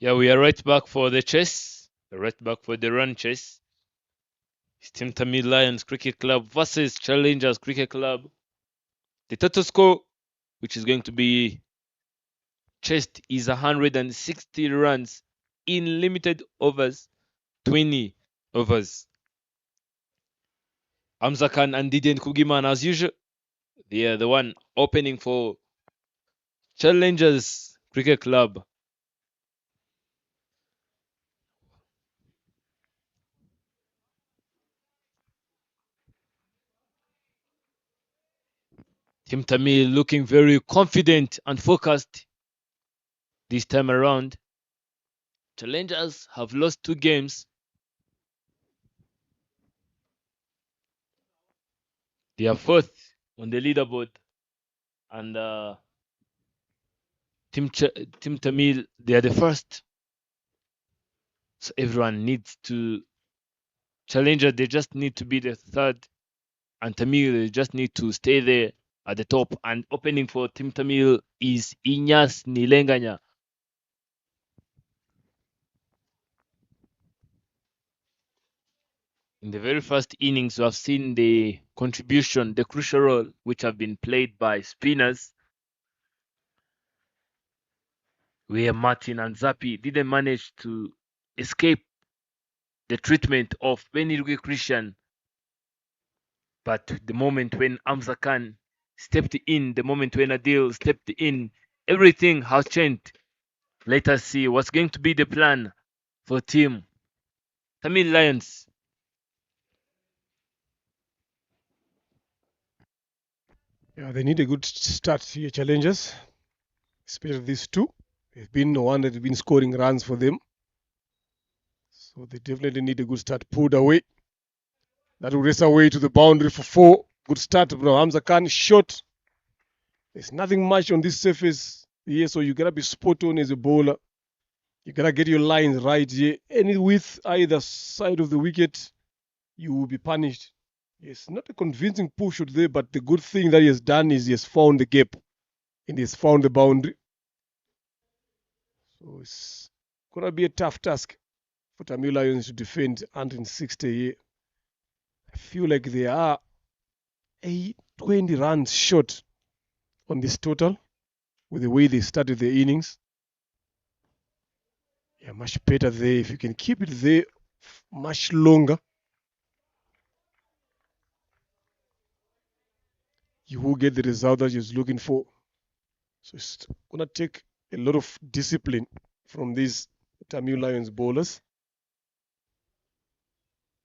Yeah, we are right back for the chase. Right back for the run chase. It's Team Tamil Lions Cricket Club versus Challengers Cricket Club. The total score, which is going to be chased, is 160 runs in limited overs, 20 overs. Hamza Khan and Didier Kugiman, as usual, they are the one opening for Challengers Cricket Club. Team Tamil looking very confident and focused this time around. Challengers have lost 2 games. They are fourth on the leaderboard, and Team Tamil, they are the first. So everyone needs to Challenger. They just need to be the third, and Tamil they just need to stay there at the top. And opening for Team Tamil is Inyas Nilenganya. In the very first innings, we have seen the contribution, the crucial role which have been played by spinners, where Martin and Zappi didn't manage to escape the treatment of Benirugui Christian. But the moment when Hamza Khan stepped in, the moment when Adil stepped in, everything has changed. Let us see what's going to be the plan for Team Tamil Lions. Yeah, they need a good start here, Challengers, especially these two. They've been the one that's been scoring runs for them. So they definitely need a good start. Pulled away. That will race away to the boundary for 4. Good start, bro. Hamza Khan shot. There's nothing much on this surface here, so you gotta be spot on as a bowler. You gotta get your lines right here. Any width either side of the wicket, you will be punished. It's not a convincing push out there, but the good thing that he has done is he has found the gap and he has found the boundary. So it's gonna be a tough task for Tamil Lions to defend 160 here. I feel like they are 20 runs short on this total with the way they started the innings. Yeah, much better there. If you can keep it there much longer, you will get the result that you're looking for. So it's gonna take a lot of discipline from these Tamil Lions bowlers.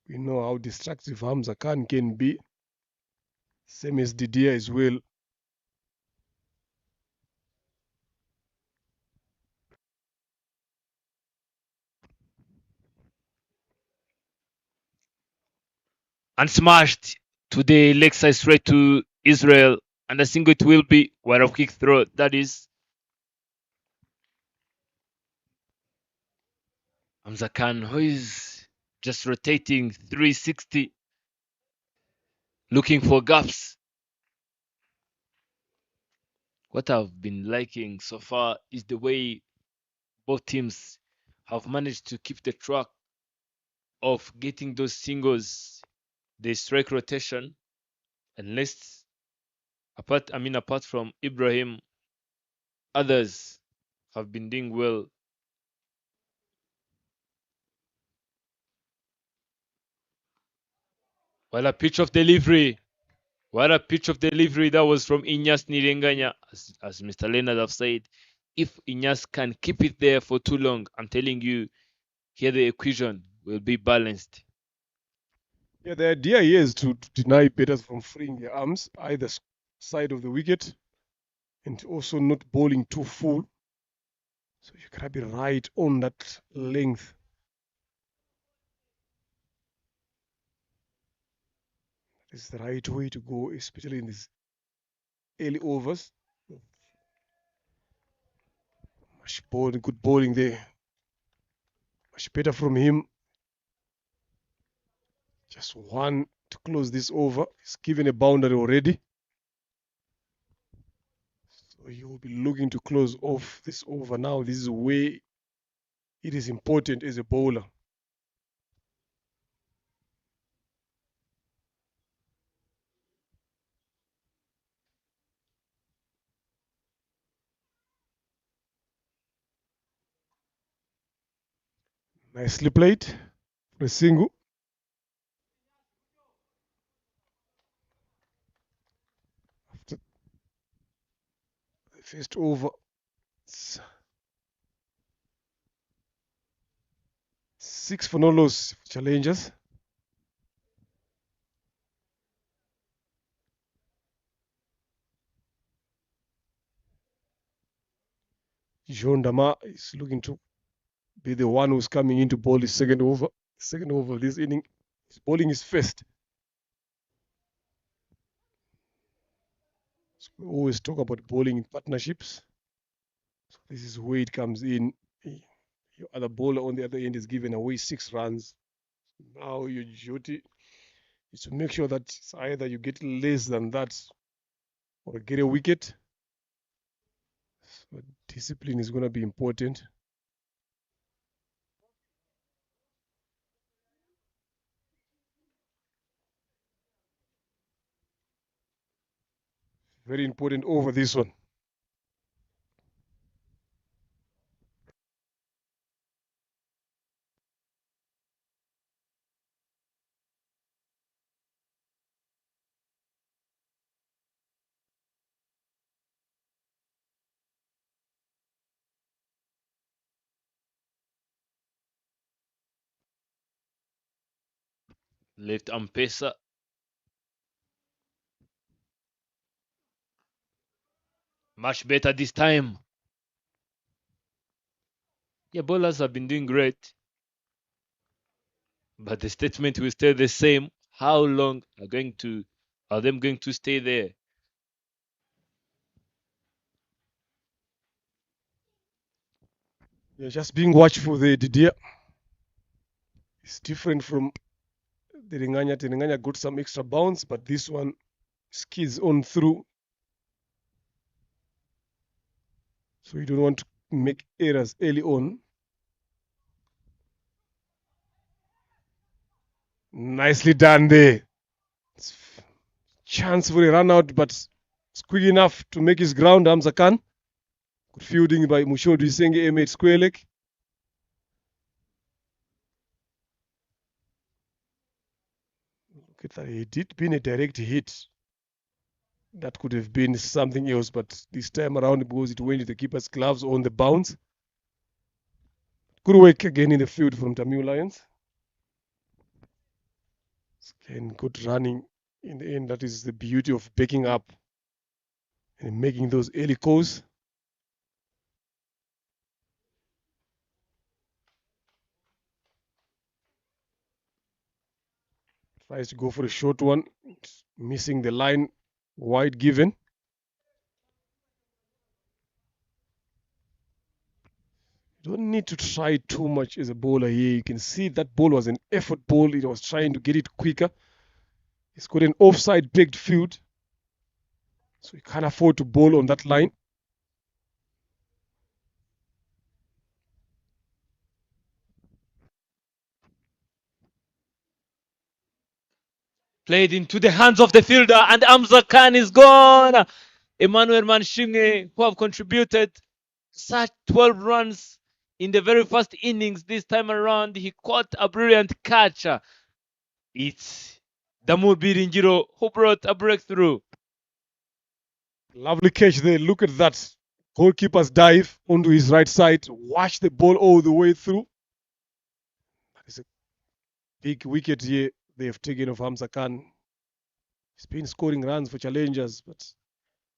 We know how destructive Hamza Khan can be. Same as Didier as well. And smashed to the leg side straight to Israel. And I think it will be where a quick throw. That is Hamza Khan, who is just rotating 360, looking for gaps. What I've been liking so far is the way both teams have managed to keep the track of getting those singles, the strike rotation, unless apart from Ibrahim, others have been doing well. While a pitch of delivery, what a pitch of delivery that was from Inyas Nirenganya, as Mr. Leonard have said. If Inyas can keep it there for too long, I'm telling you, here the equation will be balanced. Yeah, the idea here is to deny batters from freeing their arms either side of the wicket and also not bowling too full. So you gotta be right on that length. That is the right way to go, especially in these early overs. Much bowling, good bowling there. Much better from him. Just one to close this over. He's given a boundary already. So he will be looking to close off this over now. This is way it is important as a bowler. Nicely played for a single. After the first over, 6 for no loss challengers. Jean Dama is looking to be the one who's coming in to bowl his second over. Second over of this inning. He's bowling his first. So we always talk about bowling in partnerships. So this is where it comes in. Your other bowler on the other end is giving away 6 runs. Now your duty is to make sure that it's either you get less than that or get a wicket. So discipline is going to be important. Very important over this one. Left arm pacer. Much better this time. Yeah, bowlers have been doing great. But the statement will stay the same. How long are them going to stay there? You're just being watchful there, Didier. It's different from the Ringanya. The Ringanya got some extra bounce, but this one skids on through. So you don't want to make errors early on. Nicely done there. It's chance for a run out, but it's quick enough to make his ground. Hamza Khan. Good fielding by Mushodu Isenge made square leg. Look at that. It did been a direct hit. That could have been something else, but this time around, because it went into the keeper's gloves on the bounce. Good work again in the field from Tamil Lions. Again, good running in the end. That is the beauty of backing up and making those early calls. Tries to go for a short one, missing the line wide given. You don't need to try too much as a bowler here. You can see that ball was an effort ball. It was trying to get it quicker. He's got an offside pegged field, so he can't afford to bowl on that line. Played into the hands of the fielder, and Hamza Khan is gone. Emmanuel Manshinge, who have contributed such 12 runs in the very first innings this time around, he caught a brilliant catch. It's Damu Biringiro who brought a breakthrough. Lovely catch there. Look at that. Goalkeeper's dive onto his right side. Watch the ball all the way through. That is a big wicket here they have taken off Hamza Khan. He's been scoring runs for challengers, but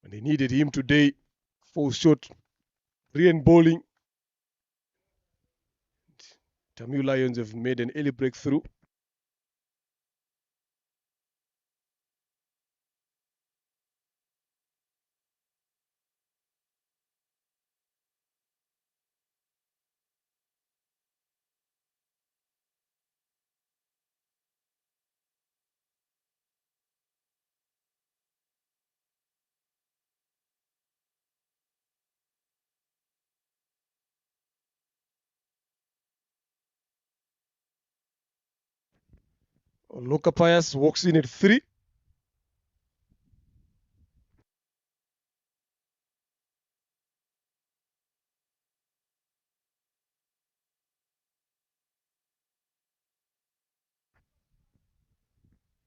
when they needed him today, falls short. Brilliant bowling. Tamil Lions have made an early breakthrough. Loka Pius walks in at 3.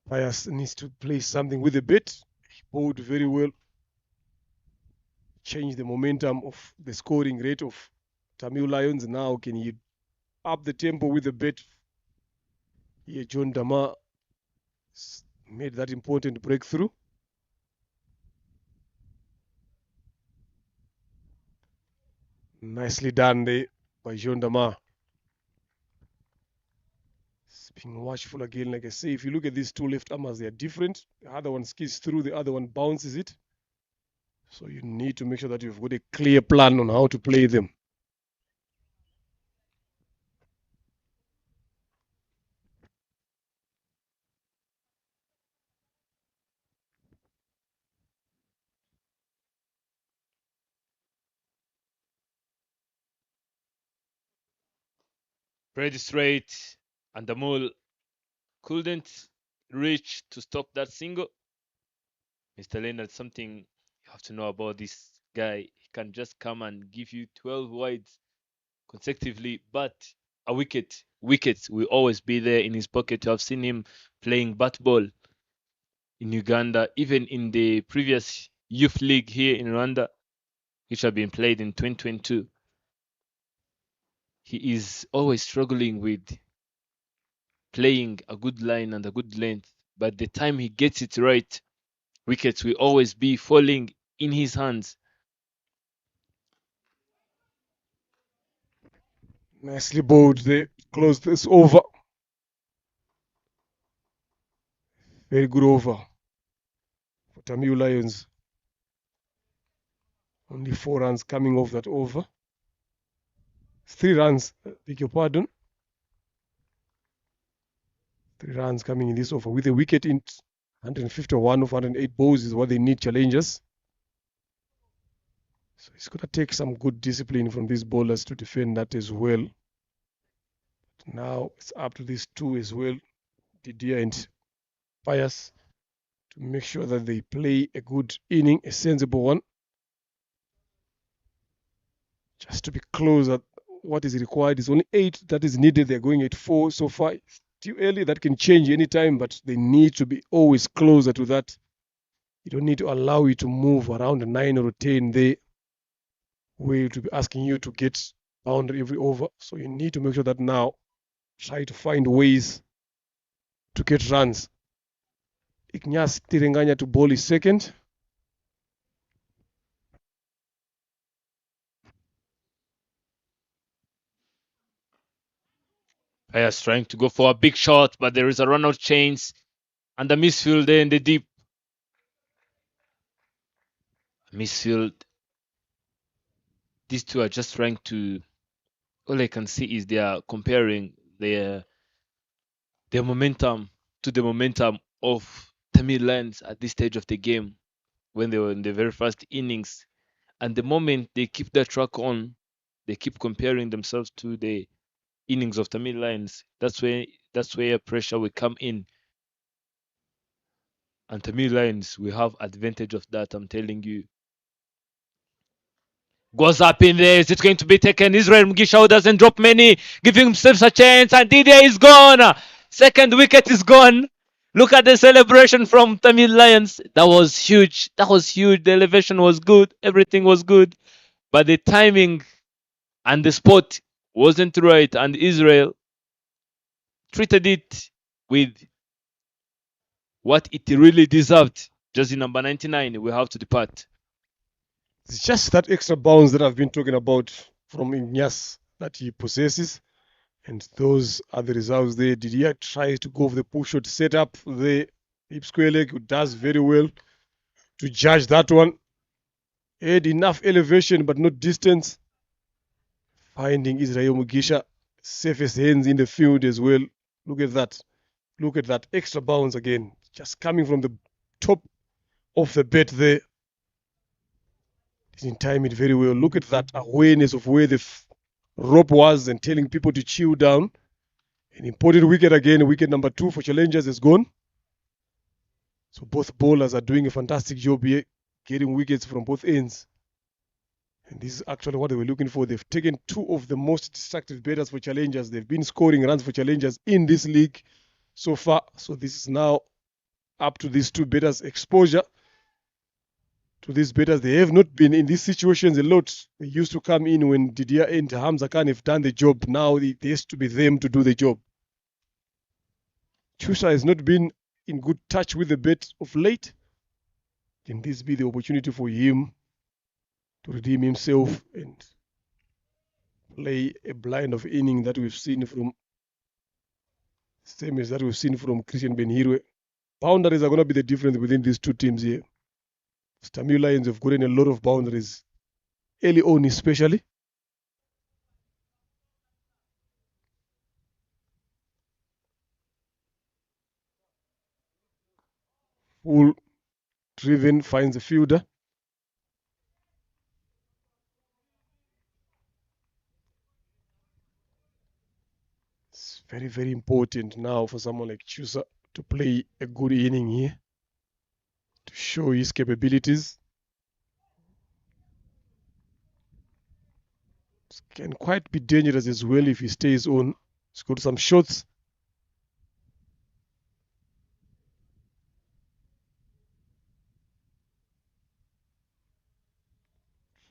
Pius needs to play something with a bit. He bowled very well. Change the momentum of the scoring rate of Tamil Lions. Now can he up the tempo with a bit? Here John Dama made that important breakthrough. Nicely done there by John Dama. Being watchful again, like I say, if you look at these two left armers, they are different. The other one skids through, the other one bounces it. So you need to make sure that you've got a clear plan on how to play them. Pretty straight, and the Mole couldn't reach to stop that single. Mr. Leonard, something you have to know about this guy. He can just come and give you 12 wides consecutively, but wickets will always be there in his pocket. You have seen him playing bat ball in Uganda, even in the previous youth league here in Rwanda, which have been played in 2022. He is always struggling with playing a good line and a good length, but the time he gets it right, wickets will always be falling in his hands. Nicely bowled there. Close this over. Very good over for Tamil Lions. Only 4 runs coming off that over. 3 runs, beg your pardon. 3 runs coming in this over with a wicket in 151 of 108 balls is what they need, challengers. So it's going to take some good discipline from these bowlers to defend that as well. But now it's up to these two as well, Didier and Pius, to make sure that they play a good inning, a sensible one. Just to be close at what is required is only 8 that is needed. They're going at 4 so far. Too early, that can change anytime, but they need to be always closer to that. You don't need to allow it to move around 9 or 10 there, where to be asking you to get boundary every over. So you need to make sure that now try to find ways to get runs. Ignace Tirenganya to bowl is second. Pius trying to go for a big shot, but there is a run out chance and the misfield there in the deep. Misfield. These two are just trying to. All I can see is they are comparing their momentum to the momentum of Tamil Lions at this stage of the game when they were in the very first innings. And the moment they keep that track on, they keep comparing themselves to the innings of Tamil Lions. That's where pressure will come in. And Tamil Lions will have advantage of that, I'm telling you. Goes up in there. Is it going to be taken? Israel Mugisha doesn't drop many, giving himself a chance, and Didier is gone. Second wicket is gone. Look at the celebration from Tamil Lions. That was huge. That was huge. The elevation was good. Everything was good. But the timing and the spot wasn't right, and Israel treated it with what it really deserved. Jersey number 99, we have to depart. It's just that extra bounce that I've been talking about from Ignace that he possesses. And those are the results there. Didier tries to go for the push shot, set up the hip square leg, who does very well to judge that one. Had enough elevation but not distance. Finding Israel Mugisha safest hands in the field as well. Look at that. Look at that extra bounce again. Just coming from the top of the bat there. Didn't time it very well. Look at that awareness of where the rope was and telling people to chill down. An important wicket again, wicket number 2 for challengers is gone. So both bowlers are doing a fantastic job here, getting wickets from both ends. And this is actually what they were looking for. They've taken 2 of the most destructive batters for challengers. They've been scoring runs for challengers in this league so far. So this is now up to these 2 batters' exposure to these batters. They have not been in these situations a lot. They used to come in when Didier and Hamza Khan have done the job. Now it has to be them to do the job. Chusha has not been in good touch with the bat of late. Can this be the opportunity for him to redeem himself and play a blind of inning that we've seen from same as that we've seen from Christian Benhirwe? Boundaries are going to be the difference within these 2 teams here. Tamil Lions have gotten a lot of boundaries, early on especially. Full driven finds a fielder. It's very, very important now for someone like Chusa to play a good inning here, to show his capabilities. It can quite be dangerous as well if he stays on. He's got some shots.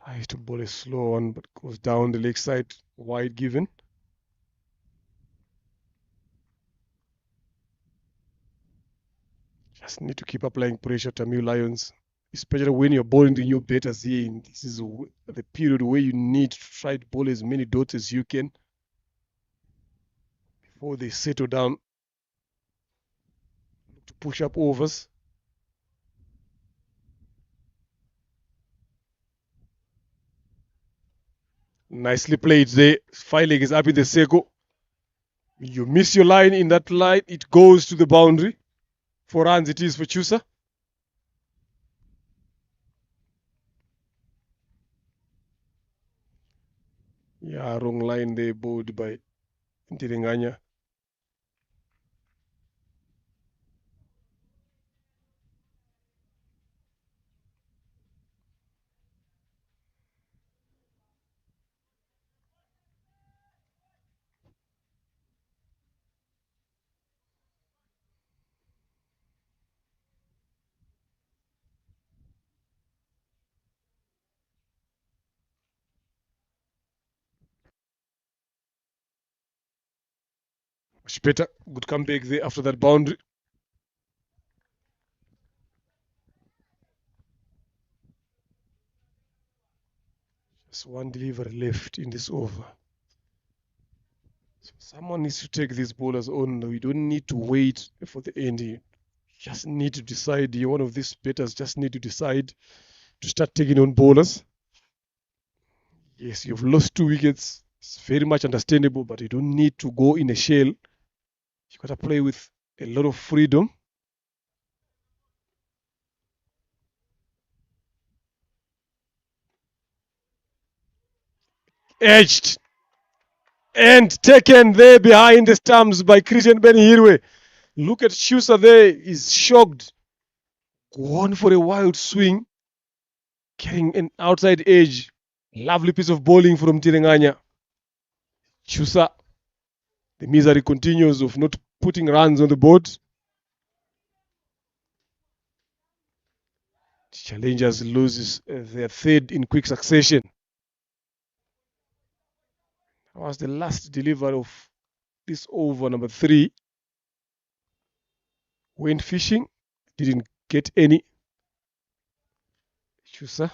Tries to bowl a slow one, but goes down the leg side, wide given. Just need to keep applying pressure, Tamil Lions, especially when you're bowling the new batters here. This is the period where you need to try to bowl as many dots as you can before they settle down to push up overs. Nicely played there. Filing is up in the circle. You miss your line in that line, it goes to the boundary. 4 runs it is for Chusa. Yeah, wrong line there, bowled by Ntirenganya. Much better. Good comeback there after that boundary. Just one delivery left in this over. So someone needs to take these bowlers on. We don't need to wait for the end. You just need to decide. One of these batters just need to decide to start taking on bowlers. Yes, you've lost 2 wickets. It's very much understandable, but you don't need to go in a shell. You got to play with a lot of freedom. Edged and taken there behind the stumps by Christian Benhirwe. Look at Schuster there. He's shocked. Gone for a wild swing. Getting an outside edge. Lovely piece of bowling from Tirenganya. Schuster. The misery continues of not putting runs on the board. Challengers loses their 3rd in quick succession. That was the last delivery of this over, number 3. Went fishing, didn't get any. Chusa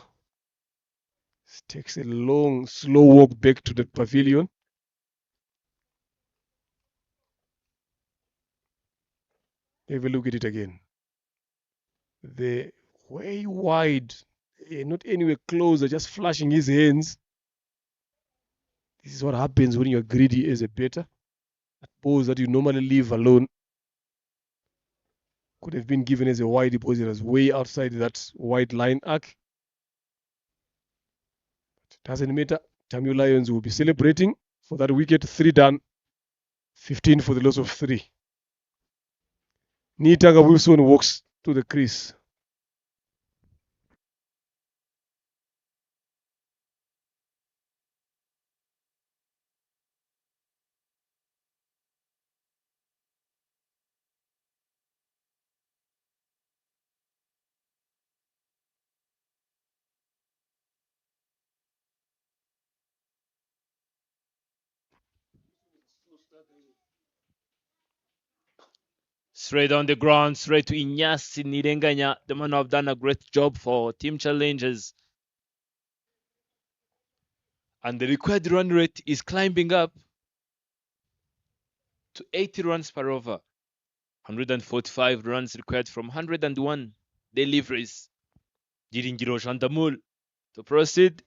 takes a long, slow walk back to the pavilion. Have a look at it again. They're way wide, not anywhere closer, just flashing his hands. This is what happens when you're greedy as a batter. Balls that you normally leave alone could have been given as a wide because it was way outside that wide line arc. But it doesn't matter. Tamil Lions will be celebrating for that wicket. 3 done 15 for the loss of 3. Nitanga Wilson walks to the crease. Straight on the ground, straight to Inyasi Nirenganya. The man have done a great job for Team Challengers. And the required run rate is climbing up to 80 runs per over. 145 runs required from 101 deliveries. Giringiro Shandamul to proceed.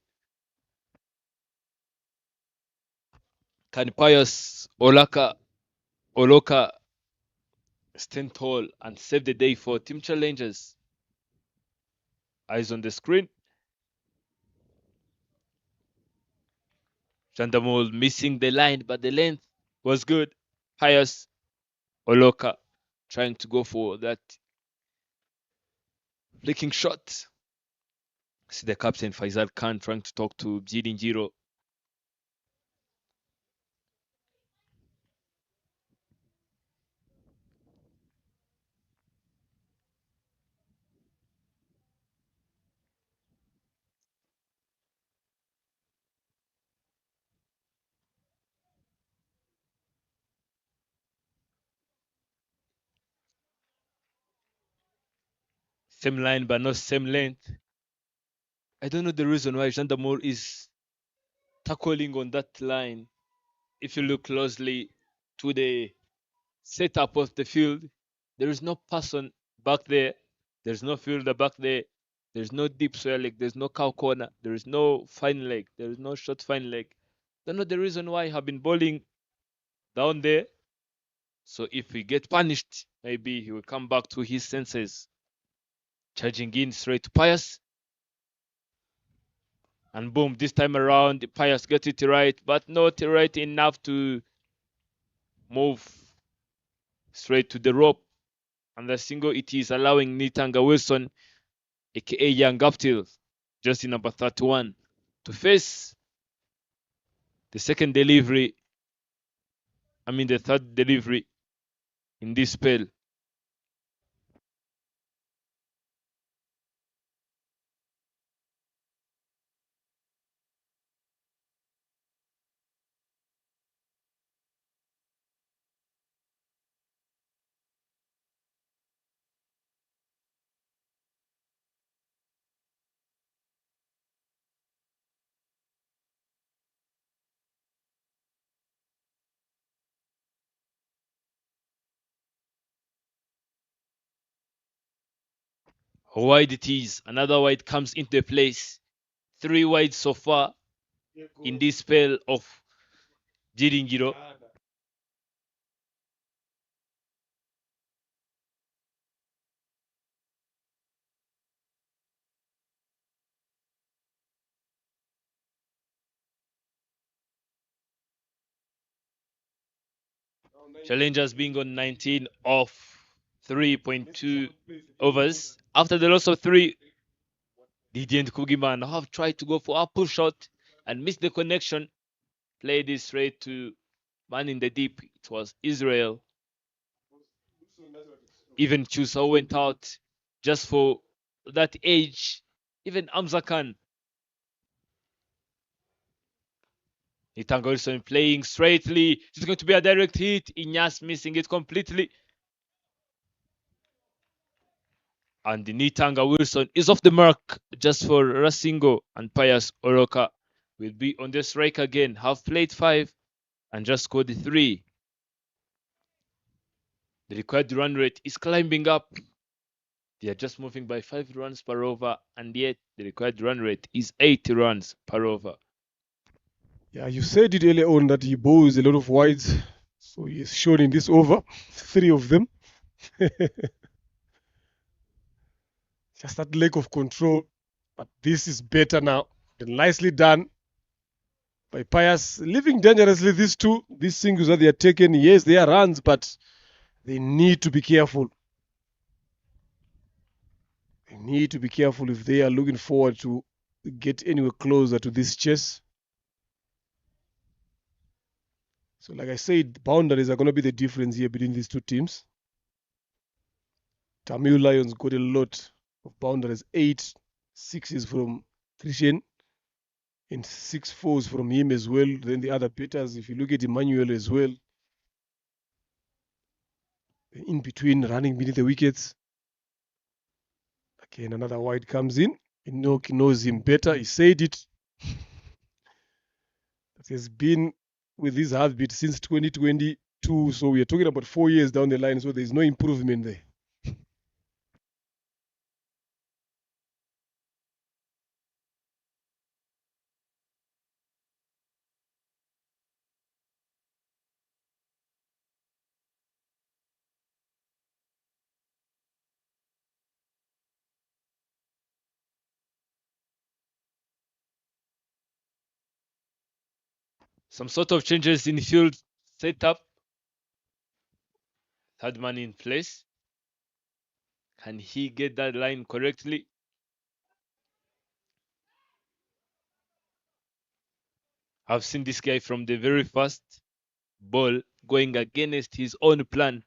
Can Pius Oloka stand tall and save the day for Team Challengers? Eyes on the screen. Shandamul missing the line, but the length was good. Pius Oloka trying to go for that flicking shot. See the captain Faisal Khan trying to talk to Bziringiro. Same line but not same length. I don't know the reason why Jandamur is tackling on that line. If you look closely to the setup of the field, there is no person back there. There's no fielder back there. There's no deep square leg. There's no cow corner. There is no fine leg. There is no short fine leg. Don't know the reason why I have been bowling down there. So if we get punished, maybe he will come back to his senses. Charging in straight to Pius. And boom, this time around, Pius gets it right, but not right enough to move straight to the rope. And the single it is allowing Nitanga Wilson, aka Young Gaptil, just in number 31, to face the second delivery. The third delivery in this spell. How wide it is, another wide comes into place. 3 wide so far in this spell of Jiringiro. Challengers being on 19 of 3.2 overs. After the loss of 3, Didier and Kugiman have tried to go for a push shot and missed the connection. Played it straight to man in the deep. It was Israel. Even Chusa went out just for that age. Even Amza Khan. Nitanga Wilson playing straightly. It's going to be a direct hit. Inyas missing it completely. And the Nitanga Wilson is off the mark just for Rasingo, and Pius Oroka will be on the strike again. Have played 5 and just scored 3. The required run rate is climbing up. They are just moving by 5 runs per over, and yet the required run rate is 80 runs per over. Yeah, you said it earlier on that he bowls a lot of wides. So he's shown in this over, 3 of them. Just that lack of control. But this is better now. Nicely done. by Pius. Living dangerously, these two. These singles that they are taken, yes, they are runs, but they need to be careful. They need to be careful if they are looking forward to get anywhere closer to this chase. So, like I said, boundaries are going to be the difference here between these two teams. Tamil Lions got a lot of boundaries, 8 sixes from Trishan and 6 fours from him as well. Then the other batters, if you look at Emmanuel as well, in between, running beneath the wickets. Again, another wide comes in. Enoch knows him better. He said it. He has been with this heartbeat since 2022. So we are talking about 4 years down the line. So there's no improvement there. Some sort of changes in field setup. Third man in place. Can he get that line correctly? I've seen this guy from the very first ball going against his own plan.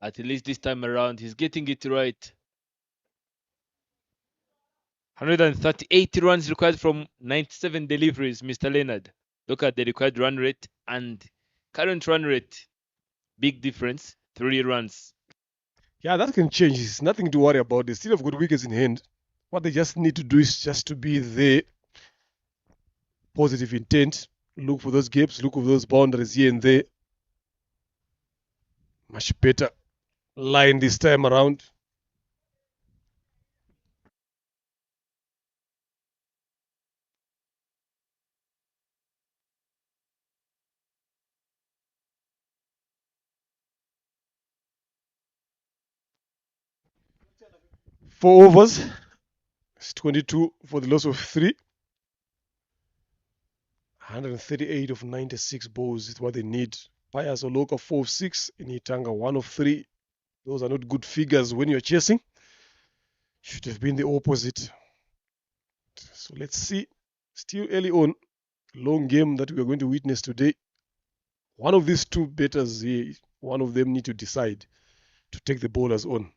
At least this time around, he's getting it right. 138 runs required from 97 deliveries, Mr. Leonard. Look at the required run rate and current run rate. Big difference, 3 runs. Yeah, that can change. It's nothing to worry about. They still have good wickets in hand. What they just need to do is just to be there. Positive intent. Look for those gaps. Look for those boundaries here and there. Much better line this time around. Four overs. It's 22 for the loss of 3. 138 of 96 balls is what they need. Pius Oloka 4 of 6. Initanga 1 of 3. Those are not good figures when you're chasing. Should have been the opposite. So let's see. Still early on. Long game that we are going to witness today. One of these two batters here, one of them need to decide to take the bowlers on.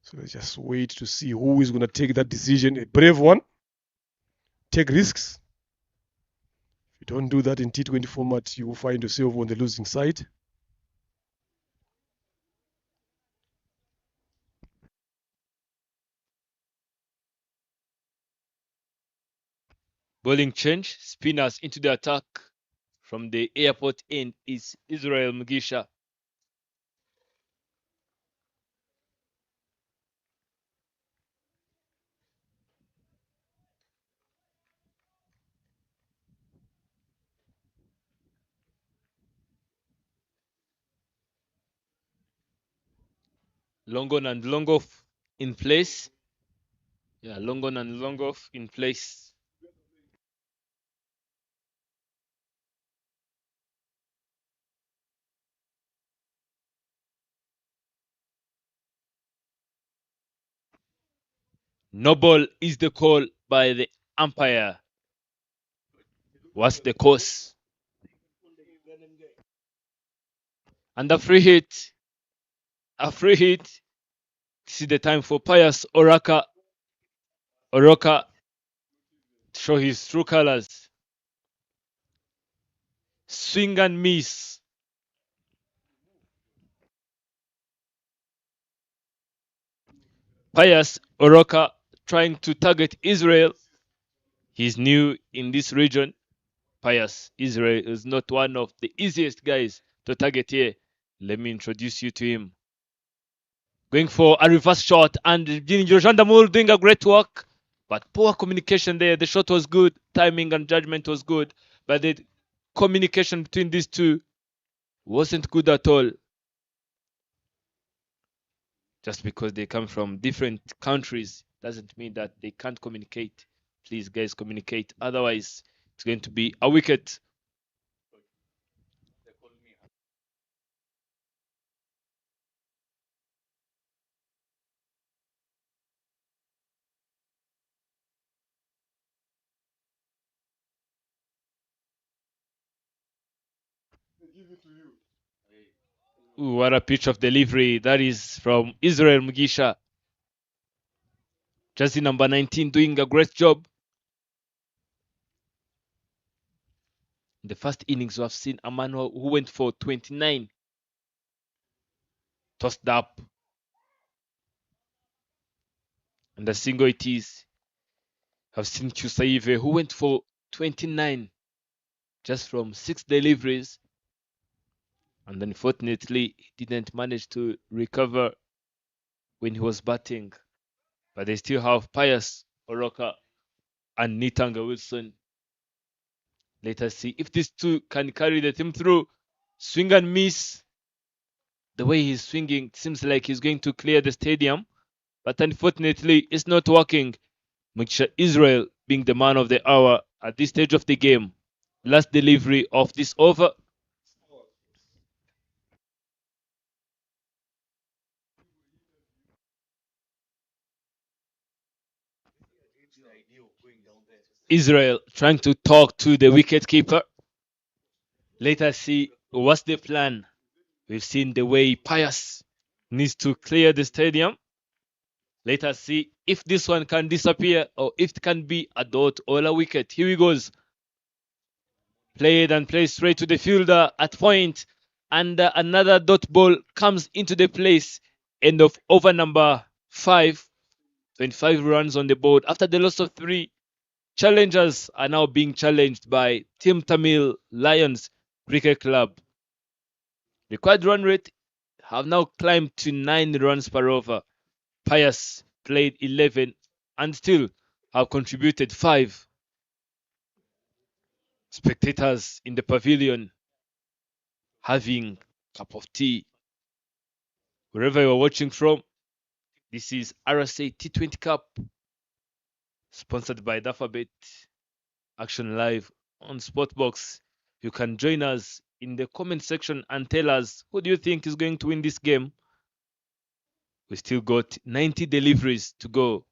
So let's just wait to see who is going to take that decision. A brave one. Take risks. If you don't do that in T20 format, you will find yourself on the losing side. Bowling change, spinners into the attack. From the airport end is Israel Mugisha. Long on and long off in place. Yeah, long on and long off in place. No ball is the call by the umpire. What's the course? And a free hit. A free hit. This is the time for Pius Oroka to show his true colors. Swing and miss. Pius Oroka trying to target Israel. He's new in this region. Pius Israel is not one of the easiest guys to target here. Let me introduce you to him. Going for a reverse shot, and Jandamul doing a great work, but poor communication there. The shot was good, timing and judgment was good, but the communication between these two wasn't good at all. Just because they come from different countries doesn't mean that they can't communicate. Please, guys, communicate. Otherwise, it's going to be a wicket. Ooh, what a pitch of delivery. That is from Israel Mugisha. Jersey number 19 doing a great job. In the first innings, we have seen a man who went for 29. Tossed up. And the single it is. I've seen Chusaive who went for 29 just from 6 deliveries. And unfortunately, he didn't manage to recover when he was batting. But they still have Pius Oroka and Nitanga Wilson. Let us see if these two can carry the team through. Swing and miss. The way he's swinging, it seems like he's going to clear the stadium. But unfortunately, it's not working. Mugisha Israel being the man of the hour at this stage of the game. Last delivery of this over. Israel trying to talk to the wicketkeeper. Let us see what's the plan. We've seen the way Pius needs to clear the stadium. Let us see if this one can disappear or if it can be a dot or a wicket. Here he goes. Played and played straight to the fielder at point. And another dot ball comes into the place. End of over number 5. 25 runs on the board. After the loss of 3, challengers are now being challenged by Team Tamil Lions Cricket Club. Required run rate have now climbed to 9 runs per over. Pius played 11 and still have contributed 5. Spectators in the pavilion having a cup of tea. Wherever you're watching from, this is RCA T20 Cup, sponsored by Dafabet. Action live on Sportbox. You can join us in the comment section and tell us who do you think is going to win this game. We still got 90 deliveries to go.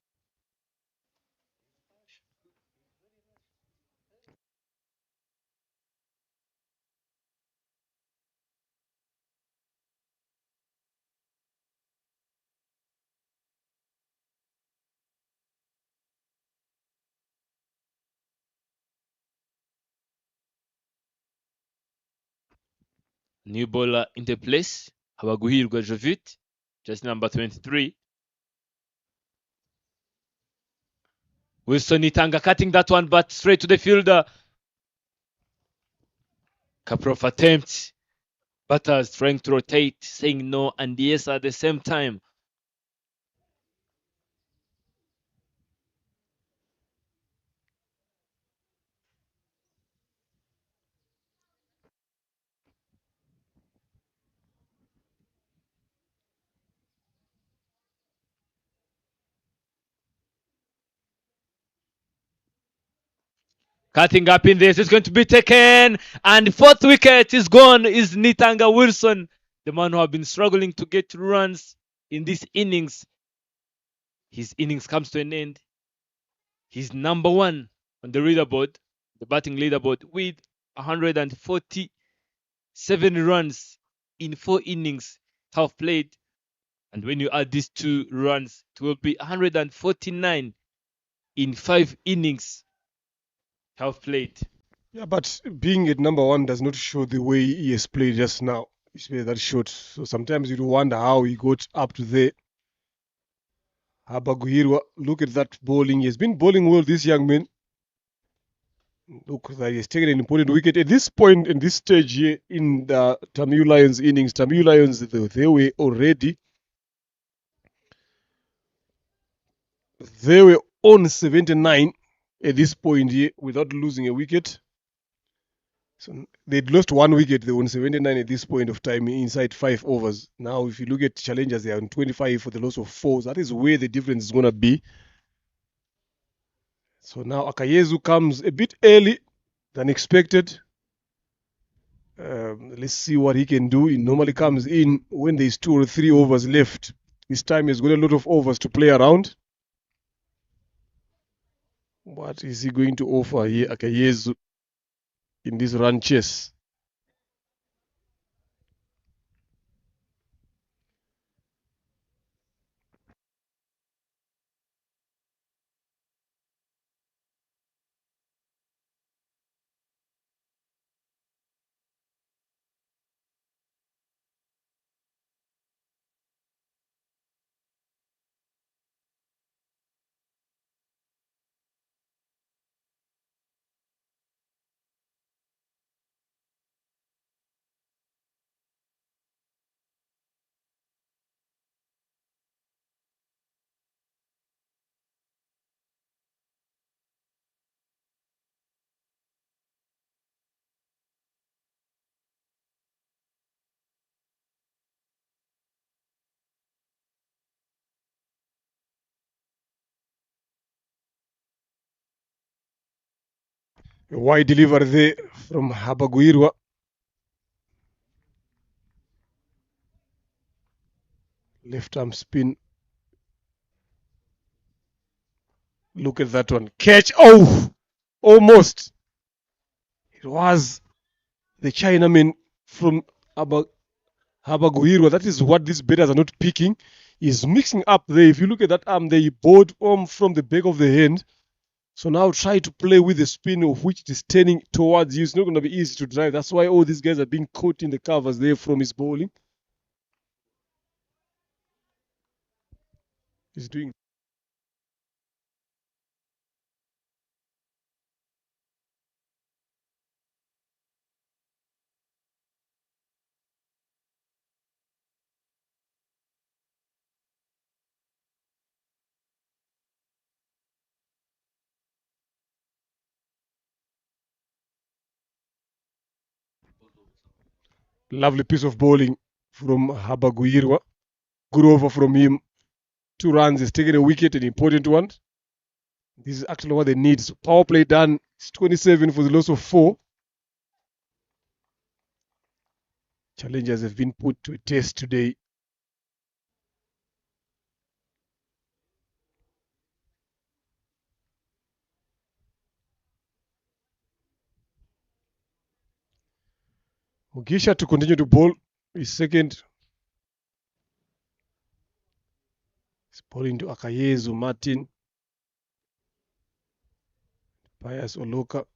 New bowler into place. Habaguhirwa Jovit, just number 23. Wilson Itanga cutting that one, but straight to the fielder. Kaprof attempt. Batters trying to rotate, saying no and yes at the same time. Cutting up in this, it's going to be taken, and fourth wicket is gone. Is Nitanga Wilson, the man who have been struggling to get runs in this innings. His innings comes to an end. He's number 1 on the leaderboard, the batting leaderboard, with 147 runs in 4 innings have played. And when you add these 2 runs, it will be 149 in 5 innings have played. Yeah, but being at number 1 does not show the way he has played just now. It's very that short. So sometimes you wonder how he got up to there. Habaguhirwa, look at that bowling. He has been bowling well, this young man. Look, he has taken an important wicket. At this point, in this stage here in the Tamil Lions innings, Tamil Lions, they were already on 79 at this point here without losing a wicket. So they'd lost 1 wicket. They were on 79 at this point of time inside 5 overs. Now, if you look at challengers, they are on 25 for the loss of 4. So that is where the difference is going to be. So now Akayezu comes a bit early than expected. Let's see what he can do. He normally comes in when there's 2 or 3 overs left. This time he's got a lot of overs to play around. What is he going to offer here, Akayezu, in this run chase? A wide delivery there from Habaguirwa. Left arm spin. Look at that one. Catch. Oh, almost. It was the Chinaman from Habaguirwa. That is what these batters are not picking. He's mixing up there. If you look at that arm there, he bowled from the back of the hand. So now try to play with the spin of which it is turning towards you. It's not going to be easy to drive. That's why all these guys are being caught in the covers there from his bowling. He's doing lovely piece of bowling from Habaguirwa. Good over from him. 2 runs. He's taken a wicket, an important one. This is actually what they need. So power play done. It's 27 for the loss of 4. Challengers have been put to a test today. Mugisha to continue to bowl his second. He's bowling to Akayezu, Martin, Pius Oloka.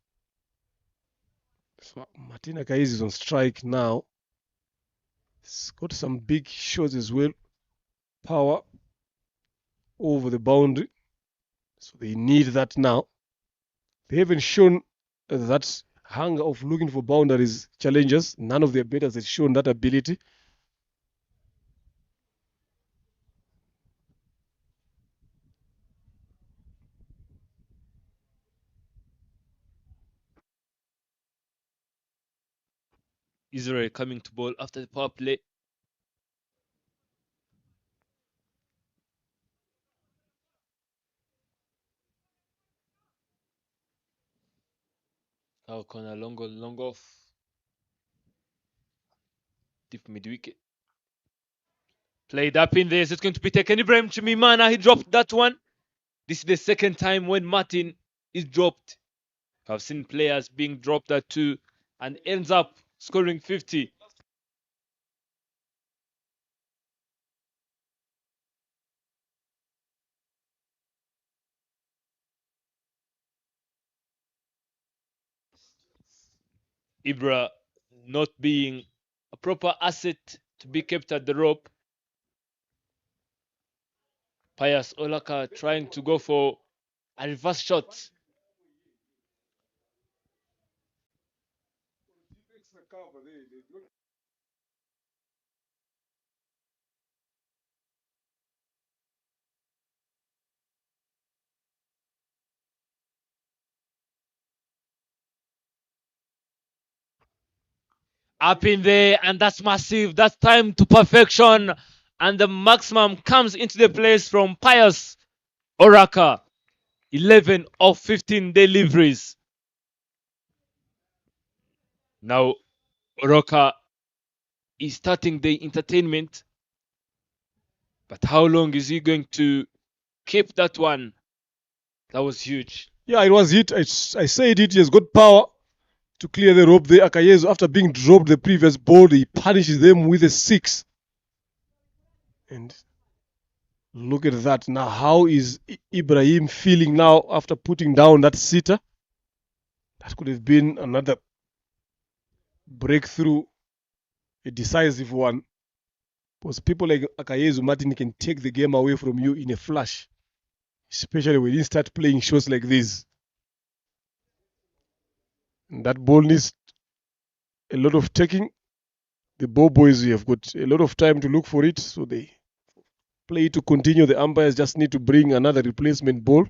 So Martin Akayezu is on strike now. He's got some big shots as well. Power over the boundary. So they need that now. They haven't shown that hunger of looking for boundaries challenges. None of their batters has shown that ability. Israel coming to bowl after the power play. Now corner long off. Deep mid wicket. Played up in there. So it's going to be taken. Ibrahim Chimimana, he dropped that one. This is the second time when Martin is dropped. I've seen players being dropped at 2 and ends up scoring 50. Ibra not being a proper asset to be kept at the rope. Pius Olaka trying to go for a reverse shot. Up in there, and that's massive. That's time to perfection. And the maximum comes into the place from Pius Oraka. 11 of 15 deliveries. Now Roka is starting the entertainment. But how long is he going to keep that one? That was huge. Yeah, it was hit. I said it. He has got power to clear the rope there. Akayezu, after being dropped the previous ball, he punishes them with a 6. And look at that. Now, how is Ibrahim feeling now after putting down that sitter? That could have been another breakthrough, a decisive one. Because people like Akayezu Martin can take the game away from you in a flash, especially when you start playing shots like this. And that ball needs a lot of taking. The ball boys have got a lot of time to look for it, so they play to continue. The umpires just need to bring another replacement ball.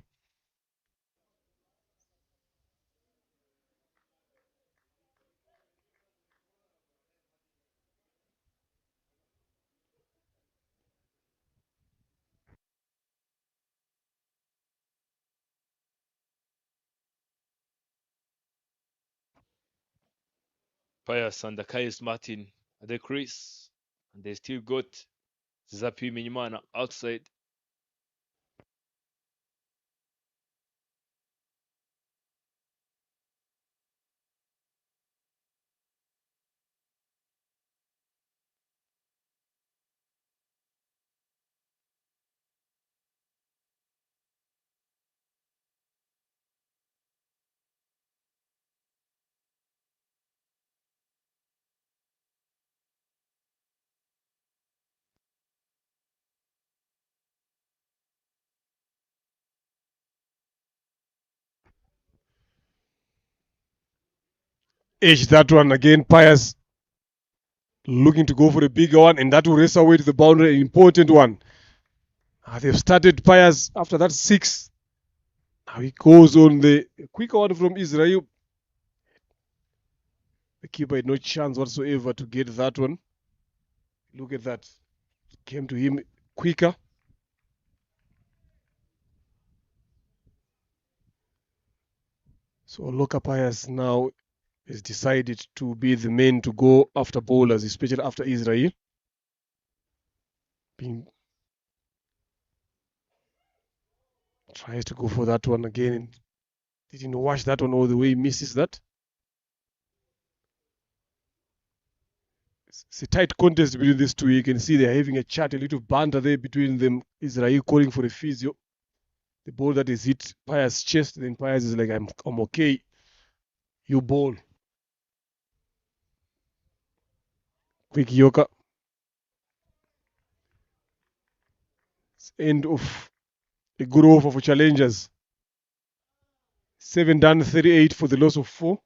Pius and Kais Martin at the crease. And they still got Zapi Minimana outside. Edge that one again. Pius looking to go for a bigger one, and that will race away to the boundary, an important one. They've started Pius after that 6. Now he goes on the quicker one from Israel. The keeper had no chance whatsoever to get that one. Look at that. It came to him quicker. So Loka Pius now has decided to be the man to go after bowlers, especially after Israel. Being tries to go for that one again and didn't watch that one all the way, misses that. It's a tight contest between these two. You can see they're having a chat, a little banter there between them. Israel calling for a physio. The ball that is hit Pius' chest, then Pius is like, I'm okay. You ball. Quick Yoka. It's end of a good over for challengers. 7 done, 38 for the loss of 4.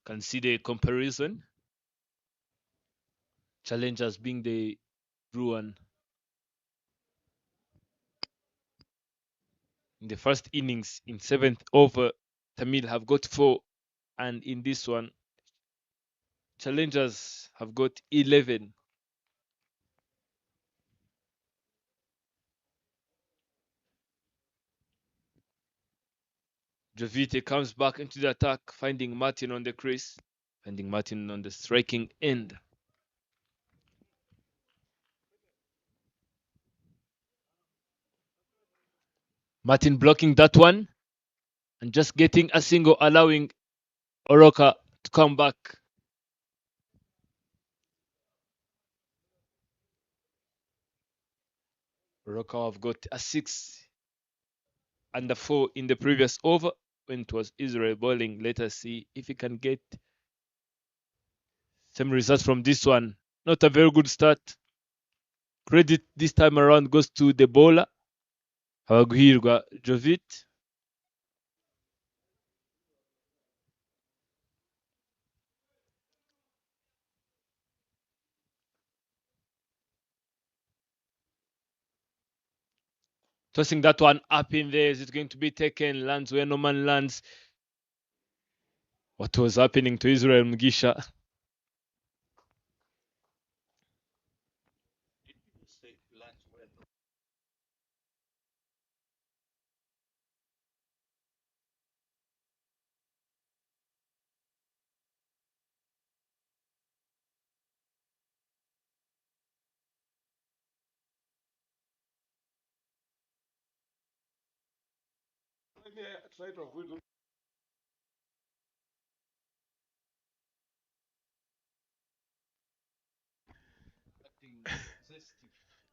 Consider a comparison. Challengers being the Bruin in the first innings in 7th over, Tamil have got 4, and in this one, Challengers have got 11. Jovite comes back into the attack, finding Martin on the crease, finding Martin on the striking end. Martin blocking that one and just getting a single, allowing Oroka to come back. Oroka have got a 6 and a 4 in the previous over when it was Israel bowling. Let us see if he can get some results from this one. Not a very good start. Credit this time around goes to the bowler, Hawaguhirwa Jovit. Tossing that one up in there. Is it going to be taken? Lands where no man lands. What was happening to Israel Mugisha?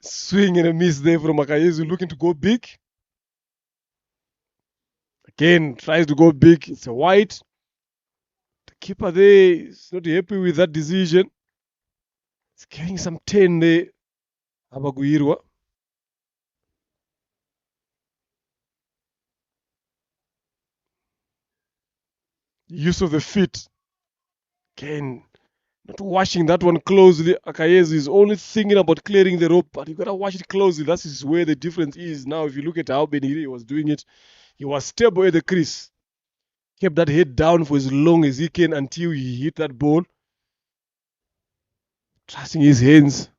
Swing and a miss there from Akayezu, looking to go big. Again, tries to go big. It's a wide. The keeper there is not happy with that decision. It's getting some 10 there. Abaguirwa. Use of the feet. Again, not watching that one closely. Akayezu is only thinking about clearing the rope, but you gotta watch it closely. That is where the difference is. Now, if you look at how Beniri was doing it, he was stable at the crease. Kept that head down for as long as he can until he hit that ball. Trusting his hands.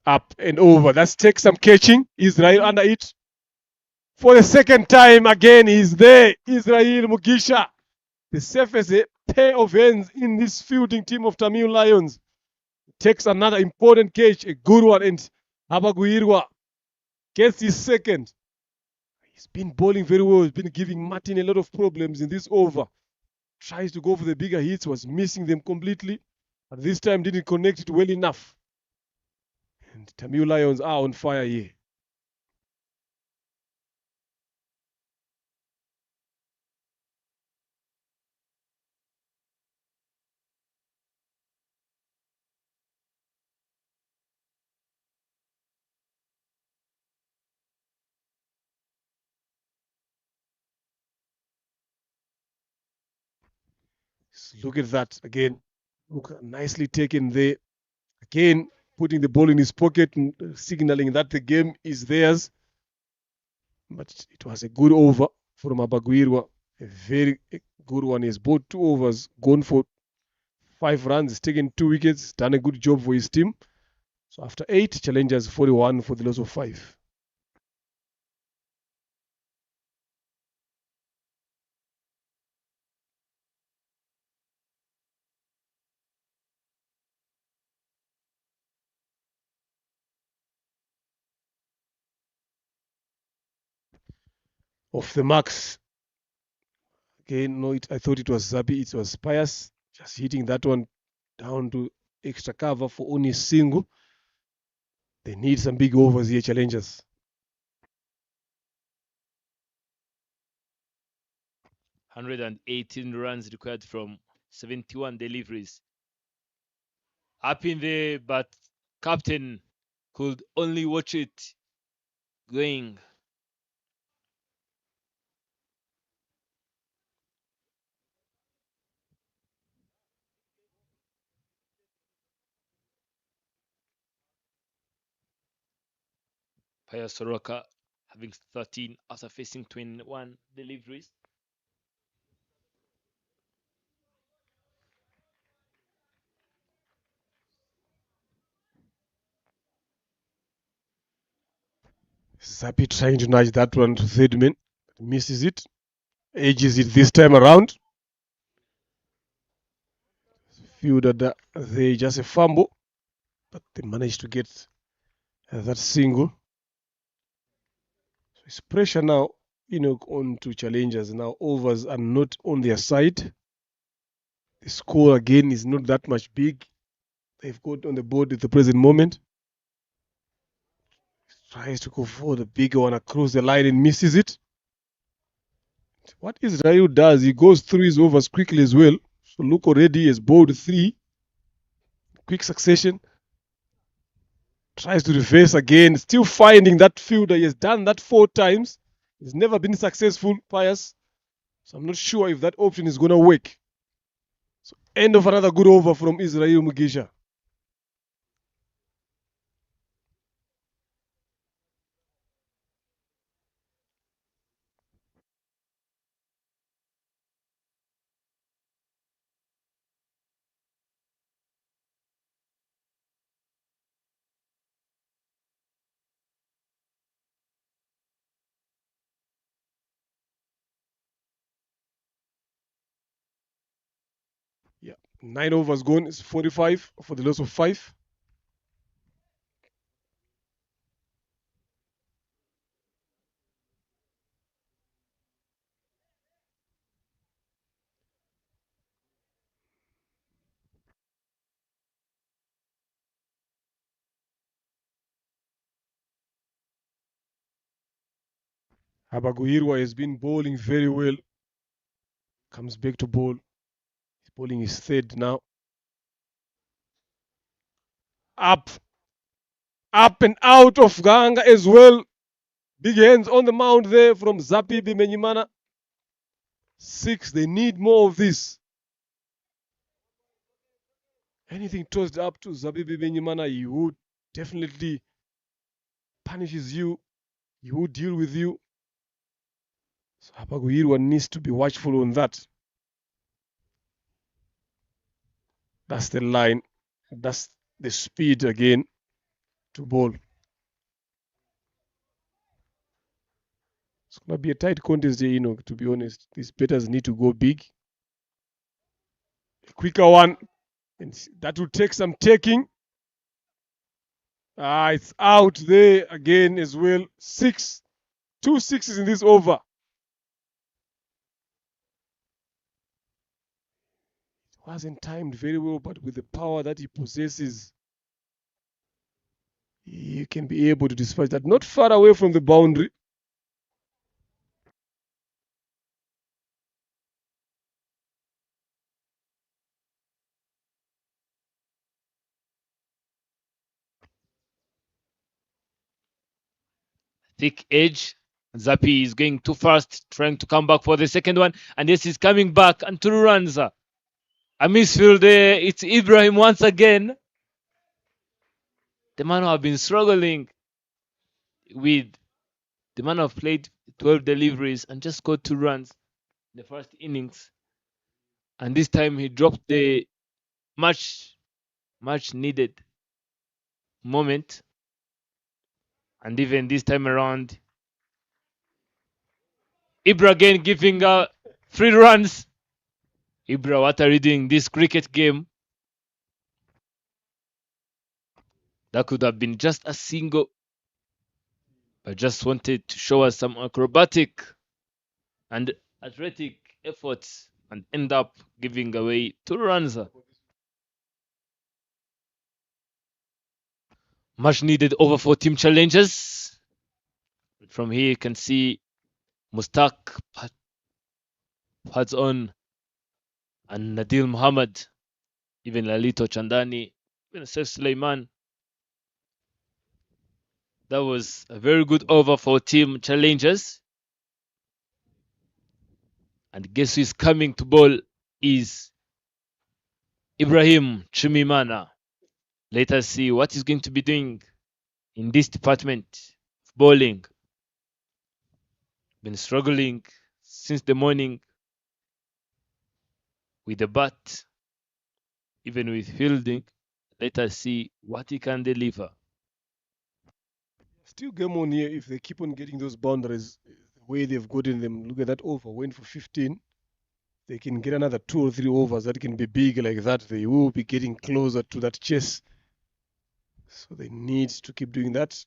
Up and over. That takes some catching. Israel under it. For the second time again, he's there. Israel Mugisha. The safest pair of hands in this fielding team of Tamil Lions. Takes another important catch, a good one, and Abaguirwa gets his second. He's been bowling very well. He's been giving Martin a lot of problems in this over. Tries to go for the bigger hits, was missing them completely. But this time didn't connect it well enough. And Tamil Lions are on fire here. Look at that again. Look, nicely taken there. Again, putting the ball in his pocket and signaling that the game is theirs. But it was a good over from Abaguirwa. A very good one. He has bought 2 overs, gone for 5 runs, he's taken 2 wickets, done a good job for his team. So after 8, challengers 41 for the loss of 5. Off the marks. Again, no, I thought it was Zabi. It was Pius. Just hitting that one down to extra cover for only a single. They need some big overs here, challengers. (118 runs required from 71 deliveries. Up in there, but captain could only watch it going. Paya Soroka having 13 after facing 21 deliveries. Zabi trying to nudge that one to third man. Misses it. Edges it this time around. Feel that they just a fumble, but they managed to get that single. So it's pressure now, on to challengers. Now overs are not on their side. The score again is not that much big. They've got on the board at the present moment. Tries to go for the bigger one across the line and misses it. What Israel does, he goes through his overs quickly as well. So look, already has bowled 3. Quick succession. Tries to reverse again. Still finding that fielder. He has done that 4 times. He's never been successful, Pius. So I'm not sure if that option is going to work. So end of another good over from Israel Mugisha. 9 overs gone. It's 45 for the loss of 5. Habaguirwa has been bowling very well. Comes back to bowl. He's bowling his third now. Up. Up and out of Gahanga as well. Big hands on the mound there from Zapi Bimenyimana. 6. They need more of this. Anything tossed up to Zabibi Benyimana, he would definitely punishes you. He would deal with you. So Habaguirwa needs to be watchful on that. That's the line. That's the speed again to bowl. It's going to be a tight contest here, to be honest. These batters need to go big. A quicker one. And that will take some taking. It's out there again as well. 6. 2 sixes in this over. Wasn't timed very well, but with the power that he possesses, he can be able to dispatch that. Not far away from the boundary. Thick edge. Zapi is going too fast, trying to come back for the second one. And yes, he's coming back. And 2 runs. A misfield there. It's Ibrahim once again. The man who have been struggling with the man who have played 12 deliveries and just got 2 runs in the first innings. And this time he dropped the much needed moment. And even this time around, Ibra again giving 3 runs. Ibra, what are you doing this cricket game? That could have been just a single. I just wanted to show us some acrobatic and athletic efforts and end up giving away 2 runs. Much needed over for team challenges. From here you can see Mustaq pads on and Nadil Muhammad, even Lalito Chandani, even Saif Suleiman. That was a very good over for team challenges. And guess who is coming to bowl is Ibrahim Chimimana. Let us see what he's going to be doing in this department of bowling. Been struggling since the morning with the bat, even with fielding. Let us see what he can deliver. Still game on here if they keep on getting those boundaries the way they've gotten them. Look at that over. Went for 15. They can get another 2 or 3 overs that can be big like that. They will be getting closer to that chase. So they need to keep doing that.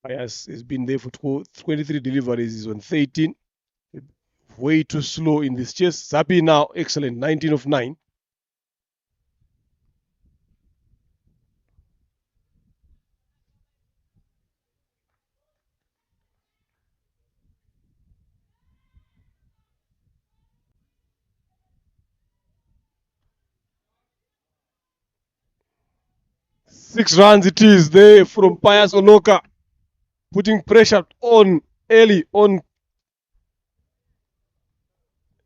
Ayas has been there for 23 deliveries. He's on 13. Way too slow in this chase. Zapi now, excellent. 19 of 9. Six runs it is there from Pius Onoka, putting pressure on early on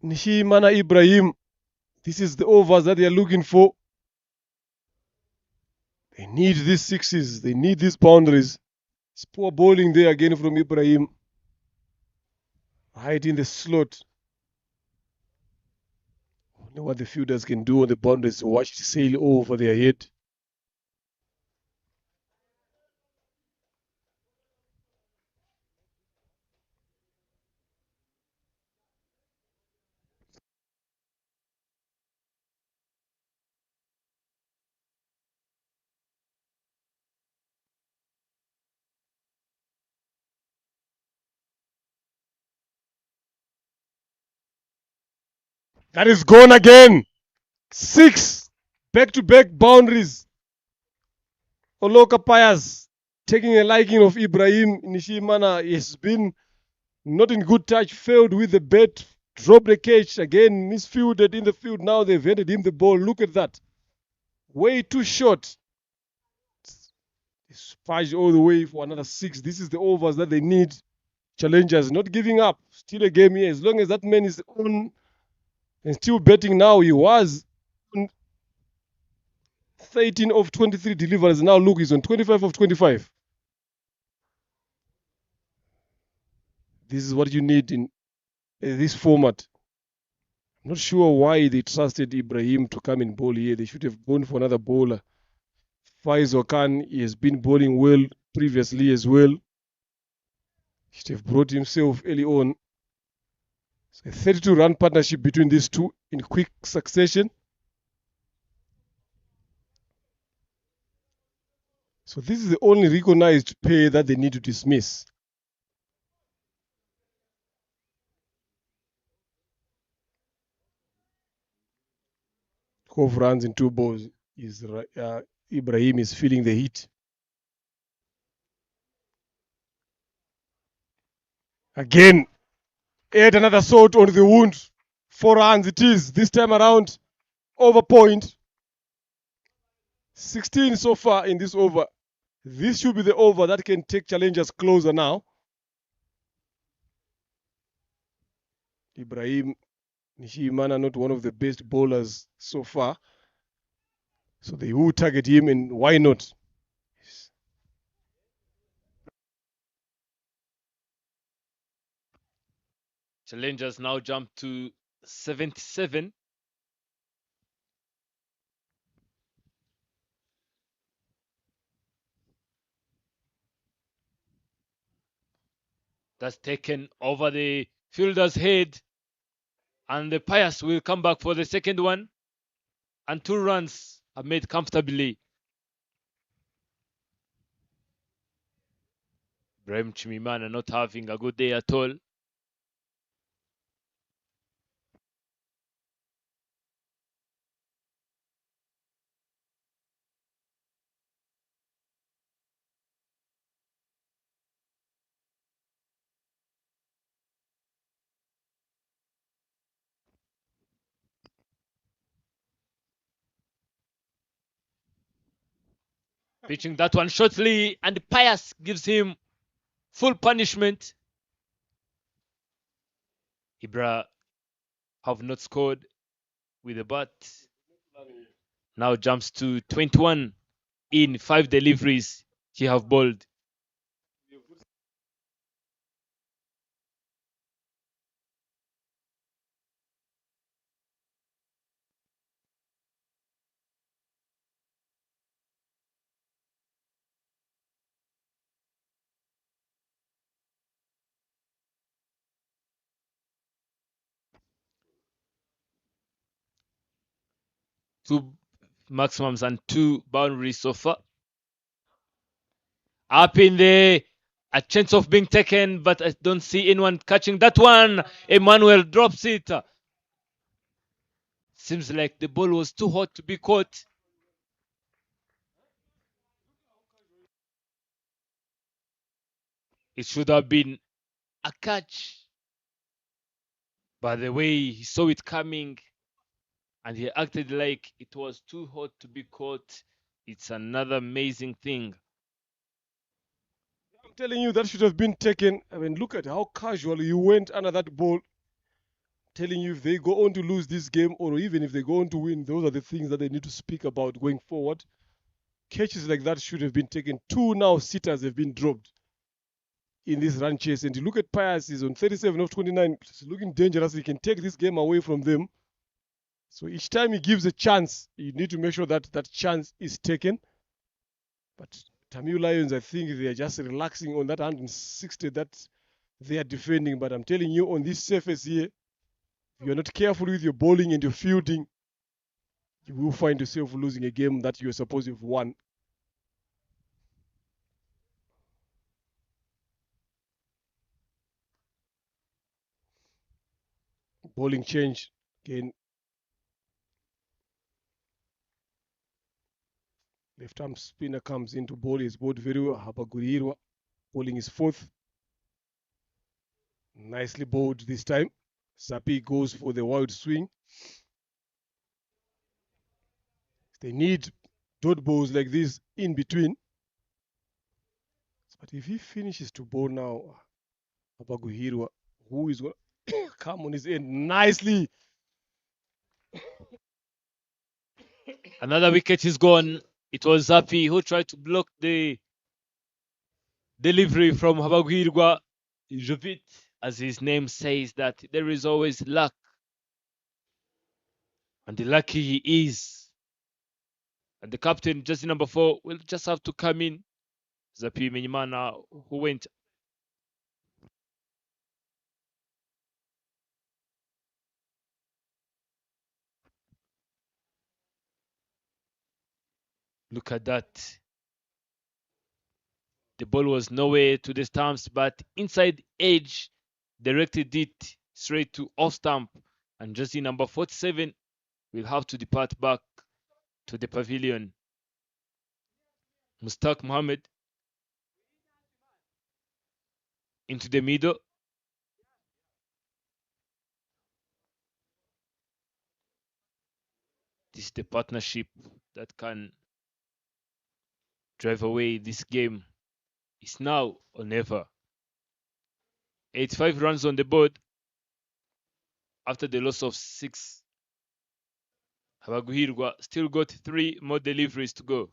Nshimana Ibrahim. This is the overs that they are looking for. They need these sixes. They need these boundaries. It's poor bowling there again from Ibrahim. Right in the slot. Only what the fielders can do on the boundaries. Watch it sail over their head. That is gone again. 6 back-to-back boundaries. Oloka Pius taking a liking of Ibrahim Nishimana. He has been not in good touch, failed with the bet, dropped the catch again, misfielded in the field. Now they've handed him the ball. Look at that. Way too short. Spudge all the way for another 6. This is the overs that they need. Challengers not giving up. Still a game here. As long as that man is on and still betting now, he was on 13 of 23 deliveries. Now look, he's on 25 of 25. This is what you need in this format. I'm not sure why they trusted Ibrahim to come and bowl here. They should have gone for another bowler. Faisal Khan, he has been bowling well previously as well. He should have brought himself early on. So a 32-run partnership between these two in quick succession. So this is the only recognized pair that they need to dismiss. 12 runs in 2 balls. Ibrahim is feeling the heat. Again, add another salt on the wound. 4 runs it is. This time around, over point. 16 so far in this over. This should be the over that can take challengers closer now. Ibrahim Nishimana, not one of the best bowlers so far. So they will target him, and why not? Challengers now jump to 77. That's taken over the fielder's head. And the Pius will come back for the second one. And 2 runs are made comfortably. Ibrahim Chimimana not having a good day at all. Pitching that one shortly, and Pius gives him full punishment. Ibra have not scored with the bat. Now jumps to 21 in 5 deliveries he have bowled. Two maximums and 2 boundaries so far. Up in there, a chance of being taken, but I don't see anyone catching that one. Emmanuel drops it. Seems like the ball was too hot to be caught. It should have been a catch. By the way he saw it coming and he acted like it was too hot to be caught, it's another amazing thing. I'm telling you, that should have been taken. I mean, look at how casual you went under that ball. Telling you if they go on to lose this game or even if they go on to win, those are the things that they need to speak about going forward. Catches like that should have been taken. 2 now sitters have been dropped in this run chase. And you look at Pius, he's on 37 of 29. It's looking dangerous. He can take this game away from them. So each time he gives a chance, you need to make sure that that chance is taken. But Tamil Lions, I think they are just relaxing on that 160 that they are defending. But I'm telling you, on this surface here, if you're not careful with your bowling and your fielding, you will find yourself losing a game that you're supposed to have won. Bowling change. Again, Left arm spinner comes in to bowl. He's bowled very well. Habagurihirwa bowling his fourth. Nicely bowled this time. Sapi goes for the wild swing. They need dot balls like this in between. But if he finishes to bowl now, Habagurihirwa, who is going to come on his end nicely. Another wicket is gone. It was Zapi who tried to block the delivery from Habagwirwa. Jovit, as his name says, that there is always luck. And the lucky he is. And the captain, jersey number 4, will just have to come in. Zapi Menyimana, who went. Look at that. The ball was nowhere to the stumps, but inside edge directed it straight to off stump. And jersey number 47 will have to depart back to the pavilion. Mustaq Mohammed into the middle. This is the partnership that can drive away this game. It's now or never. 85 runs on the board after the loss of 6. Habaguhirwa still got 3 more deliveries to go.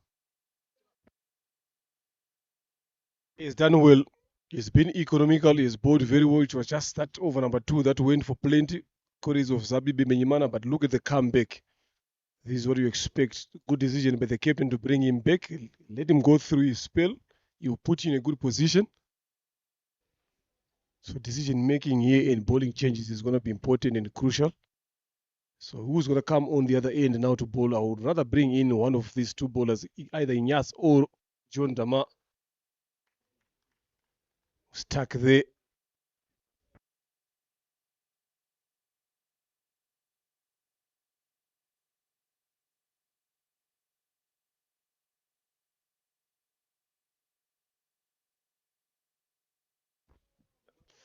He's done well. He's been economical. He's bowled very well. It was just that over number 2 that went for plenty. Queries of Zabibi Menyimana, but look at the comeback. This is what you expect. Good decision by the captain to bring him back. Let him go through his spell. You put you in a good position. So decision making here and bowling changes is going to be important and crucial. So who's going to come on the other end now to bowl? I would rather bring in one of these 2 bowlers, either Inyas or John Dama. Stuck there.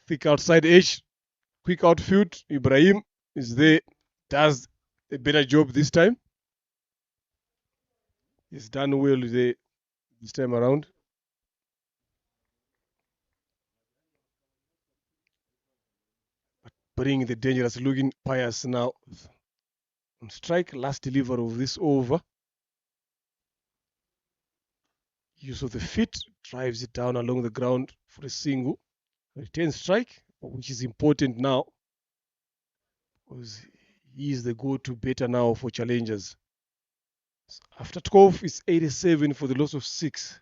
Thick outside edge. Quick outfield. Ibrahim is there. Does a better job this time. He's done well there this time around. But bring the dangerous looking Pius now on strike. Last delivery of this over. Use of the feet drives it down along the ground for a single. Return strike, which is important now because he is the go-to batter now for challengers. After 12, it's 87 for the loss of 6.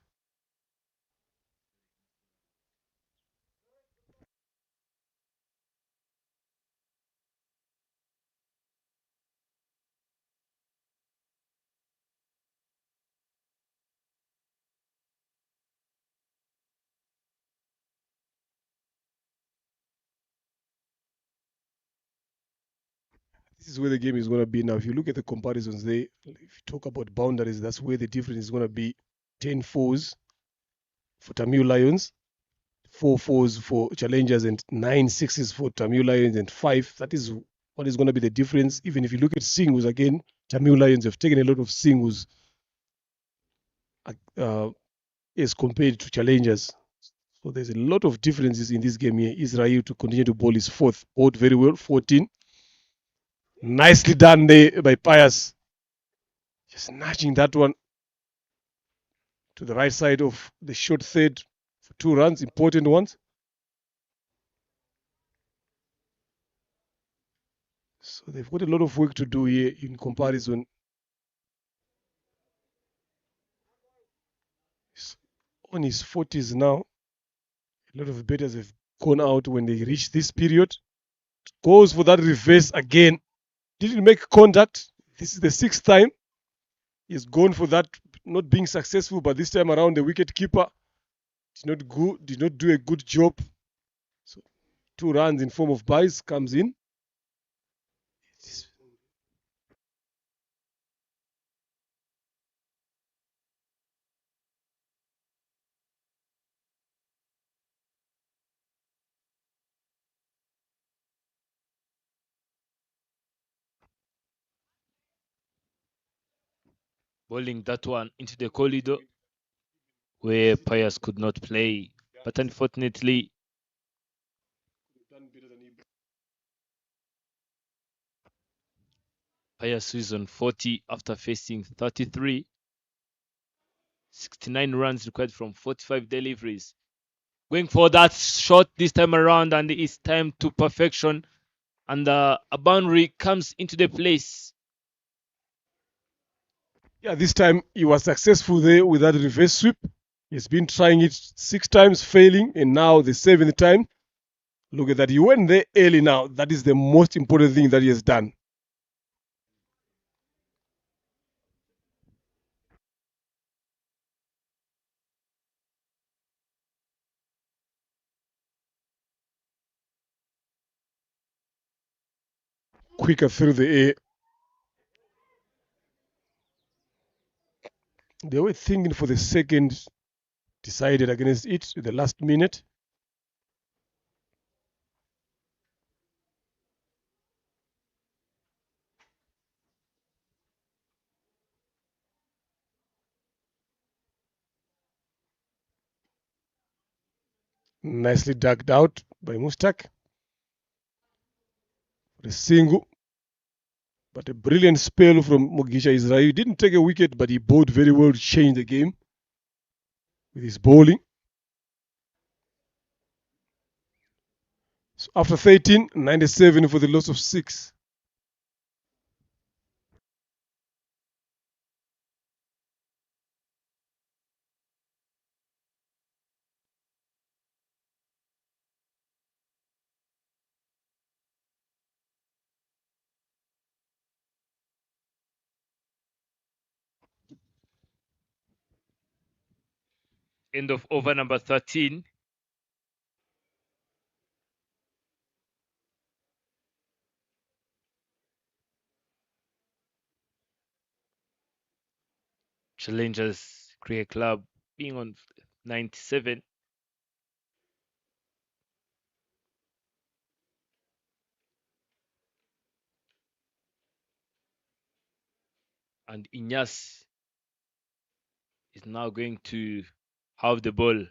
This is where the game is going to be now. If you look at the comparisons there, if you talk about boundaries, that's where the difference is going to be. 10 fours for Tamil Lions, 4 fours for challengers, and 9 sixes for Tamil Lions, and 5. That is what is going to be the difference. Even if you look at singles again, Tamil Lions have taken a lot of singles as compared to challengers. So there's a lot of differences in this game here. Israel to continue to bowl his 4th. Bowled very well, 14. Nicely done there by Pius. Just nudging that one to the right side of the short third for 2 runs, important ones. So they've got a lot of work to do here in comparison. He's on his 40s now. A lot of batters have gone out when they reach this period. Goes for that reverse again. Didn't make contact. This is the 6th time. He's gone for that, not being successful, but this time around the wicket keeper did not do a good job. So 2 runs in form of byes comes in. bowling that one into the corridor where Pius could not play. But unfortunately, Pius is on 40 after facing 33. 69 runs required from 45 deliveries. Going for that shot this time around, and it's time to perfection. And a boundary comes into the place. Yeah, this time he was successful there with that reverse sweep. He's been trying it 6 times, failing, and now the 7th time. Look at that. He went there early now. That is the most important thing that he has done. Quicker through the air. They were thinking for the second, decided against it at the last minute. Nicely ducked out by Mustak. For a single. But a brilliant spell from Mogisha Israel. He didn't take a wicket, but he bowled very well to change the game with his bowling. So after 13, 97 for the loss of 6. End of over number 13. Challengers Cricket Club being on 97. And Inyas is now going to have the ball.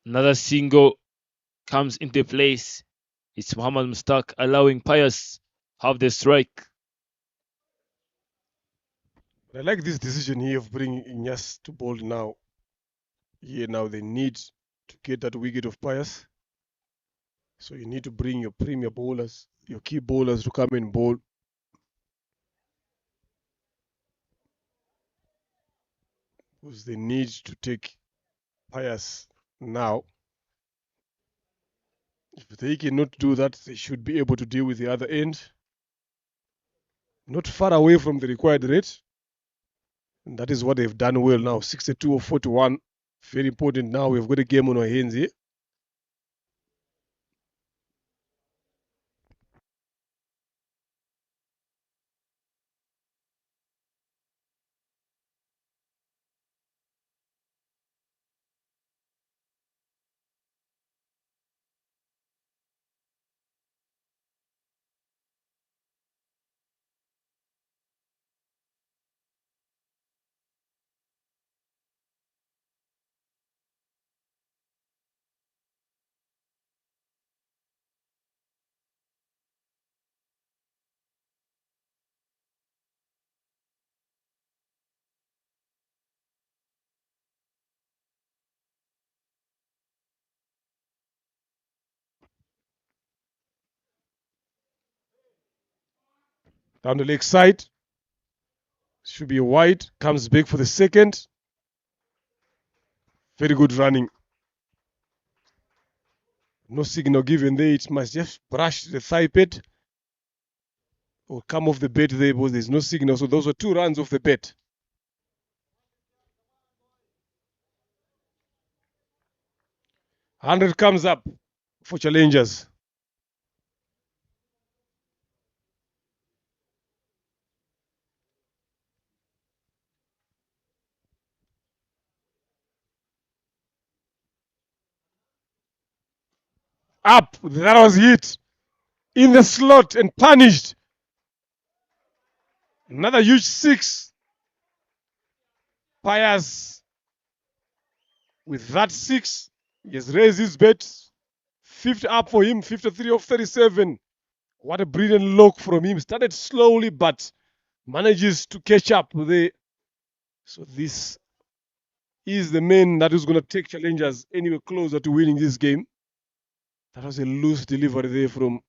Another single comes into place. It's Muhammad Mustaq allowing Pius have the strike. I like this decision here of bringing Inyas to bowl now. Here now they need to get that wicket of Pius. So you need to bring your premier bowlers, your key bowlers to come and bowl. Because they need to take Pius now. If they cannot do that, they should be able to deal with the other end. Not far away from the required rate. And that is what they've done well now. 62 or 41. Very important now. We've got a game on our hands here. Down the leg side. Should be a wide. Comes back for the second. Very good running. No signal given there. It must just brush the thigh pad. or come off the bet there because there's no signal. So those were 2 runs off the bet. $100 comes up for challengers. Up. That was hit in the slot and punished. Another huge 6. Pius with that 6. He has raised his bet. 50 up for him. 53 of 37. What a brilliant look from him. Started slowly but manages to catch up there. So this is the man that is going to take challengers anywhere closer to winning this game. That was a loose delivery there from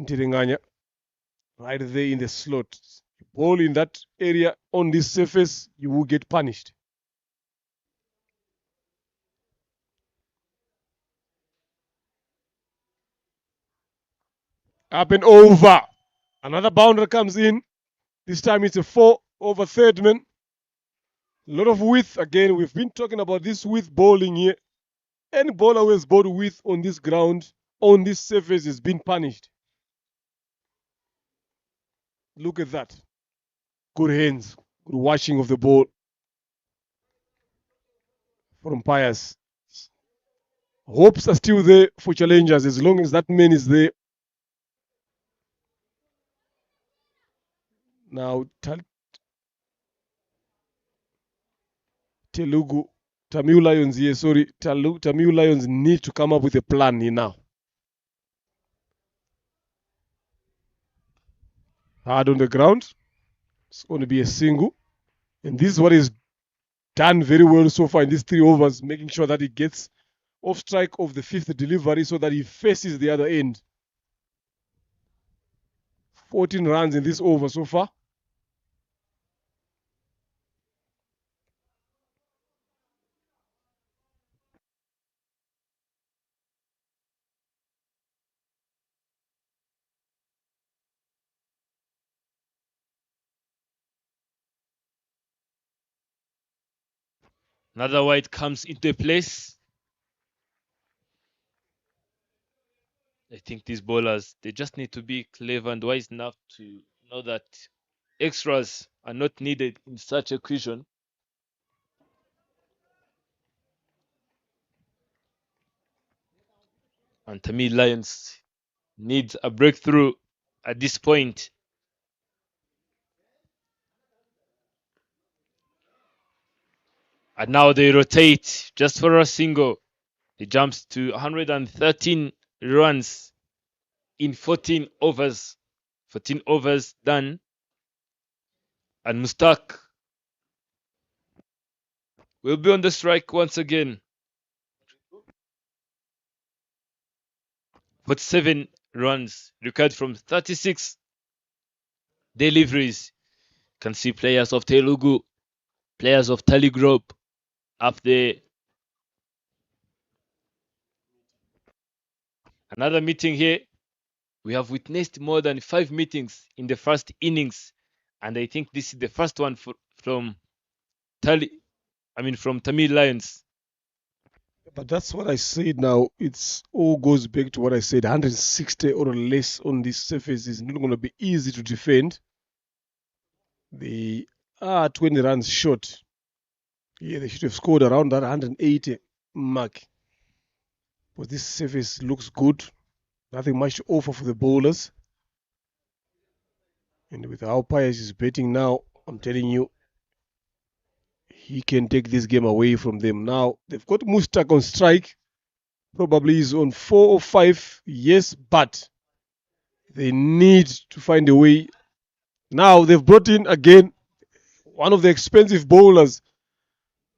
Ntirenganya. Right there in the slot. Ball in that area on this surface, you will get punished. Up and over. Another bounder comes in. This time it's a 4 over third man. A lot of width. Again, we've been talking about this width bowling here. Any bowler who has bowled width on this ground, on this surface, is being punished. Look at that. Good hands. Good washing of the ball from Pius. Hopes are still there for challengers as long as that man is there. Now, Tamil Lions here, sorry. Tamil Lions need to come up with a plan here now. Hard on the ground. It's going to be a single. And this is what is done very well so far in these 3 overs, making sure that he gets off strike of the 5th delivery so that he faces the other end. 14 runs in this over so far. Another white comes into place. I think these bowlers, they just need to be clever and wise enough to know that extras are not needed in such a question. And Tamil Lions needs a breakthrough at this point. And now they rotate just for a single. He jumps to 113 runs in 14 overs. 14 overs done. And Mustak will be on the strike once again. 47 runs required from 36 deliveries. Can see players of Telugu, players of Tally Group up there. Another meeting here. We have witnessed more than 5 meetings in the first innings, and I think this is the first one from Tamil Lions. But that's what I said now. It's all goes back to what I said. 160 or less on this surface is not going to be easy to defend. They are 20 runs short. Yeah, they should have scored around that 180 mark. But this surface looks good. Nothing much to offer for the bowlers. And with how Pius is betting now, I'm telling you, he can take this game away from them. Now, they've got Mustak on strike. Probably is on 4 or 5, yes, but they need to find a way. Now, they've brought in, again, one of the expensive bowlers,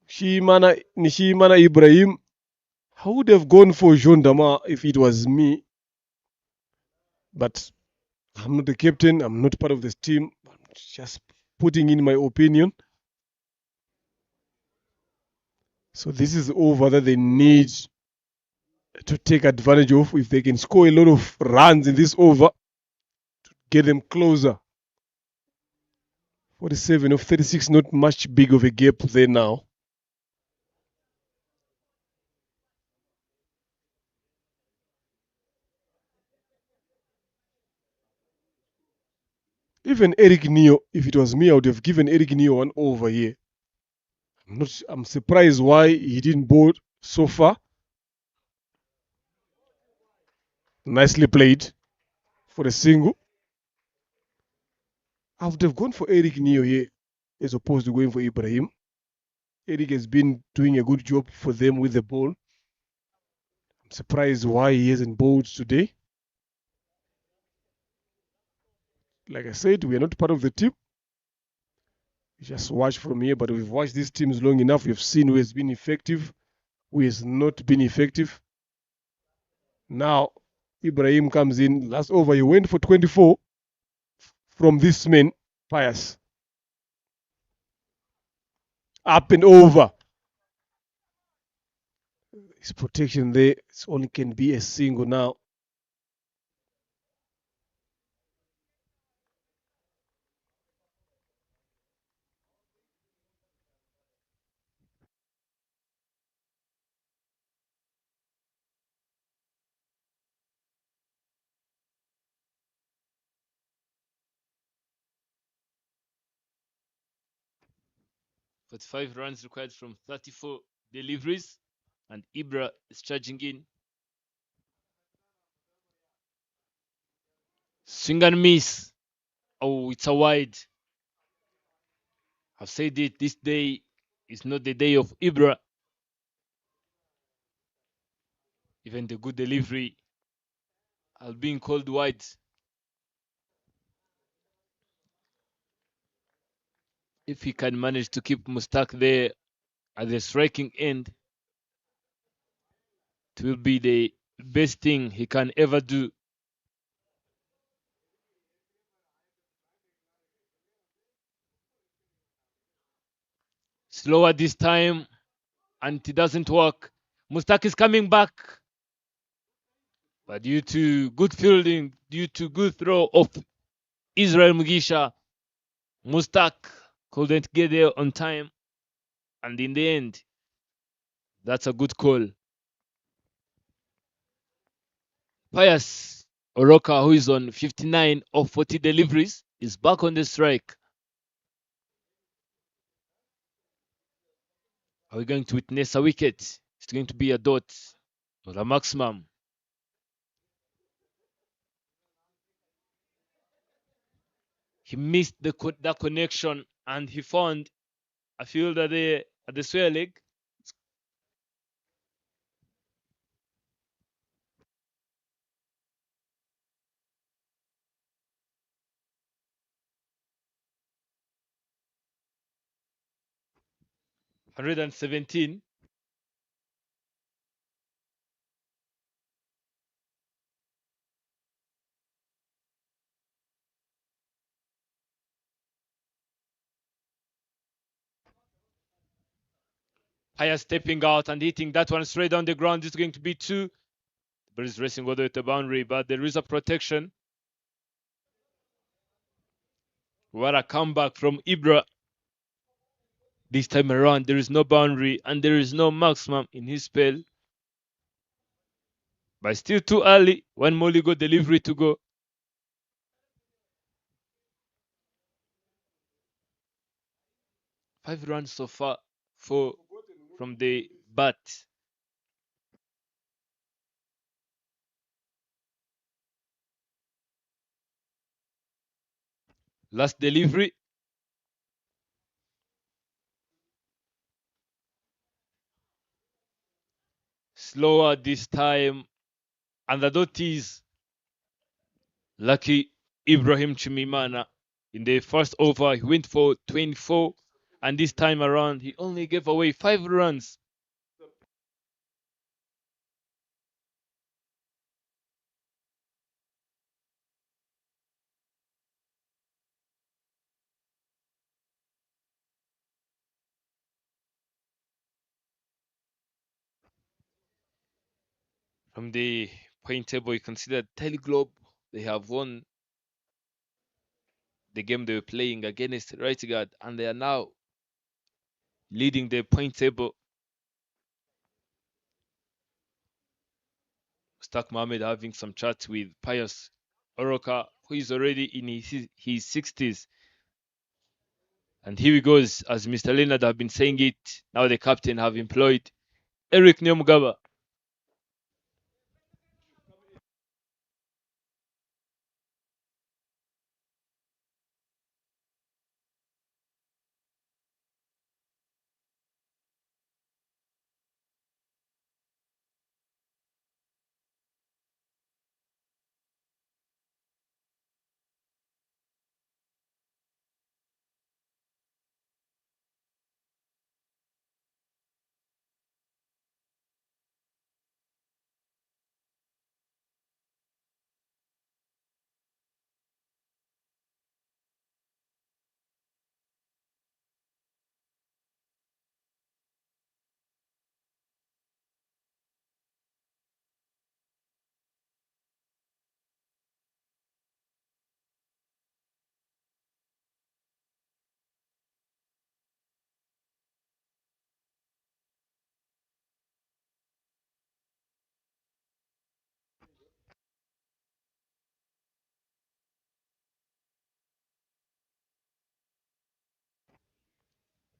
Nishimana Ibrahim. I would have gone for Jondama if it was me. But I'm not the captain. I'm not part of this team. I'm just putting in my opinion. So this is over that they need to take advantage of. If they can score a lot of runs in this over, to get them closer. 47 of 36, not much big of a gap there now. Even Eric Neo, if it was me, I would have given Eric Neo one over here. I'm surprised why he didn't bowl so far. Nicely played for a single. I would have gone for Eric Neo here as opposed to going for Ibrahim. Eric has been doing a good job for them with the ball. I'm surprised why he hasn't bowled today. Like I said, we are not part of the team. We just watch from here, but we've watched these teams long enough. We've seen who has been effective, who has not been effective. Now, Ibrahim comes in. Last over, he went for 24 from this man, Pius. Up and over. His protection there, it only can be a single now. But 5 runs required from 34 deliveries, and Ibra is charging in. Swing and miss. Oh, it's a wide. I've said it, this day is not the day of Ibra. Even the good delivery are being called wide. If he can manage to keep Mustak there at the striking end, it will be the best thing he can ever do. Slower this time, and it doesn't work. Mustak is coming back. But due to good fielding, due to good throw of Israel Mugisha, Mustak couldn't get there on time. And in the end, that's a good call. Pius Oroka, who is on 59 of 40 deliveries, is back on the strike. Are we going to witness a wicket? It's going to be a dot or a maximum. He missed that connection and he found a fielder there at the square leg. 117. Pius stepping out and hitting that one straight on the ground. It's going to be two. But is racing all the way to the boundary, but there is a protection. What a comeback from Ibra. This time around, there is no boundary and there is no maximum in his spell. But still too early. One more legal delivery to go. 5 runs so far from the bat. Last delivery. Slower this time. And the dot is lucky Ibrahim Chimimana. In the first over, he went for 24. And this time around, he only gave away 5 runs. From the point table, you consider Teleglobe, they have won the game they were playing against right guard, and they are now leading the point table. Stark Mohammed having some chats with Pius Oroka, who is already in his 60s. And here he goes, as Mr. Leonard have been saying it, now the captain have employed Eric Nyamugaba.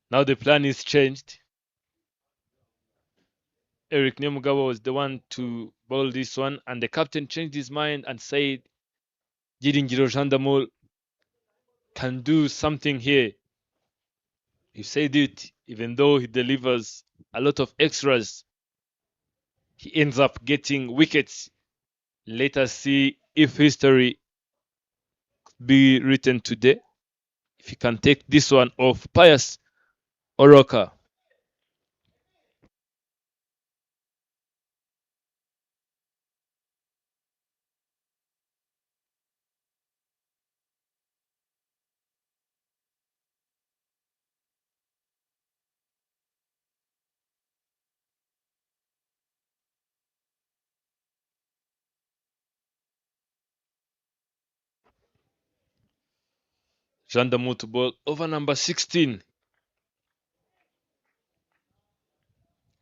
Now the plan is changed. Eric Nyamugaba was the one to bowl this one, and the captain changed his mind and said Giringiro Jandamol can do something here. He said it, even though he delivers a lot of extras, he ends up getting wickets. Let us see if history be written today. If he can take this one off Pius Oroka. Jandamu to ball over number 16.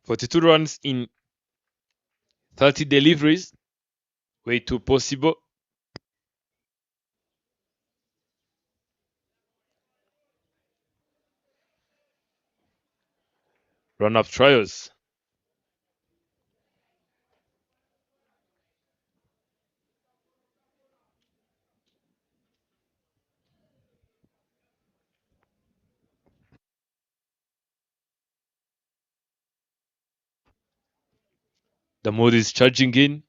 42 runs in 30 deliveries. Way too possible. Run-up trials. The mode is charging in.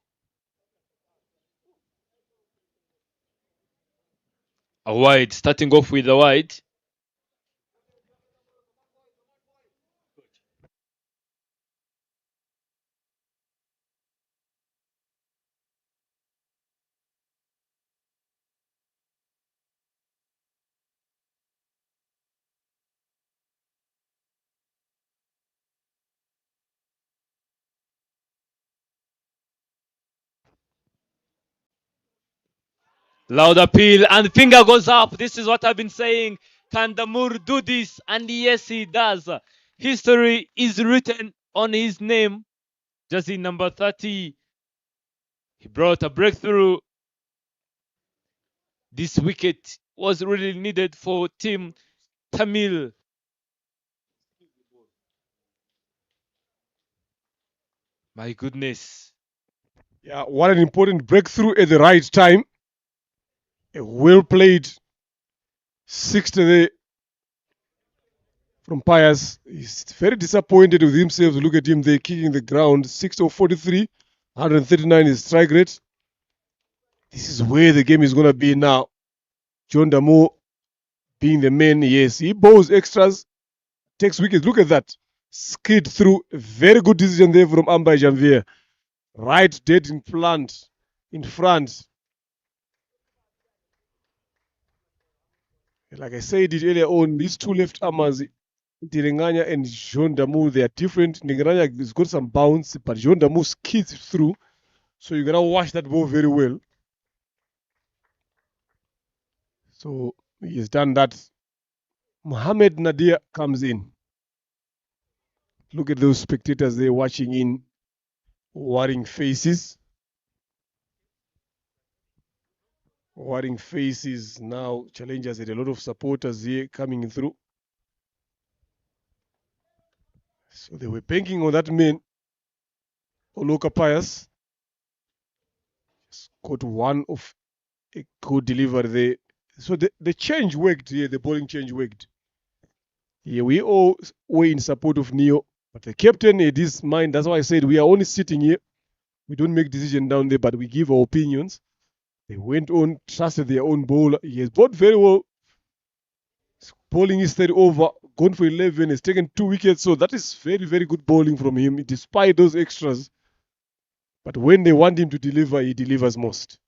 A wide, starting off with a wide. Loud appeal and finger goes up. This is what I've been saying. Can Damour do this? And yes, he does. History is written on his name. Jersey number 30. He brought a breakthrough. This wicket was really needed for Team Tamil. My goodness. Yeah, what an important breakthrough at the right time. A well played 60 there from Pius. He's very disappointed with himself. Look at him there kicking the ground. 60 or 43, 139 is strike rate. This is where the game is going to be now. John Damo being the man, yes, he bowls extras, takes wickets. Look at that. Skid through. Very good decision there from Ambai Janvier. Right dead in front. Like I said it earlier on, these two left armers, Direnganya and Jean Damu, they are different. Direnganya has got some bounce, but Jean Damu skids through. So you're going to watch that ball very well. So He has done that. Mohamed Nadir comes in. Look at those spectators there watching in, worrying faces. Worrying faces now. Challengers had a lot of supporters here coming through. So they were banking on that man, Oloka Pius. Got one of a good delivery there. So the change worked here, the bowling change worked. Yeah, we all were in support of Neo, but the captain had his mind. That's why I said we are only sitting here. We don't make decisions down there, but we give our opinions. They went on, trusted their own bowler. He has bowled very well. Bowling is 30 over, gone for 11, has taken 2 wickets. So that is very, very good bowling from him, despite those extras. But when they want him to deliver, he delivers most.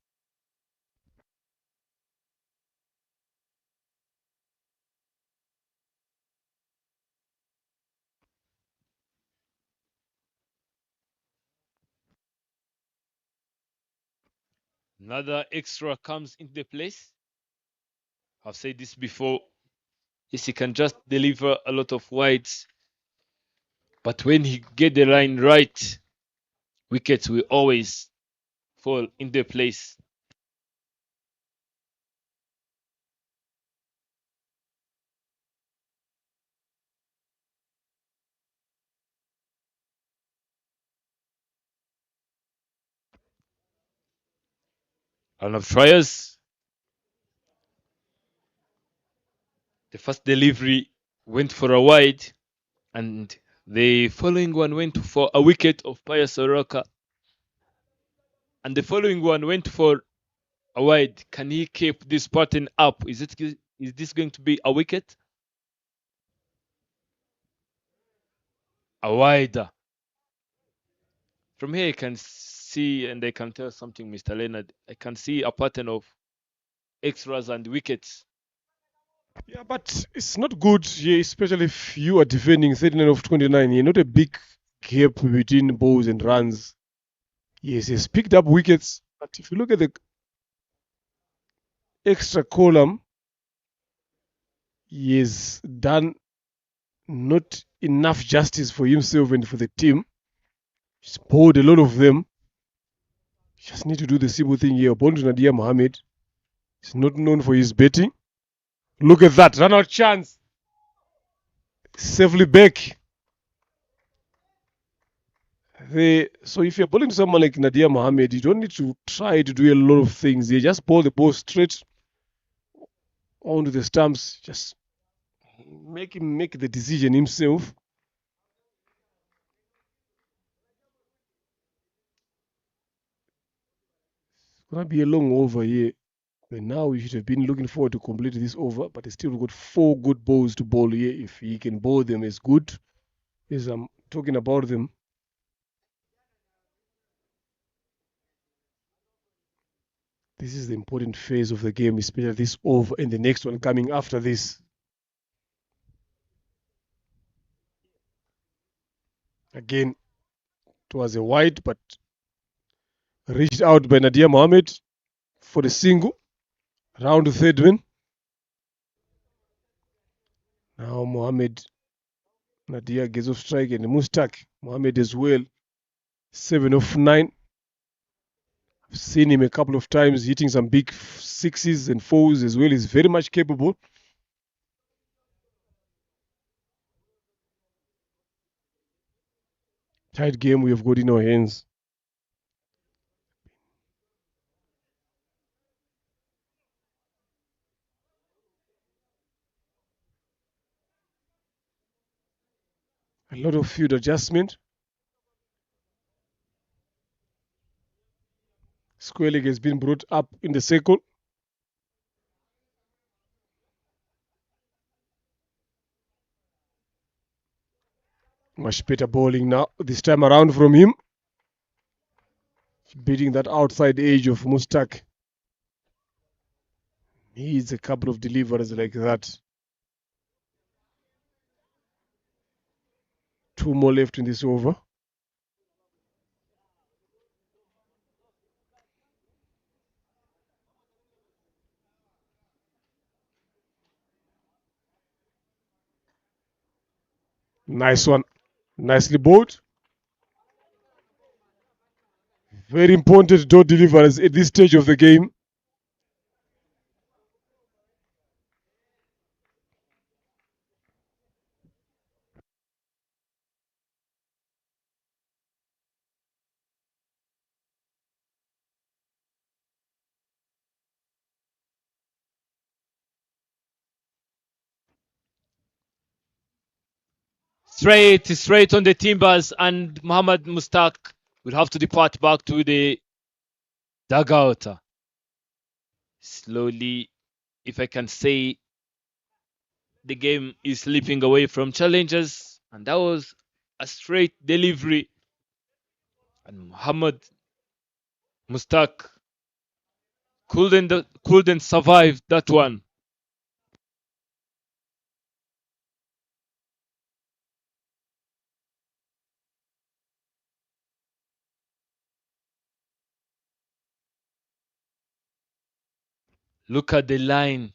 Another extra comes into place. I've said this before. Yes, he can just deliver a lot of wides, but when he get the line right, wickets will always fall in their place. Round of trials. The first delivery went for a wide, and the following one went for a wicket of Pius Soroka. And the following one went for a wide. Can he keep this pattern up? Is this going to be a wicket? A wider. From here, I can see and I can tell something, Mr. Leonard. I can see a pattern of extras and wickets. Yeah, but it's not good, yeah, especially if you are defending 39 of 29. You're not a big gap between balls and runs. Yes, he's picked up wickets, but if you look at the extra column, he has done not enough justice for himself and for the team. He's bowled a lot of them. Just need to do the simple thing here. Born to Nadia Mohammed. He's not known for his batting. Look at that. Run out chance. Safely back. So if you're bowling to someone like Nadia Mohammed, you don't need to try to do a lot of things. You just bowl the ball straight onto the stumps. Just make him make the decision himself. It's gonna be a long over here. But now we should have been looking forward to complete this over, but he's still got 4 good balls to bowl here. If he can bowl them as good as I'm talking about them. This is the important phase of the game, especially this over and the next one coming after this. Again, it was a wide, but reached out by Nadia Mohammed for the single. Round the third win. Now Mohammed, Nadia gets off strike and Mustak. Mohammed as well. 7 of 9. I've seen him a couple of times hitting some big sixes and fours as well. He's very much capable. Tight game we have got in our hands. A lot of field adjustment. Square leg has been brought up in the circle. Much better bowling now. This time around from him. Beating that outside edge of Mustak. Needs a couple of deliveries like that. 2 more left in this over. Nice one. Nicely bowled. Very important to don't deliver at this stage of the game. Straight on the timbers, and Muhammad Mustaq will have to depart back to the dugout. Slowly, if I can say, the game is slipping away from challengers, and that was a straight delivery. And Muhammad Mustaq couldn't survive that one. Look at the line.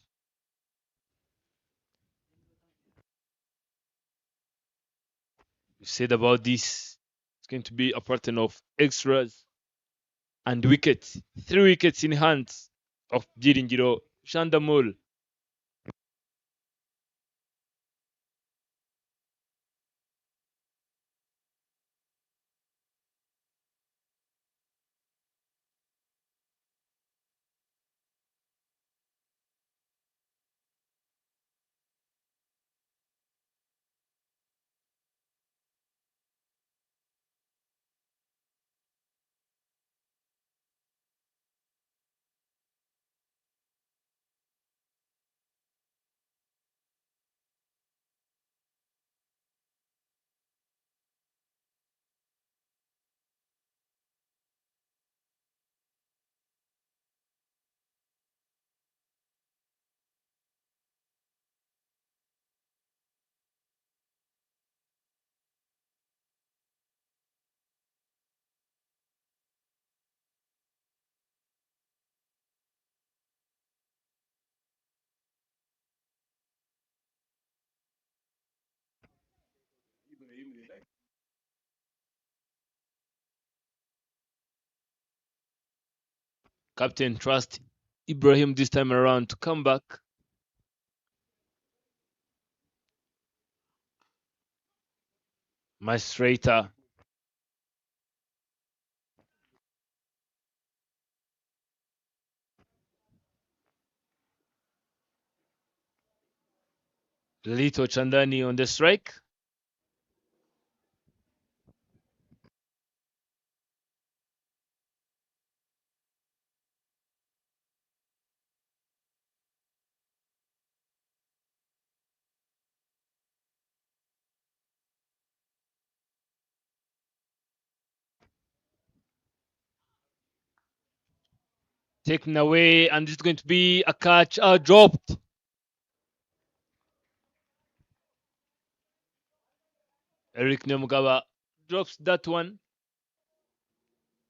You said about this. It's going to be a pattern of extras and wickets. 3 wickets in hands of Jiringiro Shandamul. Captain trust Ibrahim this time around to come back. Maestrata. Lito Chandani on the strike. Taken away, and it's going to be a catch. Dropped. Eric Nemugawa drops that one.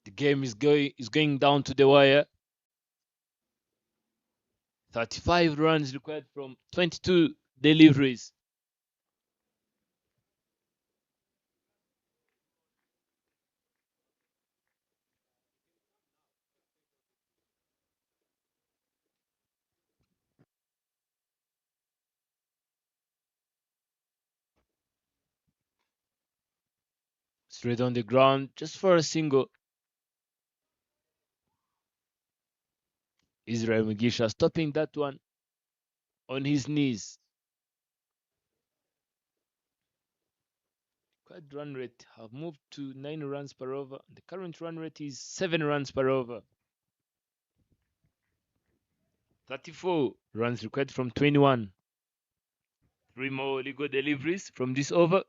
The game is going down to the wire. 35 runs required from 22 deliveries. Straight on the ground, just for a single. Israel Mugisha stopping that one on his knees. Current run rate have moved to 9 runs per over. The current run rate is 7 runs per over. 34 runs required from 21. 3 more legal deliveries from this over.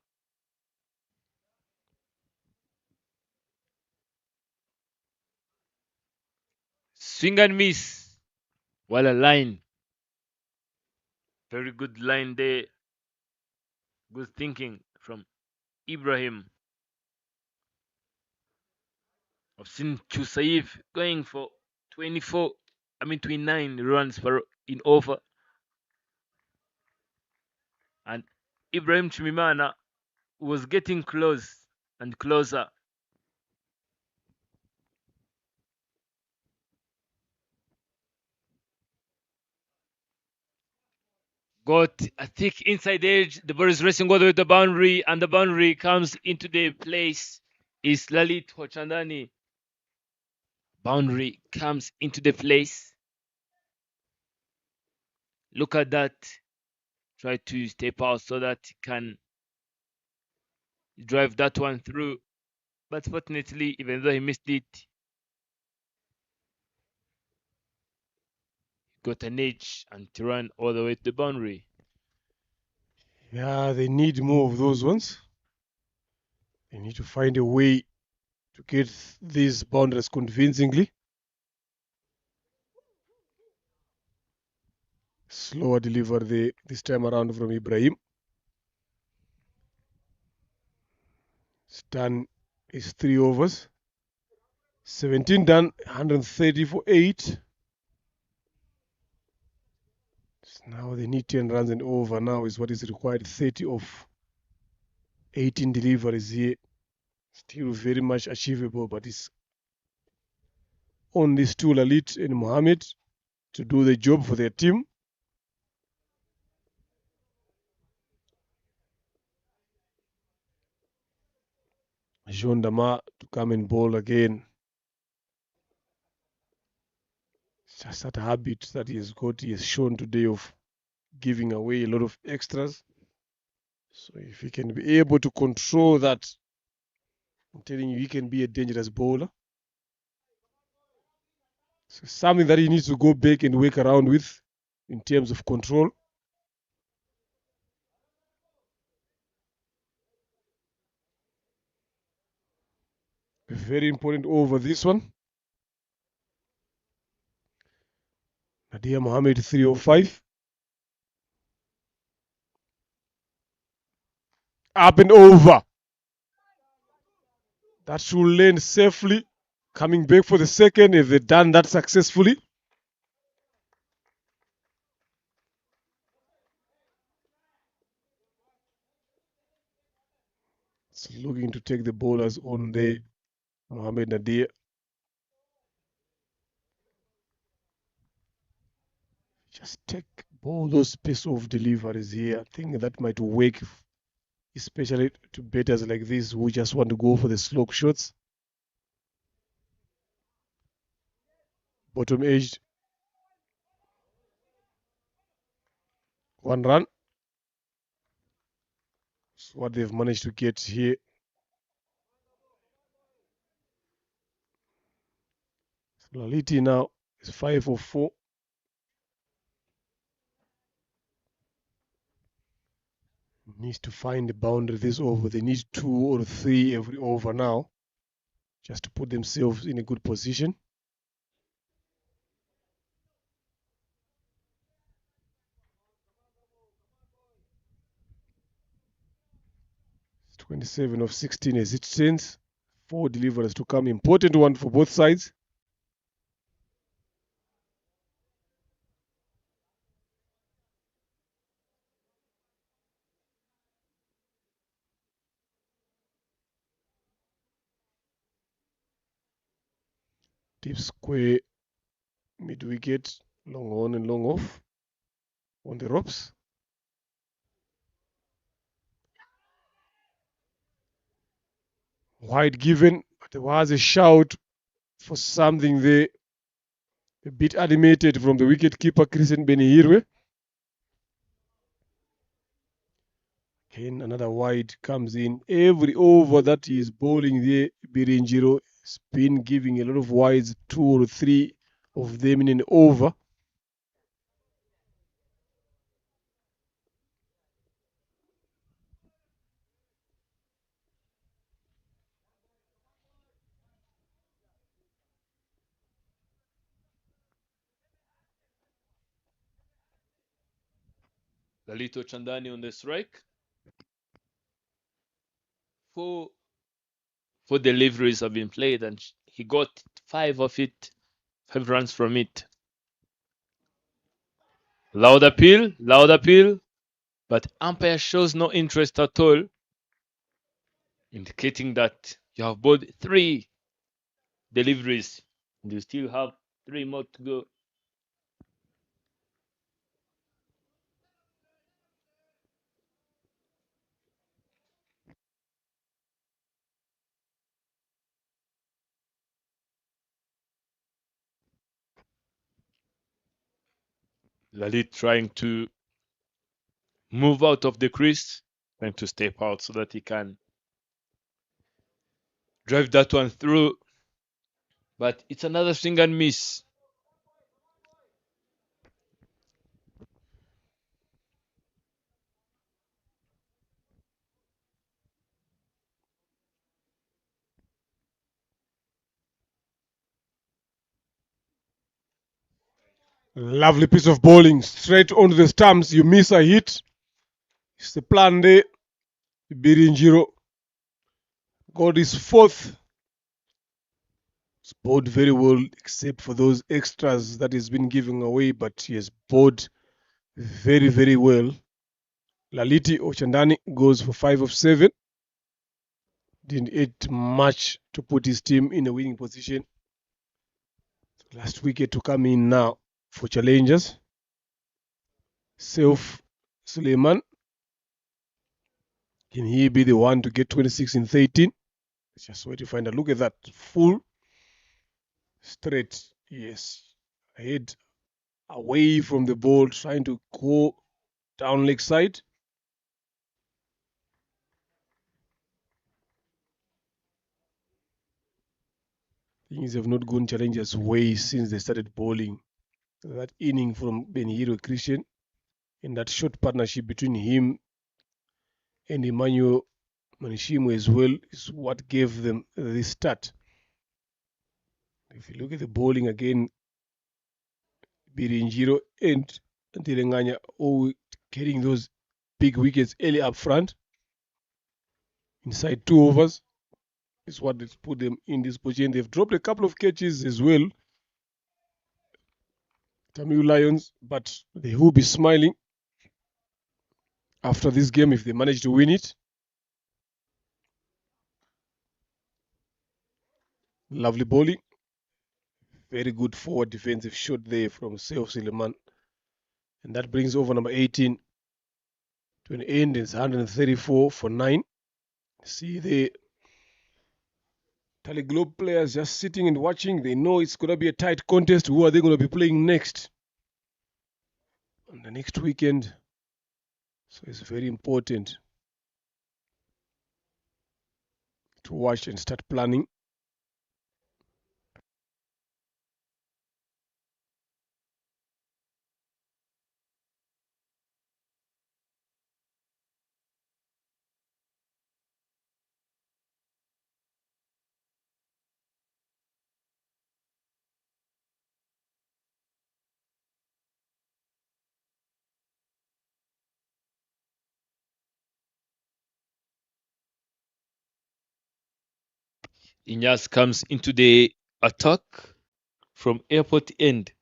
Swing and miss. What a line. Very good line there. Good thinking from Ibrahim. I've seen Chusaif going for 29 runs per in over. And Ibrahim Chimimana was getting close and closer. Got a thick inside edge. The ball is racing all the way to the boundary, and the boundary comes into the place. Is Lalit Hochandani. Boundary comes into the place. Look at that. Try to step out so that he can drive that one through. But fortunately, even though he missed it, he got an edge and to run all the way to the boundary. Yeah, they need more of those ones. They need to find a way to get these boundaries convincingly. Slower delivery this time around from Ibrahim. Done is 3 overs. 17 done, 130 for 8. So now they need 10 runs and over now is what is required. 30 of 18 deliveries here. Still very much achievable, but it's on these two, Lalit and Mohammed, to do the job for their team. Jean Dama to come and bowl again. It's just that habit that he has got, he has shown today of giving away a lot of extras. So if he can be able to control that, I'm telling you, he can be a dangerous bowler. So something that he needs to go back and work around with in terms of control. A very important over this one. Nadia Mohammed 305. Up and over. That should land safely. Coming back for the second, if they've done that successfully. It's looking to take the bowlers on the Mohammed Nadir. Just take all those pace of deliveries here. I think that might work, especially to batters like this who just want to go for the slog shots. Bottom edge. 1 run. That's what they've managed to get here. Laliti now is 5 of 4. Needs to find the boundary this over. They need 2 or 3 every over now, just to put themselves in a good position. It's 27 of 16 as it stands. 4 deliveries to come. Important one for both sides. Deep square, mid wicket, long on and long off on the ropes. Wide given, but there was a shout for something there. A bit animated from the wicket keeper, Christian Benihirwe. Again, another wide comes in. Every over that he is bowling there, Birinjiro has been giving a lot of wides, 2 or 3 of them in an over. Lalito Chandani on the strike. Four deliveries have been played, and he got 5 of it, 5 runs from it. Loud appeal, but umpire shows no interest at all. indicating that you have bought 3 deliveries and you still have 3 more to go. Lalit trying to move out of the crease, trying to step out so that he can drive that one through. But it's another swing and miss. Lovely piece of bowling, straight onto the stumps. You miss a hit. It's the plan there. Birinjiro got his 4th. He's bowled very well, except for those extras that he's been giving away, but he has bowled very, very well. Laliti Ochandani goes for 5 of 7. Didn't add much to put his team in a winning position. Last wicket to come in now for challengers. Saif Suleiman. Can he be the one to get 26 in 13? Let's just wait to find out. Look at that. Full straight. Yes. Head away from the ball, trying to go down leg side. Things have not gone challengers' way since they started bowling. That inning from Benhiro Christian and that short partnership between him and Emmanuel Manishimu as well is what gave them this start. If you look at the bowling again, Birinjiro and Ntirenganya all getting those big wickets early up front. Inside 2 overs is what has put them in this position. They've dropped a couple of catches as well, Tamil Lions, but they will be smiling after this game if they manage to win it. Lovely bowling. Very good forward defensive shot there from Saif Suleiman. And that brings over number 18 to an end. It's 134 for 9. See the Tally Globe players just sitting and watching. They know it's going to be a tight contest. Who are they going to be playing next? On the next weekend. So it's very important to watch and start planning. Inyas comes into the attack from airport end.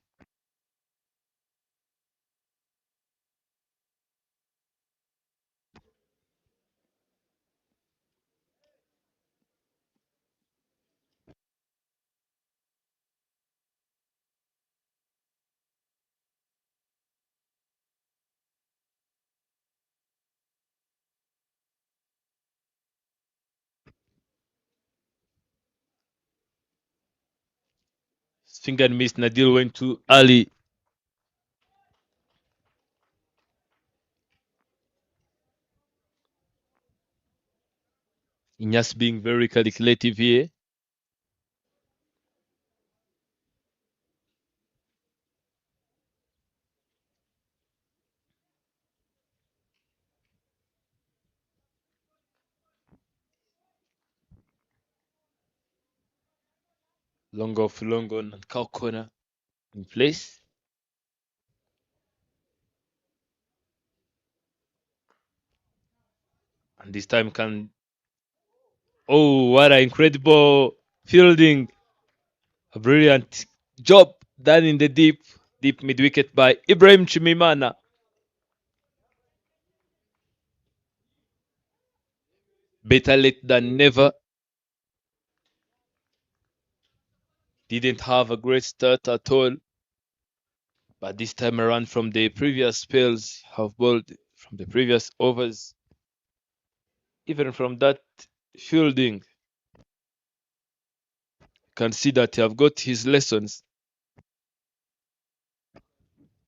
Swing and miss. Nadil went to Ali. Inyas being very calculative here. Long off, long on, and cow corner in place. And this time can. Oh, what an incredible fielding. A brilliant job done in the deep mid wicket by Ibrahim Chimimana. Better late than never. Didn't have a great start at all. But this time around, from the previous spells, have bowled from the previous overs, even from that fielding, can see that he have got his lessons.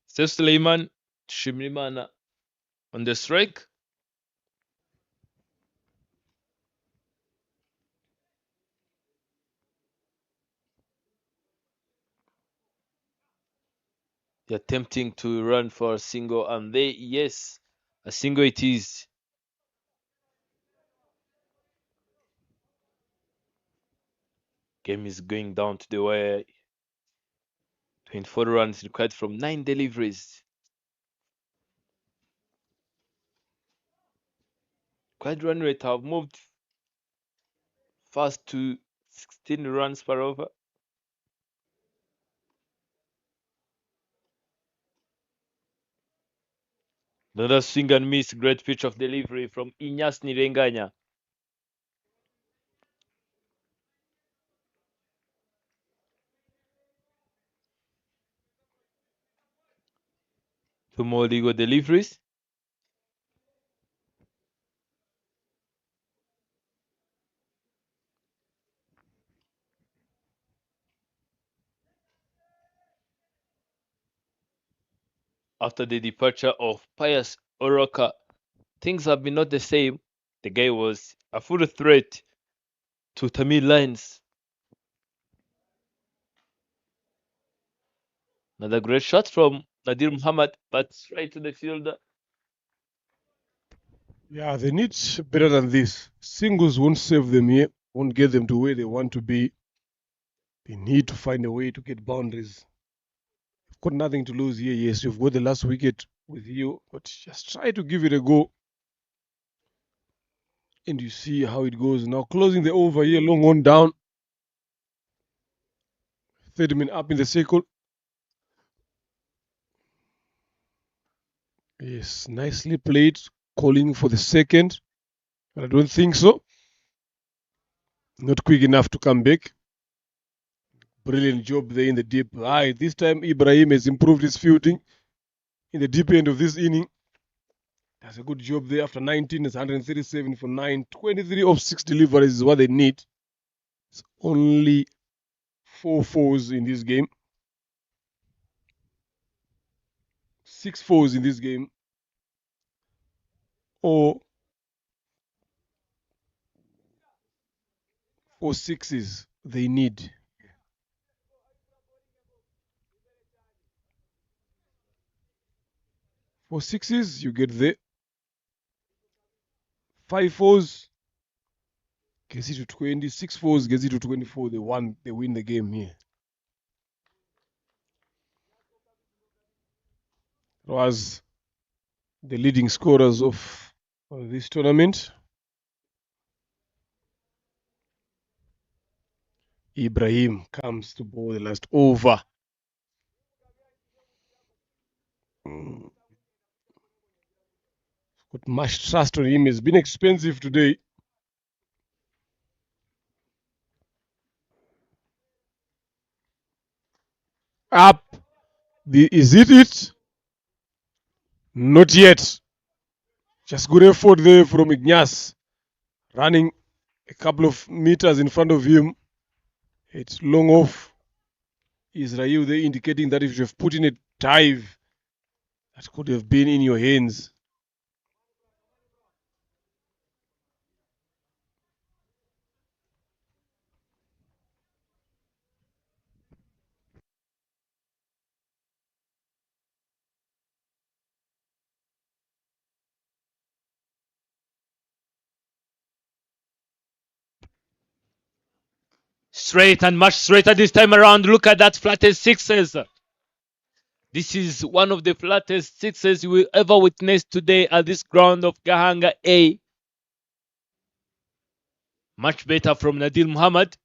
Steph Suleiman Shimrimana on the strike. They're attempting to run for a single, and yes, a single it is. Game is going down to the wire. 24 runs required from 9 deliveries. Required run rate have moved fast to 16 runs per over. Another swing and miss, great pitch of delivery from Inyas Nirenganya. Two more legal deliveries. After the departure of Pius Oroka, things have been not the same. The guy was a full threat to Tamil Lions. Another great shot from Nadir Muhammad, but straight to the fielder. Yeah, they need better than this. Singles won't save them here, won't get them to where they want to be. They need to find a way to get boundaries. You've got nothing to lose here. Yes, you've got the last wicket with you, but just try to give it a go. And you see how it goes. Now closing the over here, long on down. 30 men up in the circle. Yes, nicely played. Calling for the second. But I don't think so. Not quick enough to come back. Brilliant job there in the deep. This time Ibrahim has improved his fielding in the deep end of this inning. That's a good job there. After 19, it's 137 for 9. 23 of 6 deliveries is what they need. It's only 4 fours in this game. 6 fours in this game. Or 4 sixes they need. For sixes, you get there. 5 fours gets it to 20. 6 fours gets it to 24. They win the game here. It was the leading scorers of this tournament. Ibrahim comes to bowl the last over. Got much trust on him. It's been expensive today. Up. Is it? Not yet. Just good effort there from Ignace. Running a couple of meters in front of him. It's long off. Israel there indicating that if you have put in a dive, that could have been in your hands. Straight and much straighter this time around. Look at that flattest sixes. This is one of the flattest sixes you will ever witness today at this ground of Gahanga A. Much better from Nadir Muhammad.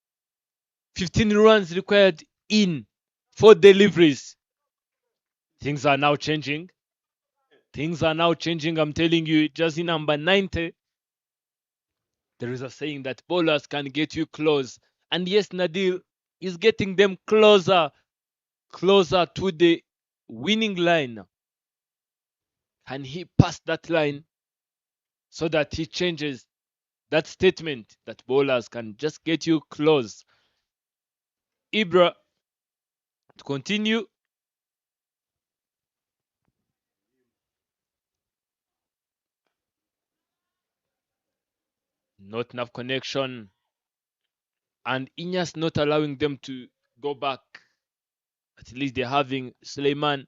15 runs required in 4 deliveries. Things are now changing. Things are now changing. I'm telling you, just in number 90. There is a saying that bowlers can get you close. And yes, Nadil is getting them closer to the winning line. Can he pass that line so that he changes that statement that bowlers can just get you close? Ibra, to continue. Not enough connection. And Inyas not allowing them to go back. At least they're having Suleiman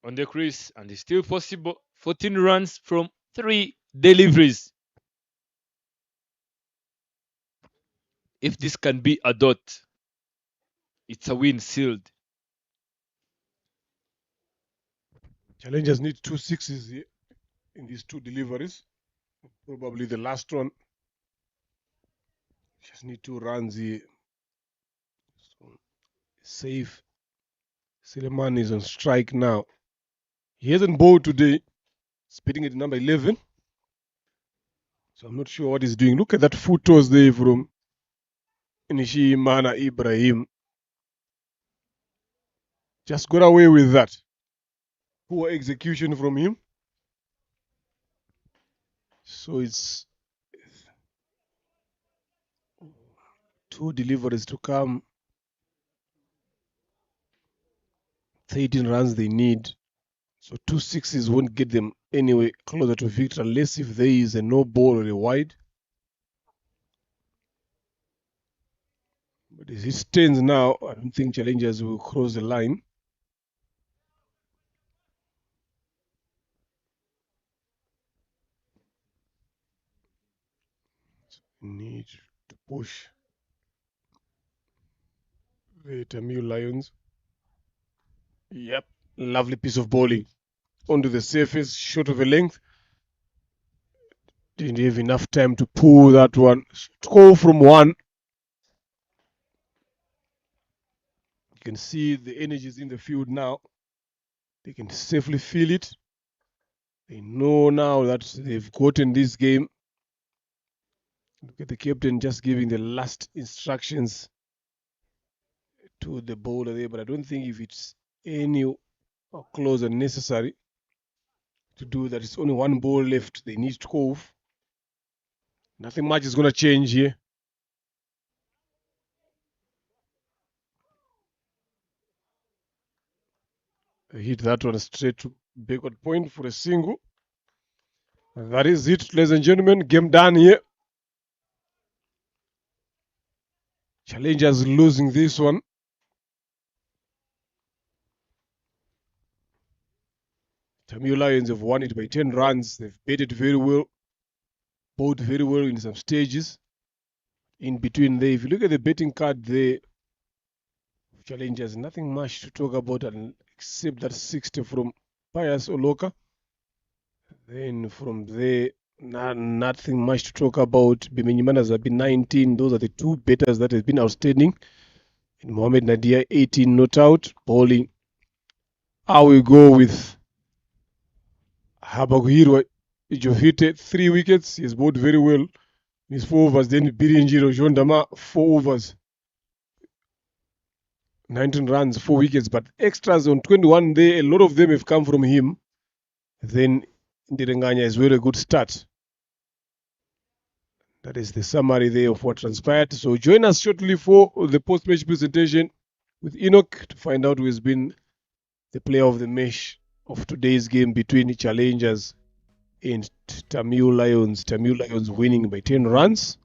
on the crease, and it's still possible. 14 runs from 3 deliveries. If this can be a dot, it's a win sealed. Challengers need 2 sixes here in these 2 deliveries. Probably the last one. Just need 2 runs here. So, safe. Suleiman is on strike now. He hasn't bowled today. Spitting at number 11. So I'm not sure what he's doing. Look at that foot toss there from Nishimana Ibrahim. Just got away with that. Poor execution from him. So it's 2 deliveries to come. 13 runs they need. So 2 sixes won't get them anyway closer to victory unless if there is a no ball or a wide. But as it stands now, I don't think challengers will cross the line. So need to push the Tamil Lions. Yep, lovely piece of bowling. Onto the surface, short of a length. Didn't have enough time to pull that one. Score from 1. You can see the energies in the field now. They can safely feel it. They know now that they've gotten this game. Look at the captain just giving the last instructions to the bowler there, but I don't think if it's any closer necessary to do that. It's only 1 ball left. They need to go. Nothing much is going to change here. I hit that one straight to backward point for a single. And that is it, ladies and gentlemen. Game done here. Challengers losing this one. Tamil Lions have won it by 10 runs. They've batted very well. Bowled very well in some stages. In between there, if you look at the betting card there, challengers, nothing much to talk about except that 60 from Pius Oloka. Then from there, nothing much to talk about. Bimenyimanas have been 19. Those are the 2 betters that have been outstanding. And Mohamed Nadia, 18 not out. Bowling. I will go with Habaguhirwa Ijofite, 3 wickets. He has bowled very well. In his 4 overs. Then Birinjiro Jondama, 4 overs. 19 runs, 4 wickets. But extras on 21 there, a lot of them have come from him. Then Ndirenganya is very good start. That is the summary there of what transpired. So join us shortly for the post-match presentation with Enoch to find out who has been the player of the match of today's game between challengers and Tamil Lions. Tamil Lions winning by 10 runs.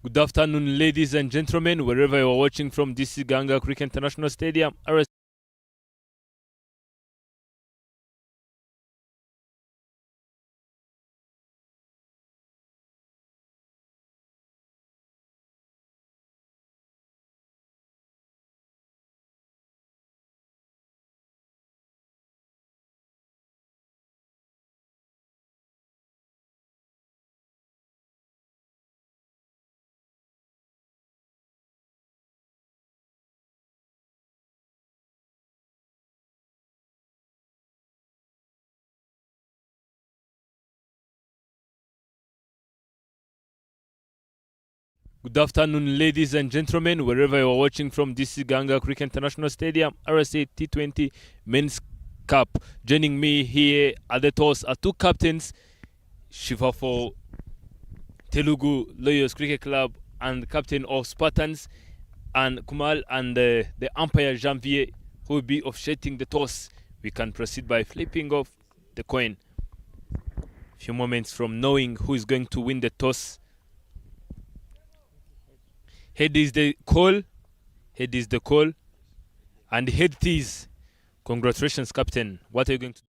Good afternoon, ladies and gentlemen, wherever you are watching from. This is Gahanga Cricket International Stadium. Good afternoon, ladies and gentlemen, wherever you are watching from. This is Gahanga Cricket International Stadium, RCA T20 Men's Cup. Joining me here at the toss are two captains, Shiva for Telugu Lawyers Cricket Club and captain of Spartans, and Kumal and the umpire Janvier, who will be officiating the toss. We can proceed by flipping off the coin. Few moments from knowing who is going to win the toss. Head is the call. Head is the call. And head it is. Congratulations, Captain. What are you going to do?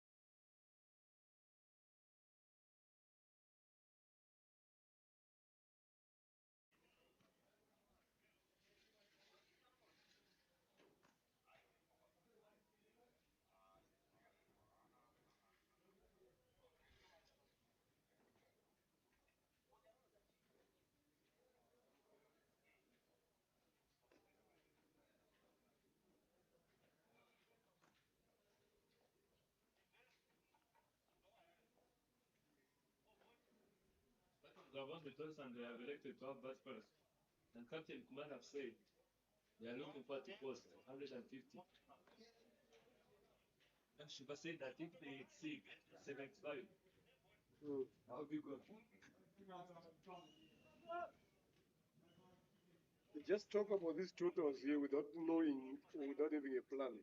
They have won the toss and they have elected to have bat first. And Captain Kuman have said they are looking for to post 150. And Shiva said that if they exceed 75, how big of They just talk about these totals here without knowing, without having a plan.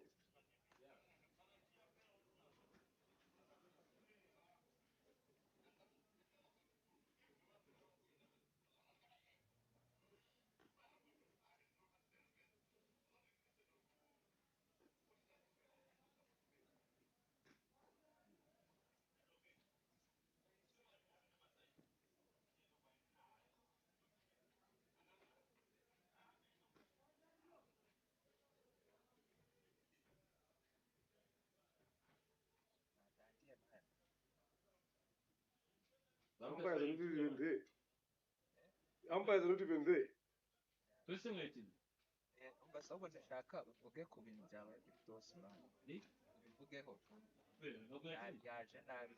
Umpires are not even there. Umpires are not even there. Listen, Martin. ahubwo ndashaka uvuge ku bintu byabaye kuri tosi ubivugeho yaje nabi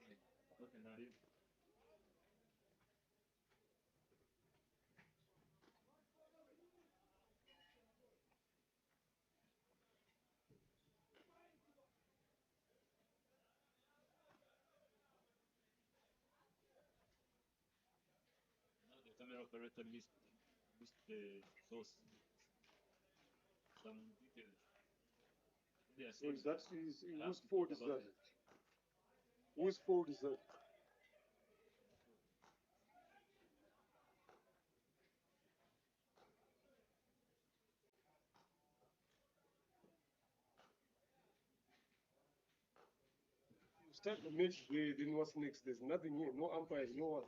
Now the camera operator missed the source. Some details. They are So saying is that whose fault is that? Whose fault is that? You start the match there, then what's next? There's nothing here. No umpires, no one.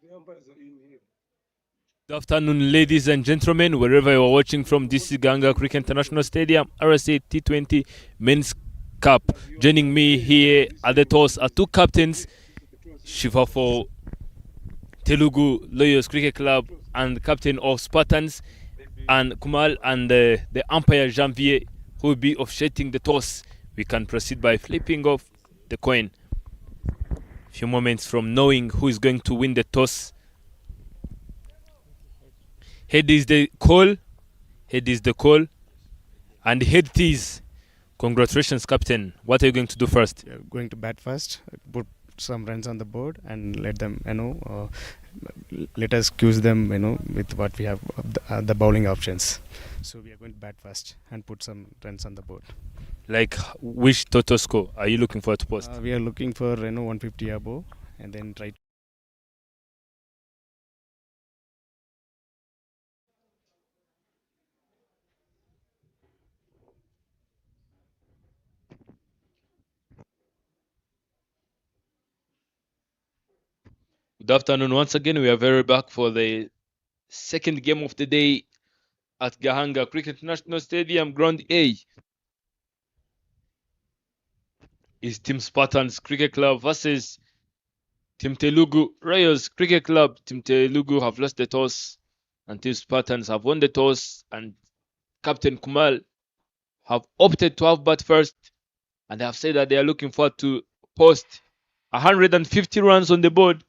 The umpires are in here. Good afternoon, ladies and gentlemen, wherever you are watching from. This is Gahanga Cricket International Stadium, RCA T20 Men's Cup. Joining me here at the toss are two captains, Shiva for Telugu Lawyers Cricket Club and captain of Spartans, and Kumal and the umpire Janvier, who will be officiating the toss. We can proceed by flipping off the coin. Few moments from knowing who is going to win the toss. Head is the call. Head is the call. And head is. Congratulations, Captain. What are you going to do first? We are going to bat first, put some runs on the board, and let them, let us accuse them, with what we have the bowling options. So we are going to bat first and put some runs on the board. Like which total score are you looking for to post? We are looking for 150 above, and then try. Good afternoon once again. We are very back for the second game of the day at Gahanga Cricket National Stadium, Ground A. Is Team Spartans Cricket Club versus Team Telugu Royals Cricket Club. Team Telugu have lost the toss and Team Spartans have won the toss, and Captain Kumal have opted to have bat first, and they have said that they are looking forward to post 150 runs on the board.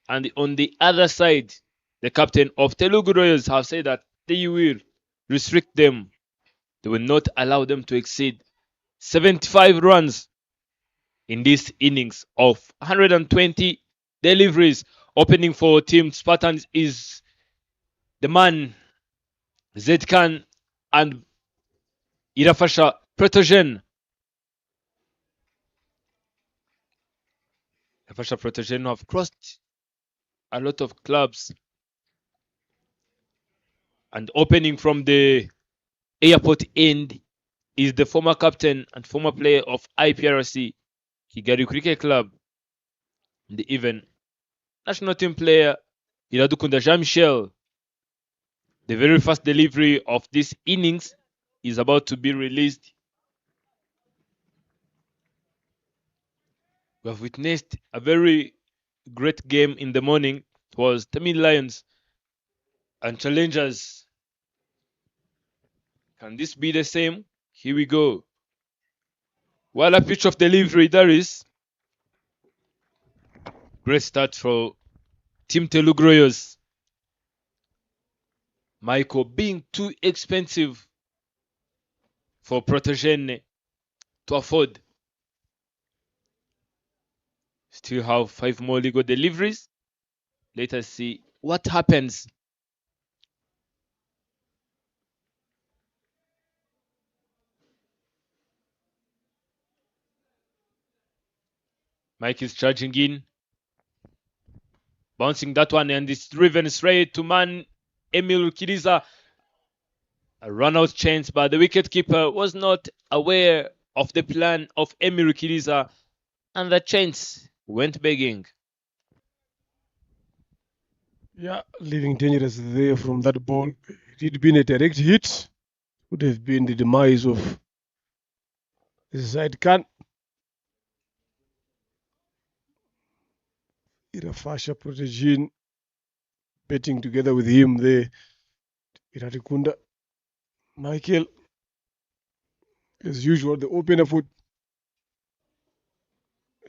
And on the other side, the captain of Telugu Royals have said that they will restrict them. They will not allow them to exceed 75 runs in this innings of 120 deliveries. Opening for Team Spartans is the man Zedkan and Irafasha Protogen. Irafasha Protogen have crossed a lot of clubs. And opening from the airport end is the former captain and former player of IPRC Kigali Cricket Club, and even national team player Iradukunda Jean-Michel. The very first delivery of this innings is about to be released. We have witnessed a very great game in the morning. It was Tamil Lions and Challengers. Can this be the same? Here we go. What a pitch of delivery there is. Great start for Team Telugu Royals. Michael being too expensive for Protogene to afford. Still have 5 more legal deliveries. Let us see what happens. Mike is charging in. Bouncing that one, and it's driven straight to man Emil Kiriza. A run out chance, but the wicketkeeper was not aware of the plan of Emir Kiriza, and the chance went begging. Yeah, leaving dangerous there from that ball. It had been a direct hit. Would have been the demise of Zaid Khan. Irafasha Protegin betting together with him there. Iratikunda. Michael, as usual, the opener for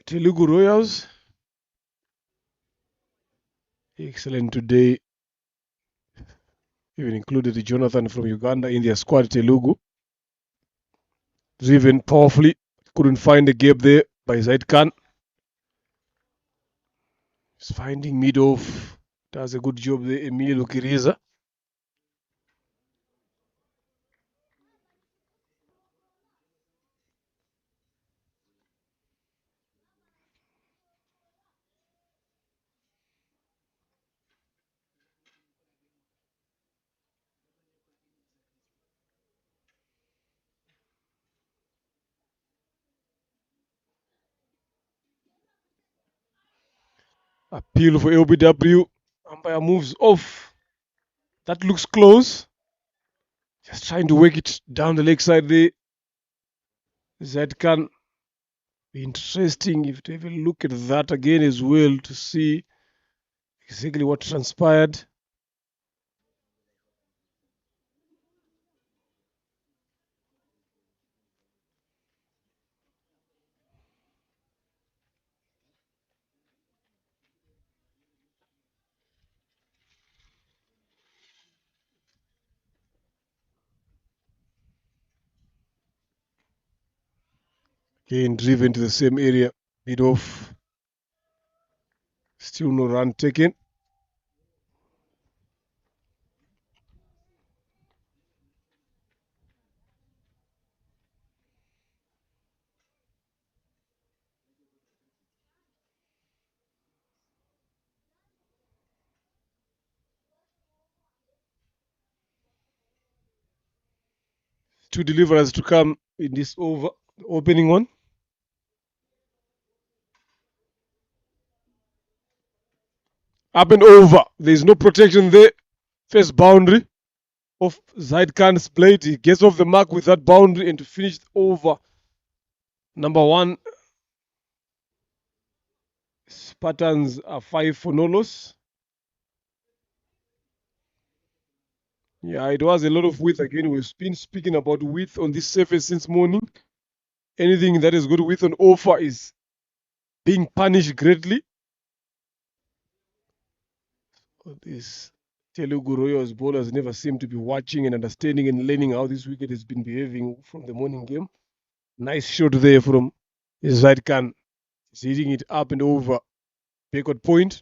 Telugu Royals. Excellent today. Even included Jonathan from Uganda in their squad, Telugu. Driven powerfully. Couldn't find the gap there by Zaid Khan. He's finding mid-off. Does a good job there, Emilio Kiriza. Appeal for LBW. Umpire moves off. That looks close. Just trying to work it down the leg side there. That can be interesting if they will look at that again as well to see exactly what transpired. Again, driven to the same area. Bit off. Still no run taken. Two deliverers to come in this over opening one. Up and over. There's no protection there. First boundary of Zaid Khan's blade. He gets off the mark with that boundary and to finish over. Number one, Spartans are 5 for no loss. Yeah, it was a lot of width again. We've been speaking about width on this surface since morning. Anything that is good width on offer is being punished greatly. This Telugu Royals bowlers never seem to be watching and understanding and learning how this wicket has been behaving from the morning game. Nice shot there from Zaid Khan. He's hitting it up and over. Backward point.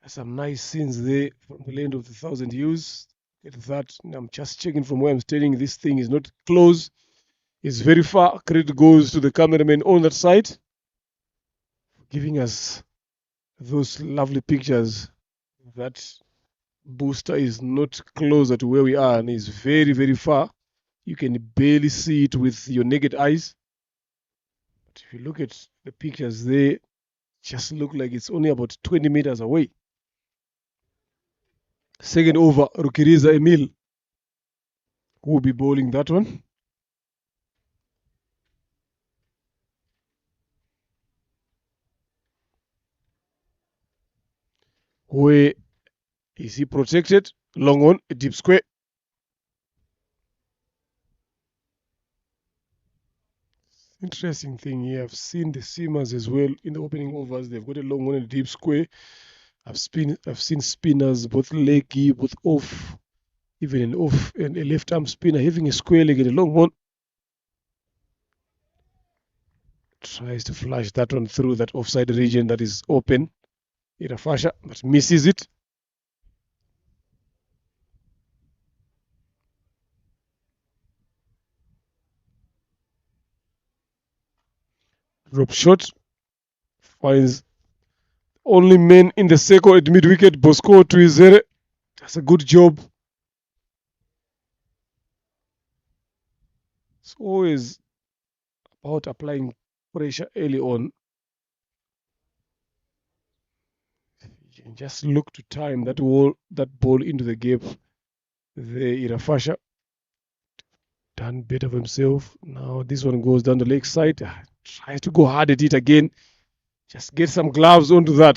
Some nice scenes there from the land of the thousand hills. Get that. And I'm just checking from where I'm standing. This thing is not close. It's very far. Credit goes to the cameraman on that side, giving us those lovely pictures. That booster is not closer to where we are and is very, very far. You can barely see it with your naked eyes. But if you look at the pictures, they just look like it's only about 20 meters away. Second over, Rukiriza Emil, who will be bowling that one. Where is he protected? Long on, a deep square. Interesting thing here. I've seen the seamers as well in the opening overs. They've got a long one and a deep square. I've seen spinners, both leggy, both off, even an off and a left arm spinner having a square leg and a long one. Tries to flush that one through that offside region that is open. Irafasha, but misses it. Drop shot. finds only man in the circle at mid wicket. Bosco to Izere. That's a good job. It's always about applying pressure early on. You can just look to time that ball into the gap. The Irafasha done better for himself. Now this one goes down the leg side. Tries to go hard at it again. Just get some gloves onto that.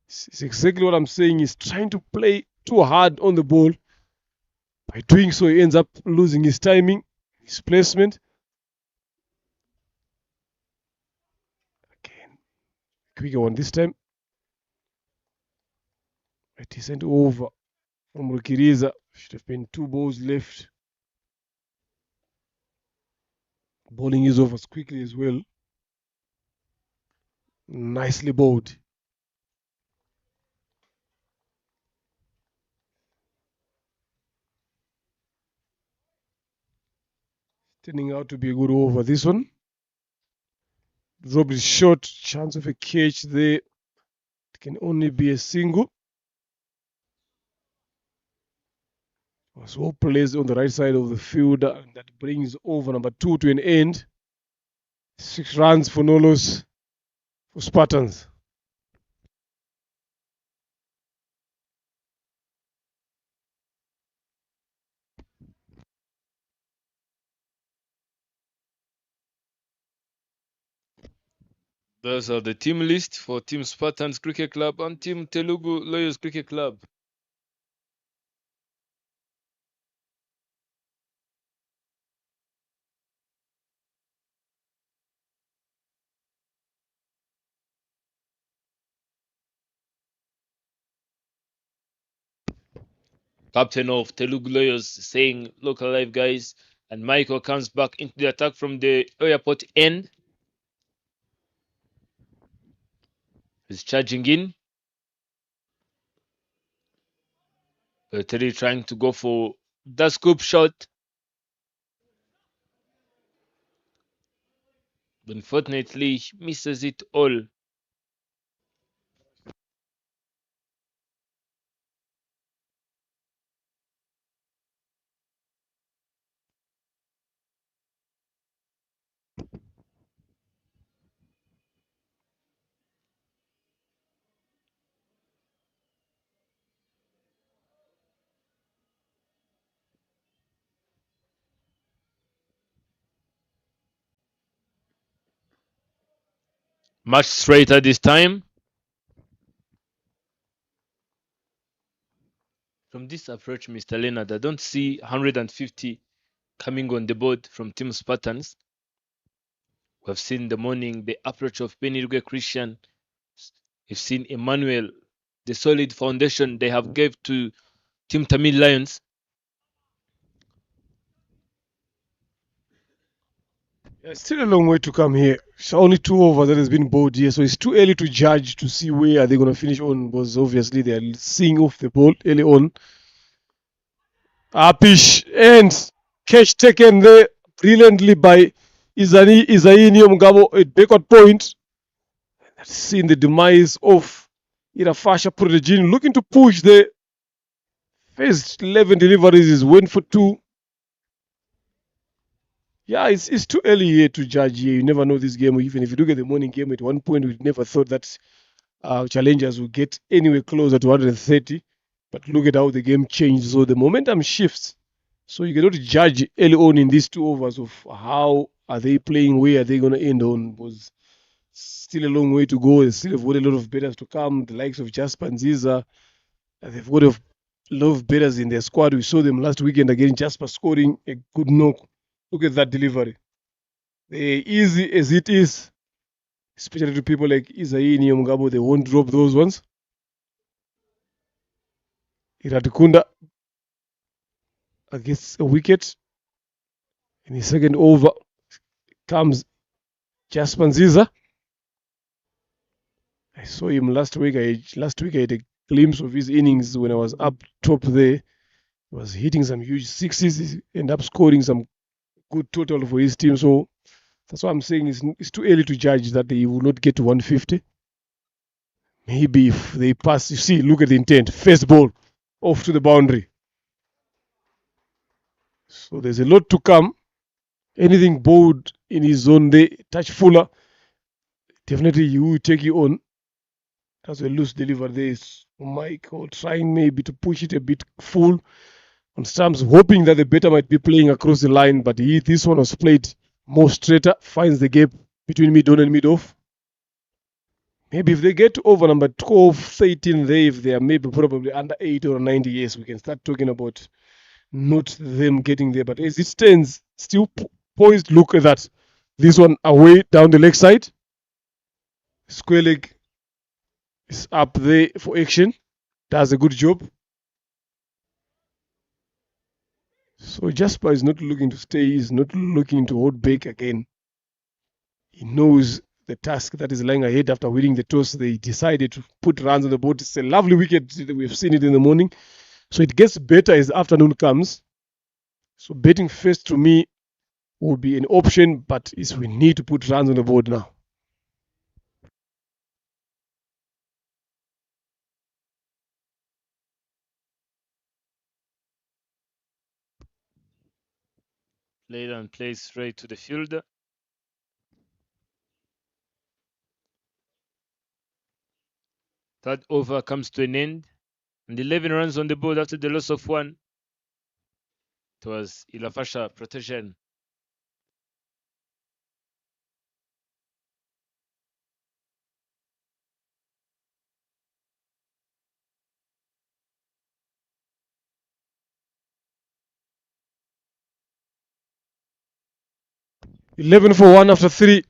It's exactly what I'm saying. He's trying to play too hard on the ball. By doing so, he ends up losing his timing, his placement. Again, quicker one this time. A decent over from Rukiriza. Should have been 2 balls left. Bowling his overs quickly as well. Nicely bowled. Turning out to be a good over this one. Dropped is short. Chance of a catch there. It can only be a single. Was well placed on the right side of the field. And that brings over number 2 to an end. 6 runs for no loss for Spartans. Those are the team list for Team Spartans Cricket Club and Team Telugu Lawyers Cricket Club. Captain of Telugu Lawyers saying, look alive guys, and Michael comes back into the attack from the airport end. He's charging in. Terry trying to go for the scoop shot. But unfortunately, he misses it all. Much straighter this time. From this approach, Mr. Leonard, I don't see 150 coming on the board from Team Spartans. We have seen the morning the approach of Benirgue Christian. We've seen Emmanuel, the solid foundation they have gave to Team Tamil Lions. Yeah, still a long way to come here. It's only 2 overs that has been bowled here, so it's too early to judge to see where are they going to finish on, because obviously they are seeing off the ball early on. Apish ends. Catch taken there brilliantly by Isaini Mugabo at backward point. That's seen the demise of Irafasha Protegin, looking to push the first 11 deliveries is went for 2. Yeah, it's too early here to judge here. You never know this game. Even if you look at the morning game, at one point we never thought that challengers would get anywhere closer to 130. But look at how the game changed. So the momentum shifts. So you cannot judge early on in these 2 overs of how are they playing, where are they going to end on. Because still a long way to go. They still have got a lot of batters to come. The likes of Jasper Nziza, they've got a lot of batters in their squad. We saw them last weekend again. Jasper scoring a good knock. Look at that delivery. Easy as it is, especially to people like Isaini Mugabo, they won't drop those ones. Iratukunda gets a wicket. In the second over comes Jasper Nziza. I saw him last week. I had a glimpse of his innings when I was up top there. He was hitting some huge sixes. He ended up scoring some good total for his team. So that's why I'm saying it's too early to judge that they will not get to 150. Maybe if they pass, you see, look at the intent. First ball off to the boundary. So there's a lot to come. Anything bold in his zone, they touch Fuller. Definitely you will take you on. That's a loose deliver there is Michael trying maybe to push it a bit full on stumps, hoping that the better might be playing across the line, but this one was played more straighter, finds the gap between mid on and mid off. Maybe if they get over number 12, 13 there, if they are maybe probably under 80 or 90 years, we can start talking about not them getting there. But as it stands, still poised, look at that. This one away down the leg side. Square leg is up there for action. Does a good job. So Jasper is not looking to stay. He's not looking to hold back again. He knows the task that is lying ahead after winning the toss. They decided to put runs on the board. It's a lovely wicket. We've seen it in the morning. So it gets better as the afternoon comes. So betting first to me will be an option, but we need to put runs on the board now. Played and plays straight to the field. Third over comes to an end, and 11 runs on the board after the loss of one. It was Ilafasha protection. $11 for 1 after 3.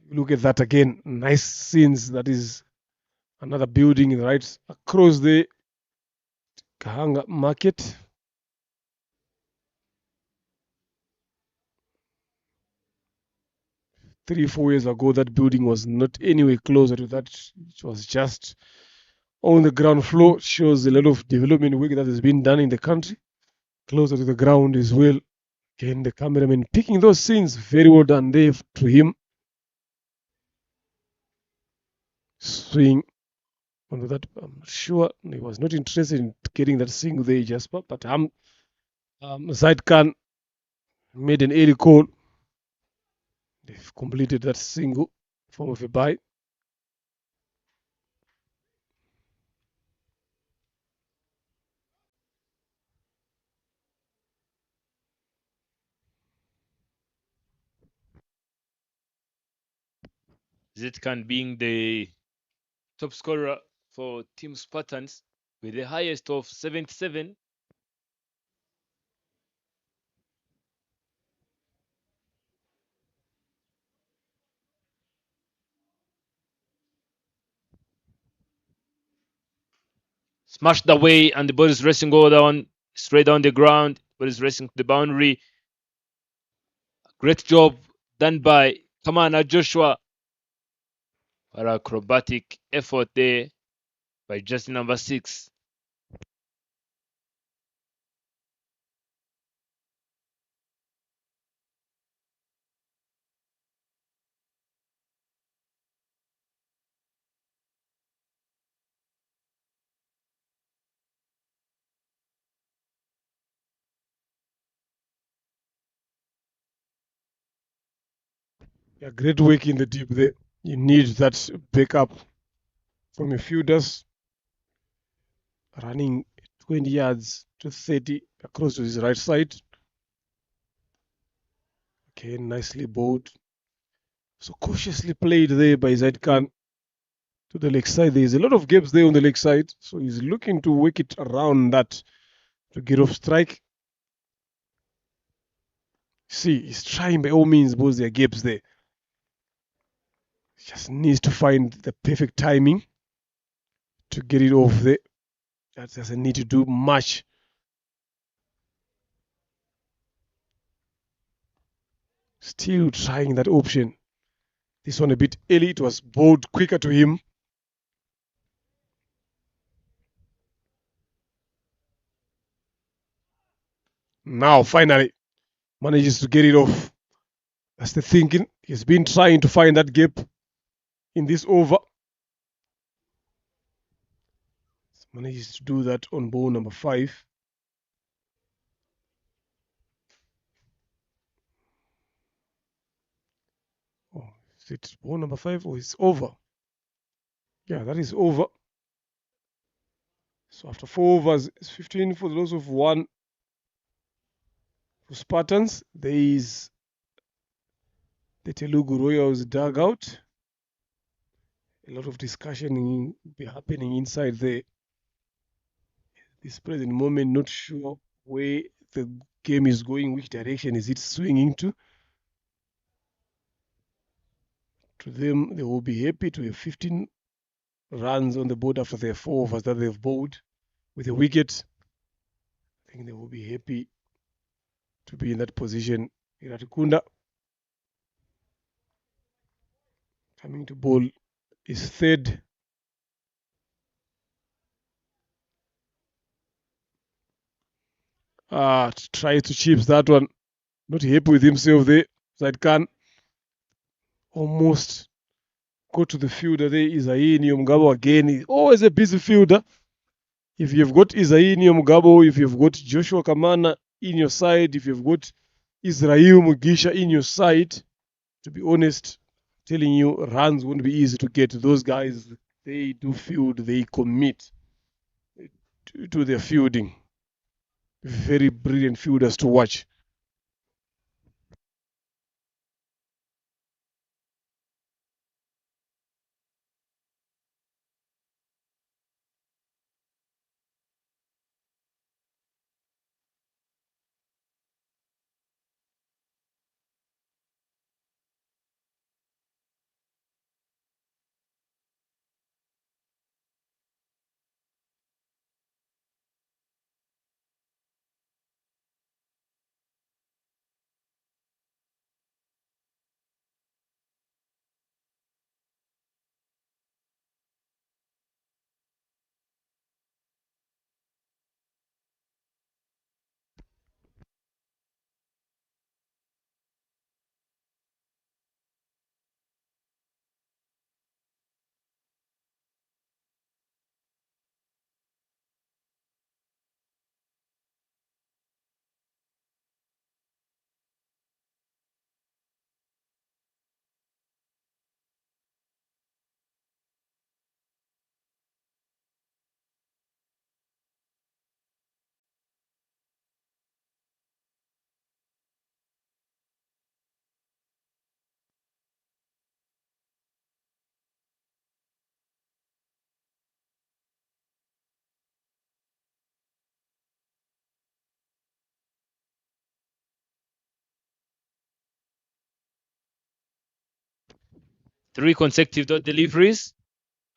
Look at that again. Nice scenes. That is another building right across the Gahanga market. 3-4 years ago, that building was not anywhere closer to that. It was just on the ground floor. Shows a lot of development work that has been done in the country. Closer to the ground as well. Again, the cameraman picking those scenes. Very well done there to him. Swing onto that. I'm sure he was not interested in getting that single there, Jasper. But Zaid Khan made an early call. They've completed that single form of a bye. Zetkan being the top scorer for Team Spartans with the highest of 77. Smashed away, and the ball is racing all down, straight down the ground. Ball is racing to the boundary. Great job done by Kamana Joshua. What acrobatic effort there by jersey number 6. Yeah, great work in the deep there. You need that backup from your fielders. Running 20 yards to 30 across to his right side. Okay, nicely bowled. So cautiously played there by Zaid Khan to the leg side. There's a lot of gaps there on the leg side. So he's looking to work it around that to get off strike. See, he's trying by all means, but there are gaps there. He just needs to find the perfect timing to get it off there. That doesn't need to do much. Still trying that option. This one a bit early. It was bowled quicker to him. Now, finally, manages to get it off. That's the thinking. He's been trying to find that gap in this over. He's managed to do that on ball number 5. Oh, is it ball number 5 or it's over? Yeah, that is over. So after 4 overs, it's 15 for the loss of 1 for Spartans. There is the Telugu Royals dugout. A lot of discussion be happening inside there. This present moment, not sure where the game is going, which direction is it swinging to. To them, they will be happy to have 15 runs on the board after their 4 overs that they've bowled with a wicket. I think they will be happy to be in that position. Iratukunda coming to bowl is third. Try to chips that one. Not happy with himself there. Zaid Khan almost go to the fielder there. Isaini Mugabo again. He's always a busy fielder. If you've got Isaini Mugabo, if you've got Joshua Kamana in your side, if you've got Israel Mugisha in your side, to be honest, telling you, runs won't be easy to get. Those guys, they do field, they commit to their fielding. Very brilliant fielders to watch. Three consecutive dot deliveries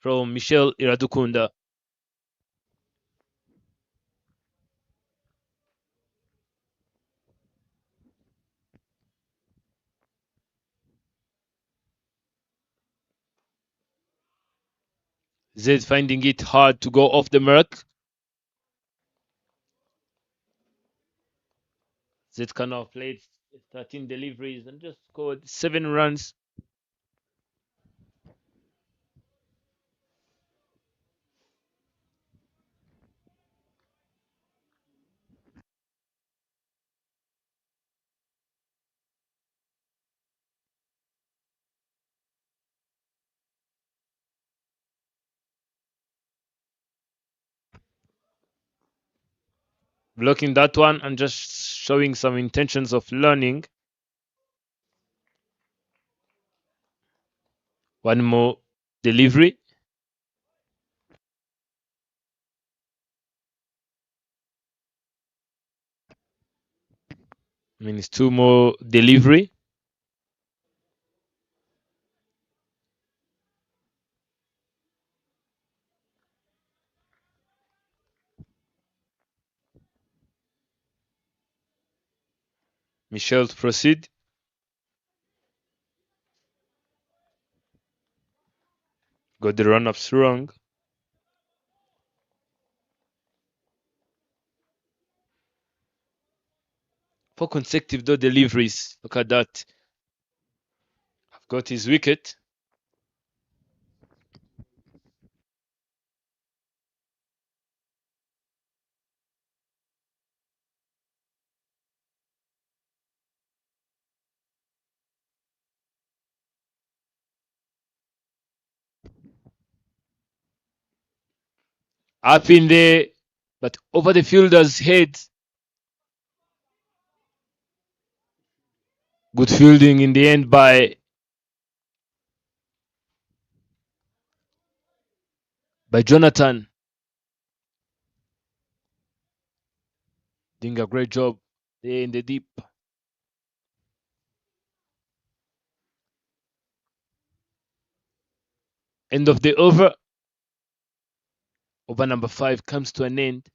from Michel Iradukunda. Zed finding it hard to go off the mark. Zed kind of played 13 deliveries and just scored 7 runs. Blocking that one and just showing some intentions of learning. One more delivery. Means 2 more delivery. Michel to proceed. Got the run-ups wrong. 4 consecutive dot deliveries. Look at that. got his wicket. Up in there, but over the fielder's head. Good fielding in the end by Jonathan. Doing a great job there in the deep. End of the over. Over number 5 comes to an end.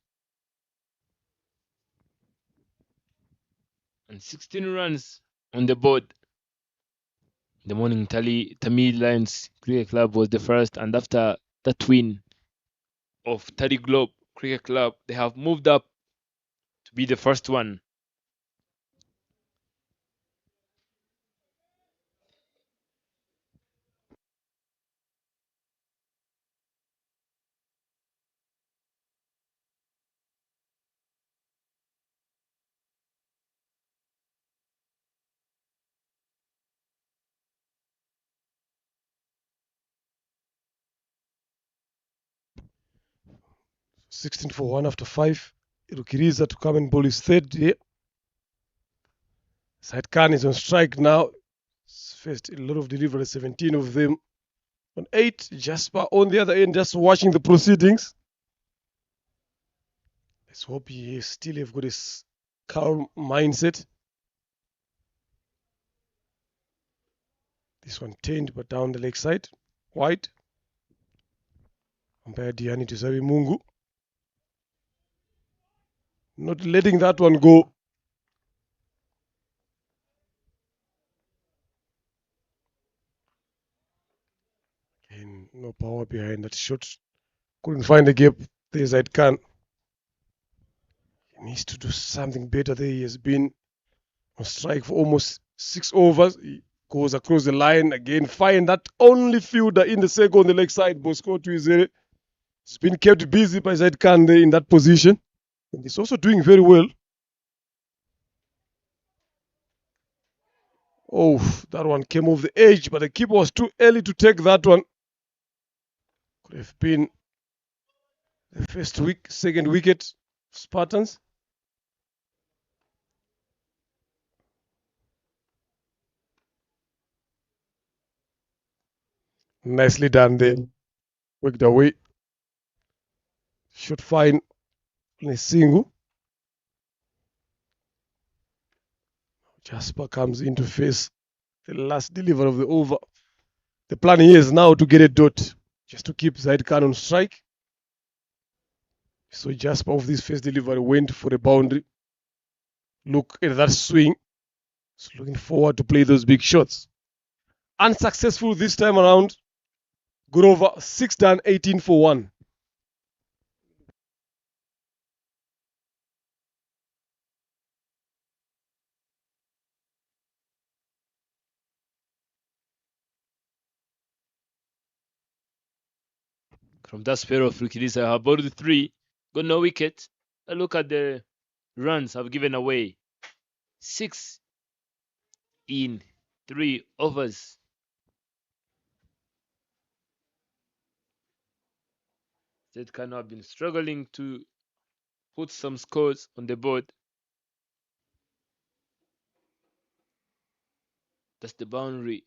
And 16 runs on the board. The morning tally, Tamil Lions Cricket Club was the first, and after that win of Tally Globe Cricket Club, they have moved up to be the first one. Sixteen for 1 after 5. Rukiriza to come and bowl his third here. Said Khan is on strike now. He's faced a lot of deliveries, 17 of them. On 8, Jasper on the other end, just watching the proceedings. Let's hope he still have got his calm mindset. This one tamed, but down the leg side. Wide. Umpire Diani to Sabi Mungu. Not letting that one go. And no power behind that shot. Couldn't find the gap. There's Zaid Khan. He needs to do something better there. He has been on strike for almost 6 overs. He goes across the line again. Find that only fielder in the circle on the leg side. Bosco Tuizere. He's been kept busy by Zaid Khan there in that position. And he's also doing very well. Oh, that one came off the edge, but the keeper was too early to take that one. Could have been the second wicket, Spartans. Nicely done there. Worked away. Shot fine. Only single. Jasper comes in to face the last deliver of the over. The plan here is now to get a dot, just to keep Zaid Khan on strike. So Jasper off this first delivery went for a boundary. Look at that swing. He's looking forward to play those big shots. Unsuccessful this time around. Good over, 6 done, 18 for 1. From that spell of Rukiriza, have bowled 3, got no wicket. And look at the runs I've given away. 6 in 3 overs. Zaid Khan have been struggling to put some scores on the board. That's the boundary.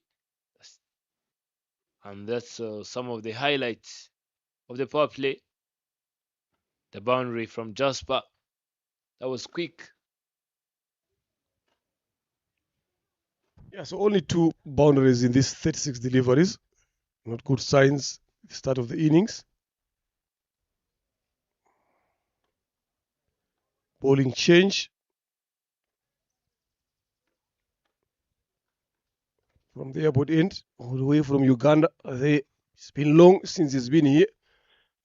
And that's some of the highlights of the power play. The boundary from Jasper. That was quick. Yeah, so only 2 boundaries in these 36 deliveries. Not good signs at the start of the innings. Bowling change from the airport end, all the way from Uganda. It's been long since he's been here.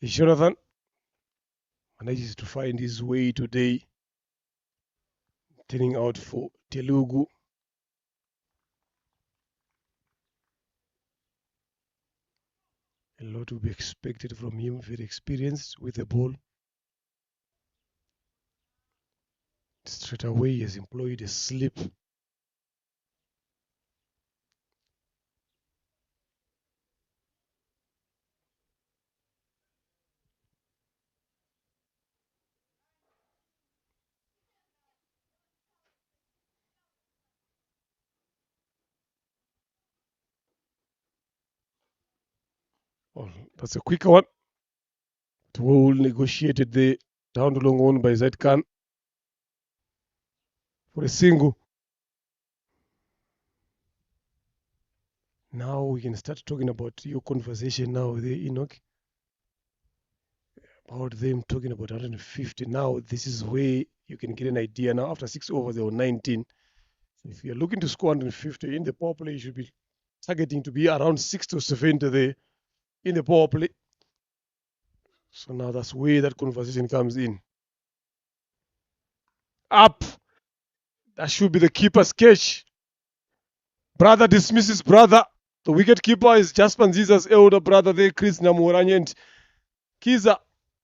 Jonathan manages to find his way today, turning out for Telugu. A lot will be expected from him, very experienced with the ball. Straight away, he has employed a slip. Oh, that's a quicker one. Well negotiated there, down the long one by Zaid Khan for a single. Now we can start talking about your conversation now with Enoch, about them talking about 150. Now this is where you can get an idea. Now after 6 overs, they were 19. So if you're looking to score 150 in the power play, you should be targeting to be around 60 or 70 there in the power play. So now that's where that conversation comes in. Up. That should be the keeper's catch. Brother dismisses brother. The wicket keeper is Jasper Nziza's elder brother there, Chris Namoranye. And Kiza,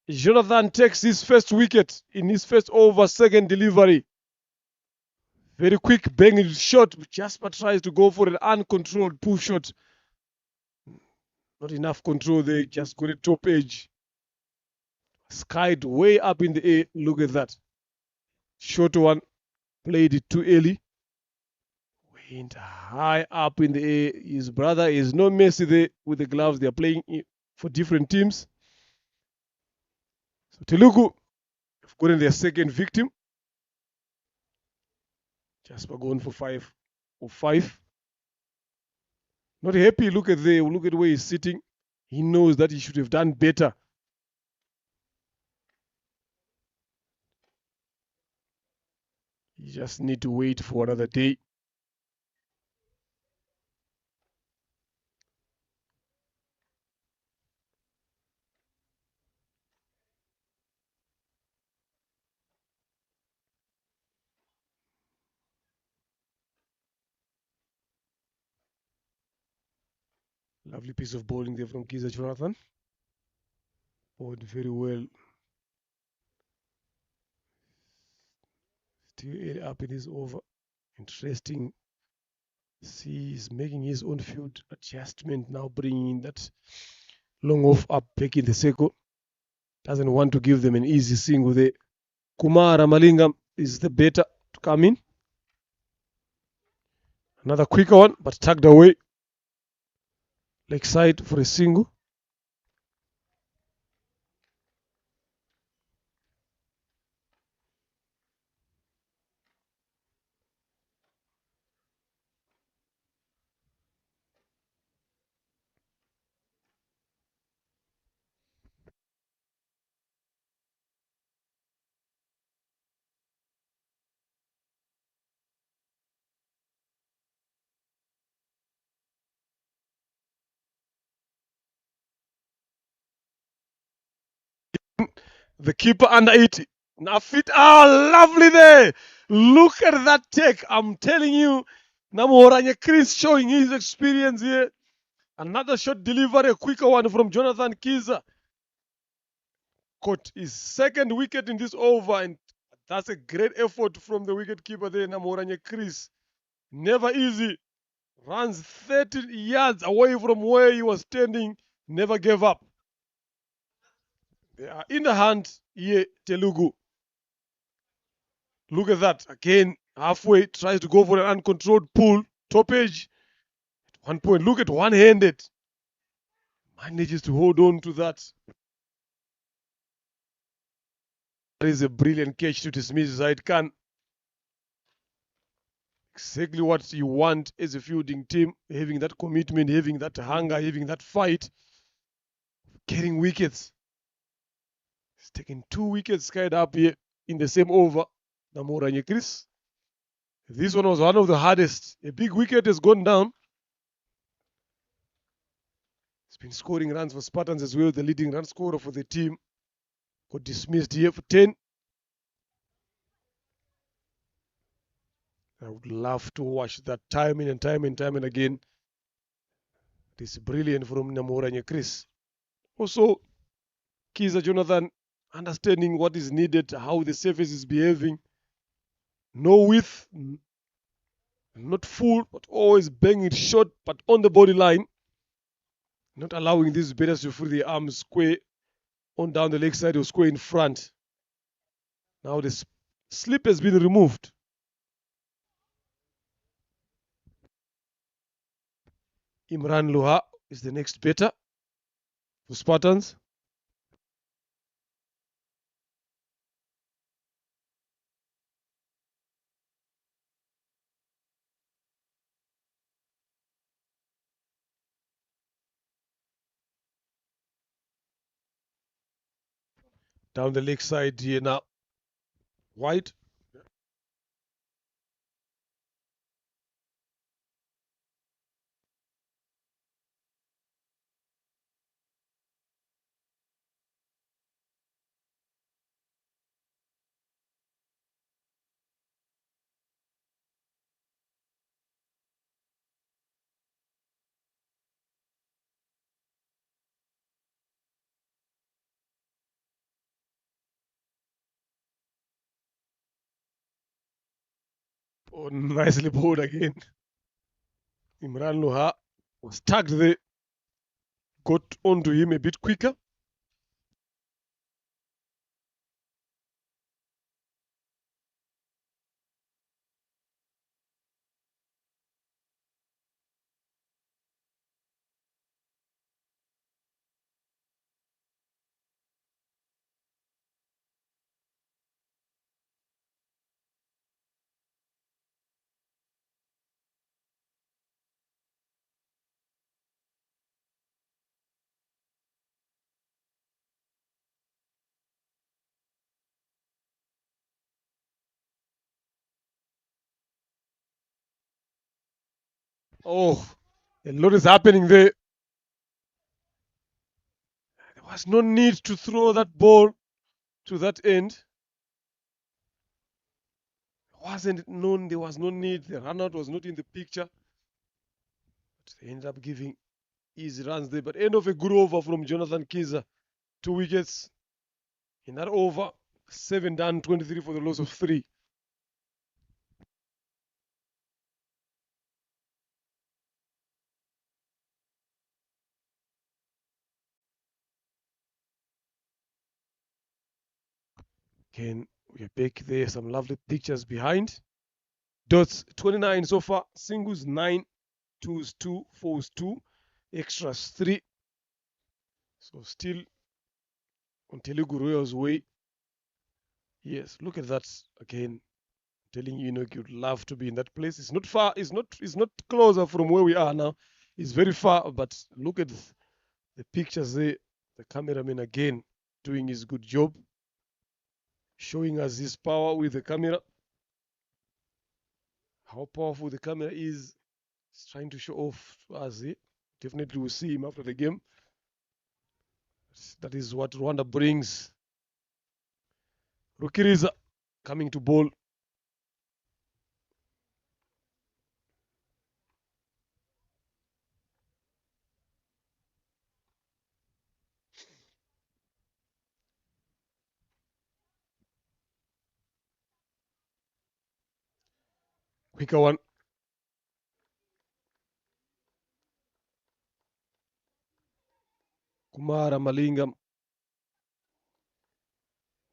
Jonathan takes his first wicket in his first over, second delivery. Very quick banging shot. Jasper tries to go for an uncontrolled pull shot. Not enough control there, just got a top edge. Skied way up in the air. Look at that. Short one. Played it too early. Went high up in the air. His brother is no mercy there with the gloves. They are playing for different teams. So Telugu have gotten their second victim. Jasper going for 5 or 5. Not happy. Look at where he's sitting. He knows that he should have done better. You just need to wait for another day. Lovely piece of bowling there from Kiza Jonathan. Bowled very well. Still up in his over. Interesting. See, he's making his on field adjustment now, bringing that long off up back in the circle. Doesn't want to give them an easy single there. Kumara Malingam is the better to come in. Another quicker one, but tucked away. Leg side for a single. The keeper under it. Now fit. Ah, lovely there. Look at that take. I'm telling you. Namoranye Chris showing his experience here. Another shot delivery, a quicker one from Jonathan Kiza. Caught his second wicket in this over, and that's a great effort from the wicket keeper there, Namoranye Chris. Never easy. Runs 30 yards away from where he was standing. Never gave up. They are in the hand here, Telugu. Look at that. Again, halfway, tries to go for an uncontrolled pull. Top edge. At one point, look at one-handed. Manages to hold on to that. That is a brilliant catch to dismiss Zaid Khan. Exactly what you want as a fielding team. Having that commitment, having that hunger, having that fight. Getting wickets. He's taken 2 wickets skied up here in the same over. Namoranye Chris. This one was one of the hardest. A big wicket has gone down. He's been scoring runs for Spartans as well. The leading run scorer for the team. Got dismissed here for 10. I would love to watch that time and time and again. It is brilliant from Namoranye Chris. Also, Kiza Jonathan understanding what is needed, how the surface is behaving. No width, not full, but always bang it short, but on the body line. Not allowing these batters to free the arms square on down the leg side or square in front. Now the slip has been removed. Imran Luha is the next batter for Spartans. Down the leg side here now. White. Oh, nicely bowled again. Imran Luha was tagged there. Got onto him a bit quicker. Oh, a lot is happening there. There was no need to throw that ball to that end. Wasn't known, there was no need. The run out was not in the picture. But they ended up giving easy runs there. But end of a good over from Jonathan Kiza. 2 wickets in that over. 7 done, 23 for the loss of 3. Again, we're back there. Some lovely pictures behind. Dots 29 so far. Singles 9, twos 2, fours 2, extras 3. So still on Telugu Royals way. Yes, look at that again. Telling you, you'd love to be in that place. It's not far. It's not closer from where we are now. It's very far. But look at the pictures there. The cameraman again doing his good job, showing us his power with the camera. How powerful the camera is. He's trying to show off to us. Definitely we'll see him after the game. That is what Rwanda brings. Rukiriza coming to bowl. Quicker one. Kumara Malingam.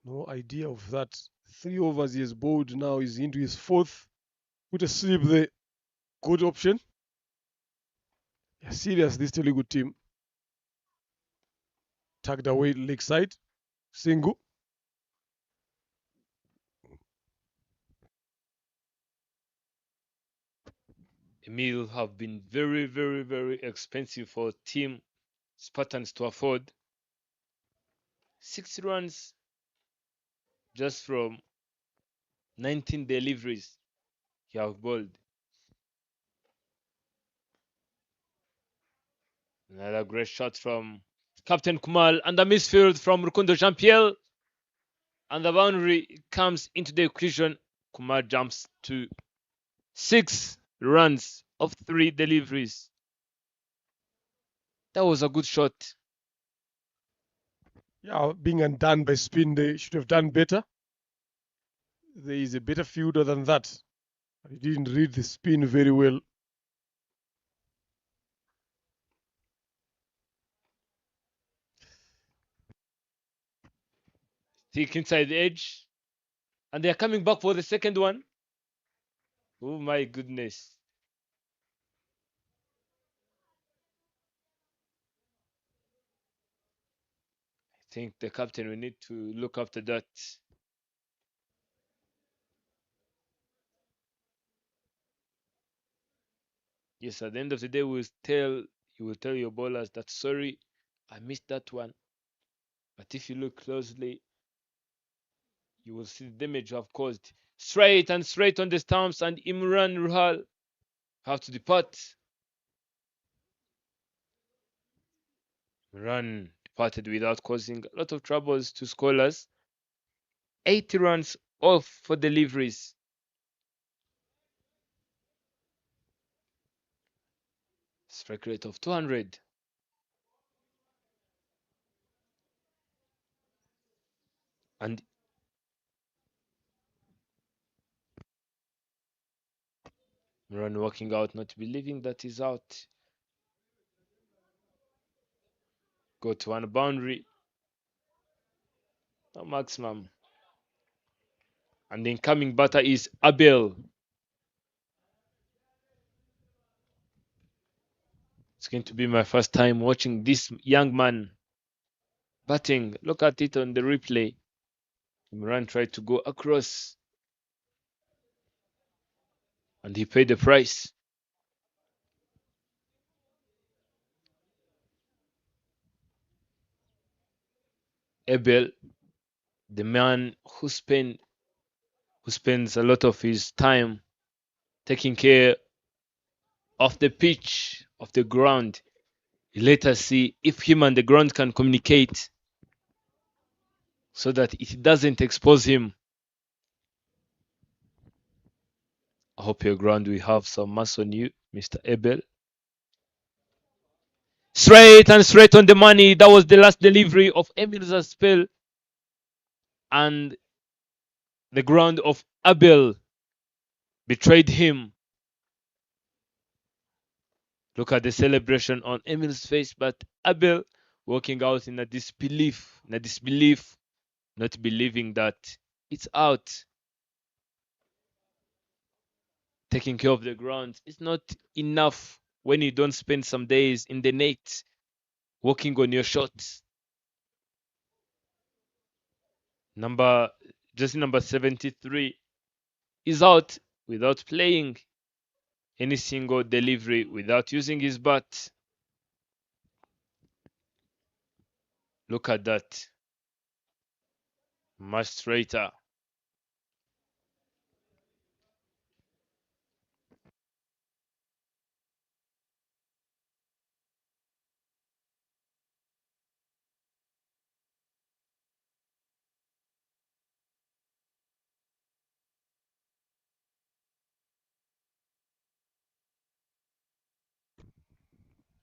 No idea of that. 3 overs he has bowled now. He's into his 4th. Put a sleep there. Good option. Yeah, serious, this Telugu team. Tugged away leg side. Single. A meal have been very, very, very expensive for Team Spartans to afford. 6 runs just from 19 deliveries he have bowled. Another great shot from Captain Kumal and the misfield from Rukundo Jean-Pierre. And the boundary comes into the equation. Kumar jumps to 6 runs of 3 deliveries. That was a good shot. Yeah, being undone by spin, they should have done better. There is a better fielder than that. He didn't read the spin very well. Thick inside the edge. And they're coming back for the second one. Oh my goodness. I think the captain will need to look after that. Yes, at the end of the day, you will tell your bowlers that sorry, I missed that one. But if you look closely, you will see the damage you have caused. Straight on the stumps, and Imran Ruhal have to depart. Imran departed without causing a lot of troubles to scorers. 80 runs off for deliveries. Strike rate of 200. And Imran walking out, not believing that he's out. Go to one boundary. No maximum. And the incoming batter is Abel. It's going to be my first time watching this young man batting. Look at it on the replay. Imran tried to go across and he paid the price. Abel, the man who spends a lot of his time taking care of the pitch, of the ground. Let us see if him and the ground can communicate so that it doesn't expose him. I hope your ground will have some mass on you, Mr. Abel. Straight on the money. That was the last delivery of Emil Zaspel. And the ground of Abel betrayed him. Look at the celebration on Emil's face, but Abel walking out in a disbelief, not believing that it's out. Taking care of the ground is not enough when you don't spend some days in the net working on your shots. Jersey number 73 is out without playing any single delivery, without using his bat. Look at that. Much straighter.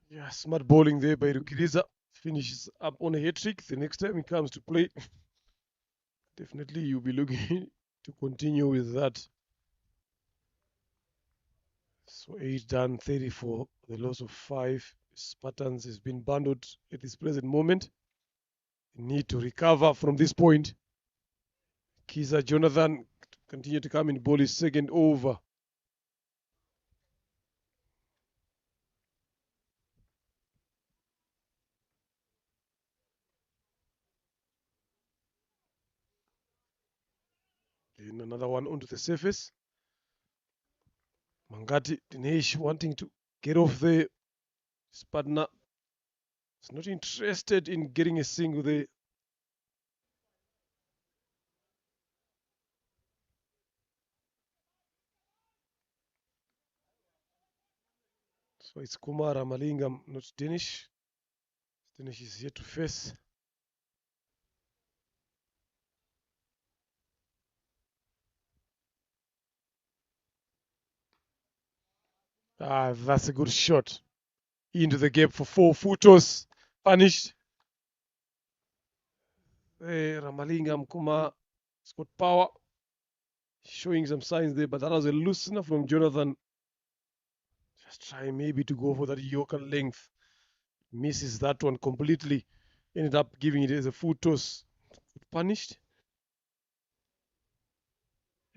Yeah, smart bowling there by Rukiriza. Finishes up on a hat trick. The next time he comes to play, definitely you'll be looking to continue with that. So 8 done, 34. The loss of 5. Spartans has been bundled at this present moment. They need to recover from this point. Kiza Jonathan continue to come in ball his second over. Then another one onto the surface. Mangati Dinesh wanting to get off there. His partner is not interested in getting a single there. So it's Kumar Amalingam, not Dinesh. Dinesh is here to face. That's a good shot. Into the gap for 4 footers. Punished. Ramalingam Kumar has got power, showing some signs there, but that was a loosener from Jonathan. Just trying maybe to go for that yoker length. Misses that one completely. Ended up giving it as a full toss. Punished.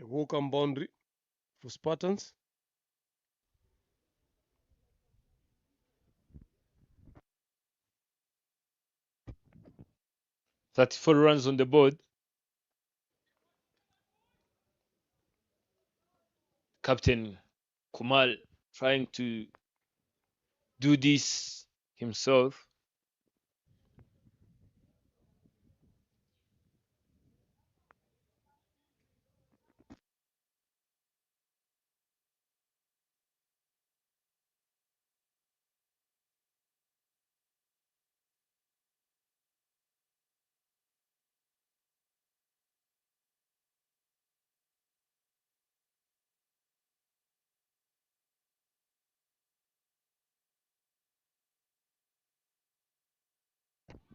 A walk-on boundary for Spartans. "34 runs on the board." Captain Kumal trying to do this himself.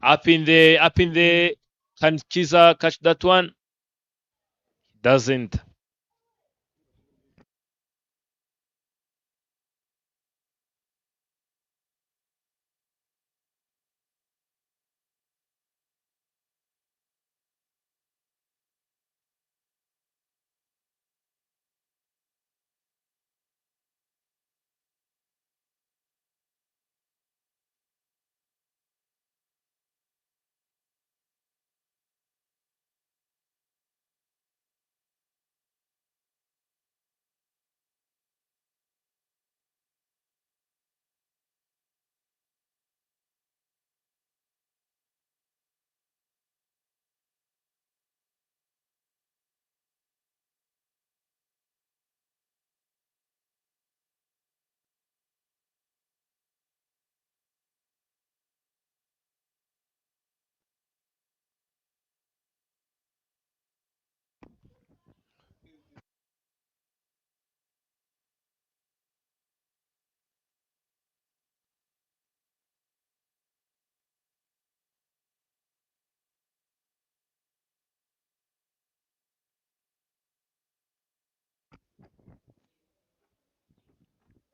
Up in the. Can Chiza catch that one? Doesn't.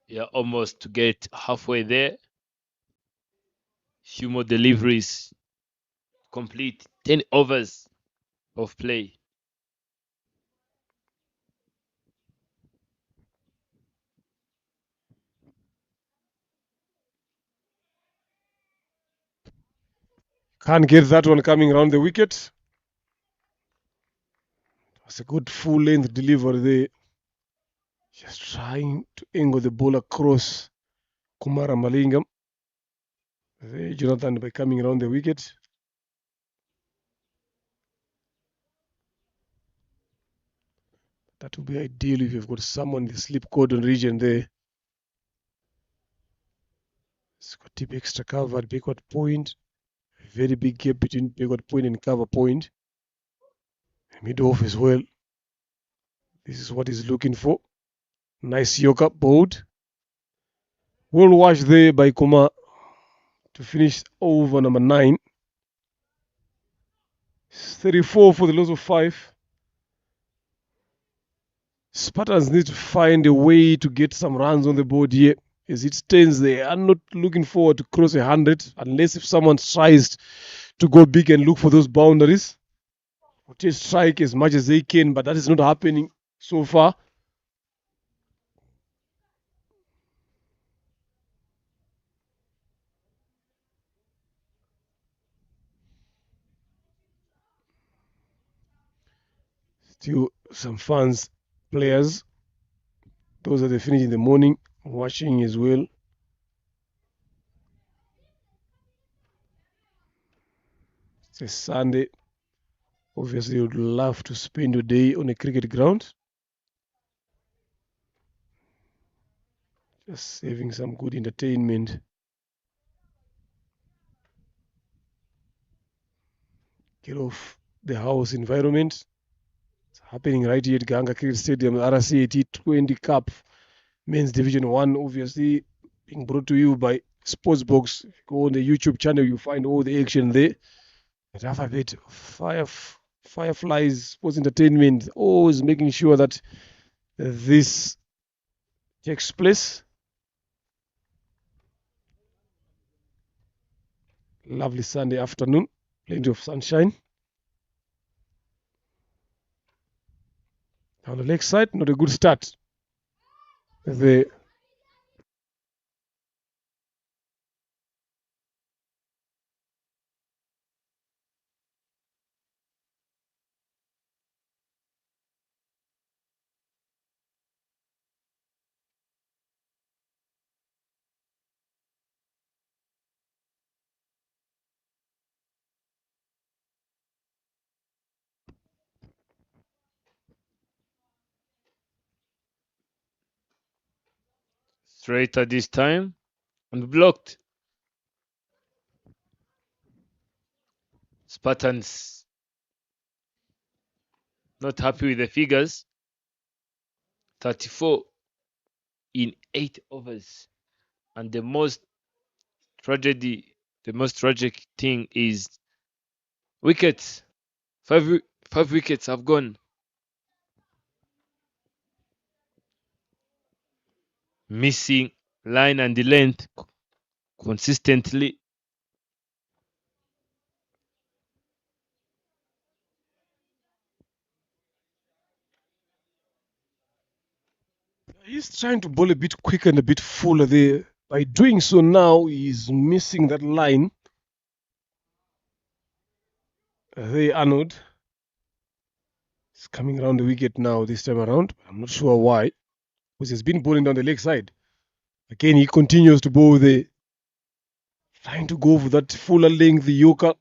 Yeah, almost to get halfway there. Few more deliveries. Complete 10 overs of play. Can't get that one coming around the wicket. That's a good full length delivery there. Just trying to angle the ball across Kumara Malingam. Jonathan by coming around the wicket. That would be ideal if you've got someone in the slip cordon region there. It's got deep extra cover at backward point. A very big gap between backward point and cover point. Mid off as well. This is what he's looking for. Nice yoke board. Well washed there by Kumar to finish over number 9. 34 for the loss of 5. Spartans need to find a way to get some runs on the board here. As it stands, they are not looking forward to cross 100 unless if someone tries to go big and look for those boundaries. Or just strike as much as they can, but that is not happening so far. Still some fans, players, those that they finish in the morning, watching as well. It's a Sunday. Obviously, you would love to spend your day on a cricket ground. Just having some good entertainment. Get off the house environment. It's happening right here at Gahanga Cricket Stadium, RCA T20 Cup, Men's Division 1, obviously being brought to you by Sportsbox. If you go on the YouTube channel, you find all the action there. Have a bit Fireflies Sports Entertainment, always making sure that this takes place. Lovely Sunday afternoon, plenty of sunshine. On the lakeside, not a good start. The Straight at this time and blocked. Spartans not happy with the figures. 34 in 8 overs. And the most tragic thing is wickets. Five wickets have gone. Missing line and the length consistently. he's trying to bowl a bit quicker and a bit fuller there. By doing so now, he's missing that line. There, Arnold. He's coming around the wicket now this time around. I'm not sure why. Because he's been bowling down the leg side. Again, he continues to bowl there. Trying to go for that fuller length, the Yorker.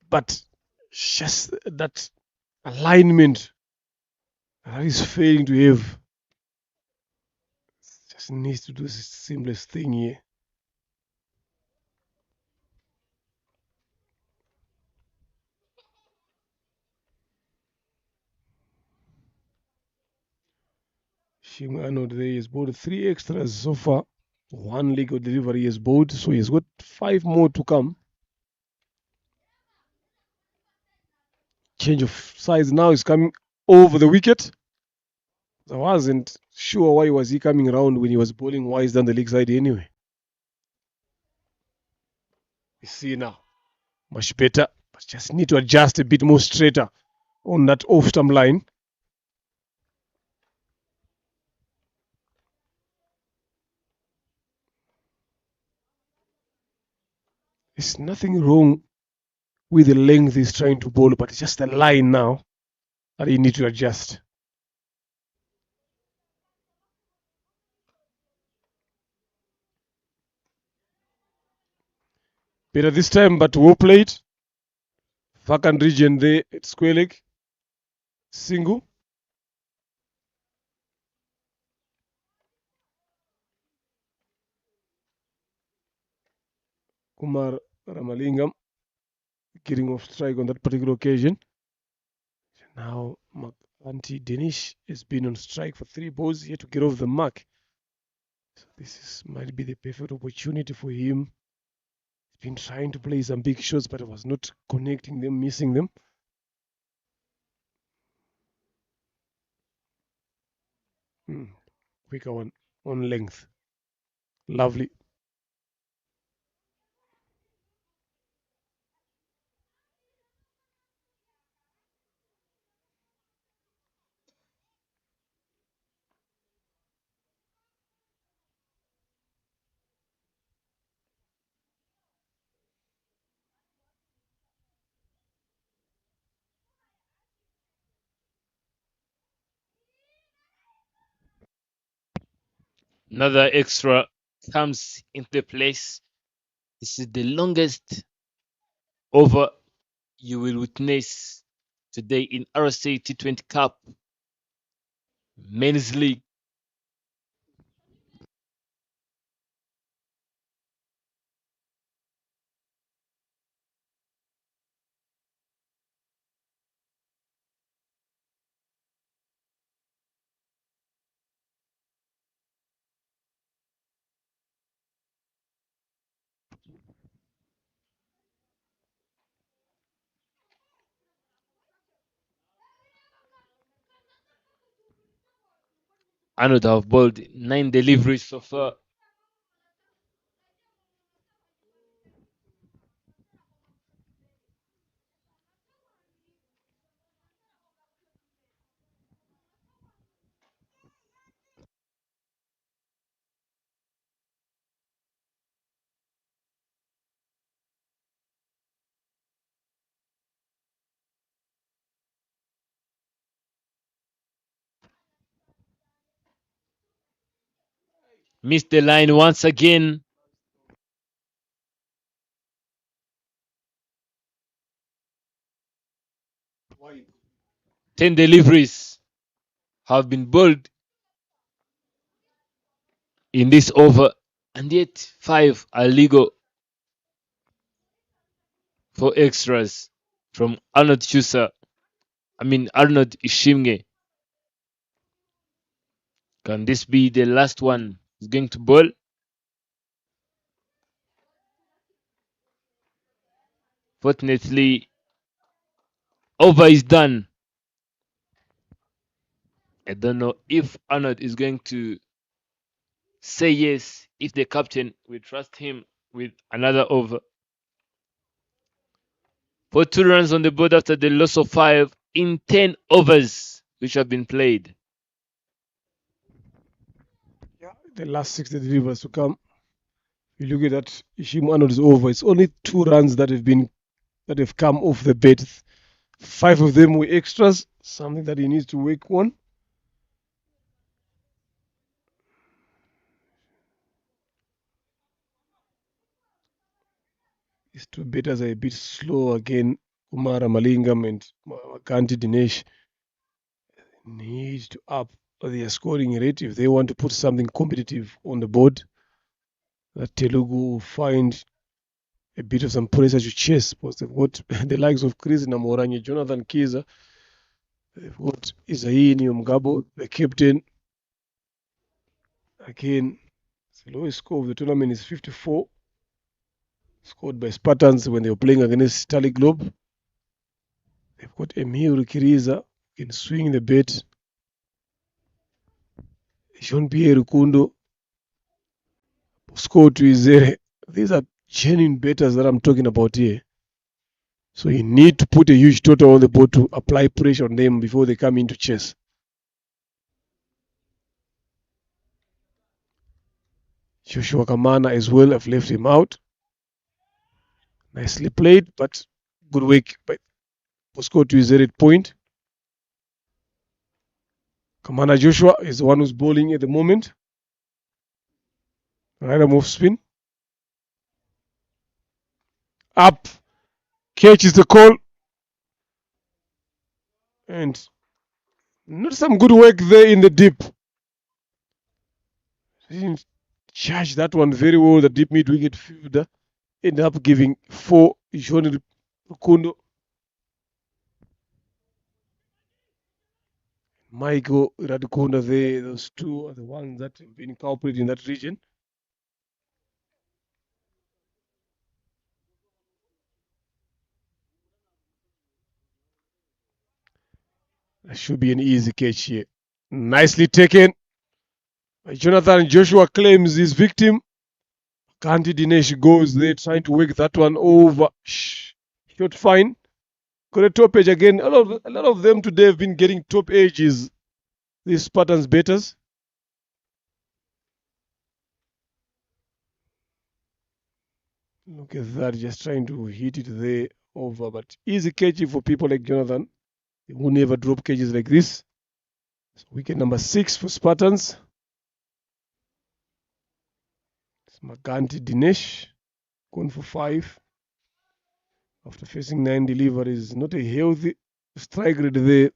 But just that alignment that is failing to have. Just needs to do the simplest thing here. Shim Arnold there has bowled 3 extras so far. 1 leg of delivery he has bowled, so he's got 5 more to come. Change of size now is coming over the wicket. I wasn't sure why was he coming around when he was bowling wise down the leg side anyway. You see now, much better, but just need to adjust a bit more straighter on that off-stump line. There's nothing wrong with the length he's trying to bowl, but it's just the line now that you need to adjust. Better this time, but well played. Vacant region there at square leg. Single. Kumar Ramalingam getting off strike on that particular occasion. Now, Denish has been on strike for 3 balls here to get off the mark. So might be the perfect opportunity for him. He's been trying to play some big shots, but it was not connecting them, missing them. Quicker one on length. Lovely. Another extra comes into place. This is the longest over you will witness today in RCA T20 Cup Men's League. Arnold have bowled 9 deliveries so far. Missed the line once again. Why? 10 deliveries have been bowled in this over, and yet 5 are legal for extras from Arnold Schuster. Arnold Ishimge. Can this be the last one he's going to bowl? Fortunately, over is done. I don't know if Arnold is going to say yes, if the captain will trust him with another over. For 2 runs on the board after the loss of 5 in 10 overs which have been played. Yeah, the last 6 delivers to come. You look at that Ishim Arnold's over. It's only 2 runs that have come off the bat. 5 of them were extras, something that he needs to work on. His 2 batters are a bit slow again. Kumara Malingam and Kanti Dinesh need to up their scoring rate if they want to put something competitive on the board. That Telugu will find a bit of some pressure to chase because they've got the likes of Chris Namoranyi, Jonathan Kiza, they've got Isaini Mgabo, the captain. Again, the lowest score of the tournament is 54, scored by Spartans when they were playing against Stali Globe. They've got Emil Kiriza, can swing the bat. Jean Pierre Rukundo, score to Izere. These are genuine batters that I'm talking about here. So you need to put a huge total on the board to apply pressure on them before they come into chase. Joshua Kamana as well, I've left him out. Nicely played, but good work by Bosco to his 8 point. Kamana Joshua is the one who's bowling at the moment. Right arm off spin. Up. Catch is the call. And not some good work there in the deep. He didn't charge that one very well. The deep mid wicket fielder ended up giving 4. Ishoni Rukundo. Michael Radukunda there. Those 2 are the ones that have been culprit in that region. That should be an easy catch here. Nicely taken. Jonathan Joshua claims his victim. Kanti Dinesh goes there trying to work that one over. Shot fine. Got a top edge again. A lot of them today have been getting top edges. These Spartans batters. Look at that, just trying to hit it there over. But easy catching for people like Jonathan, who never drop catches like this. So wicket number 6 for Spartans. It's Maganti Dinesh going for 5. After facing 9 deliveries, not a healthy strike rate there.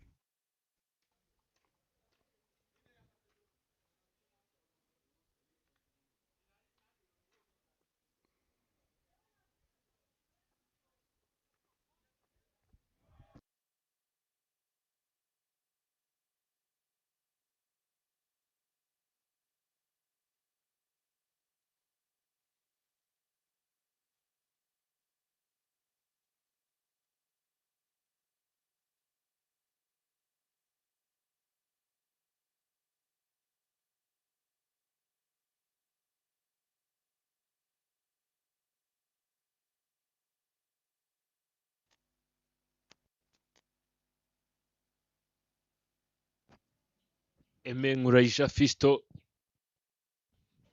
Emenguraisha Fisto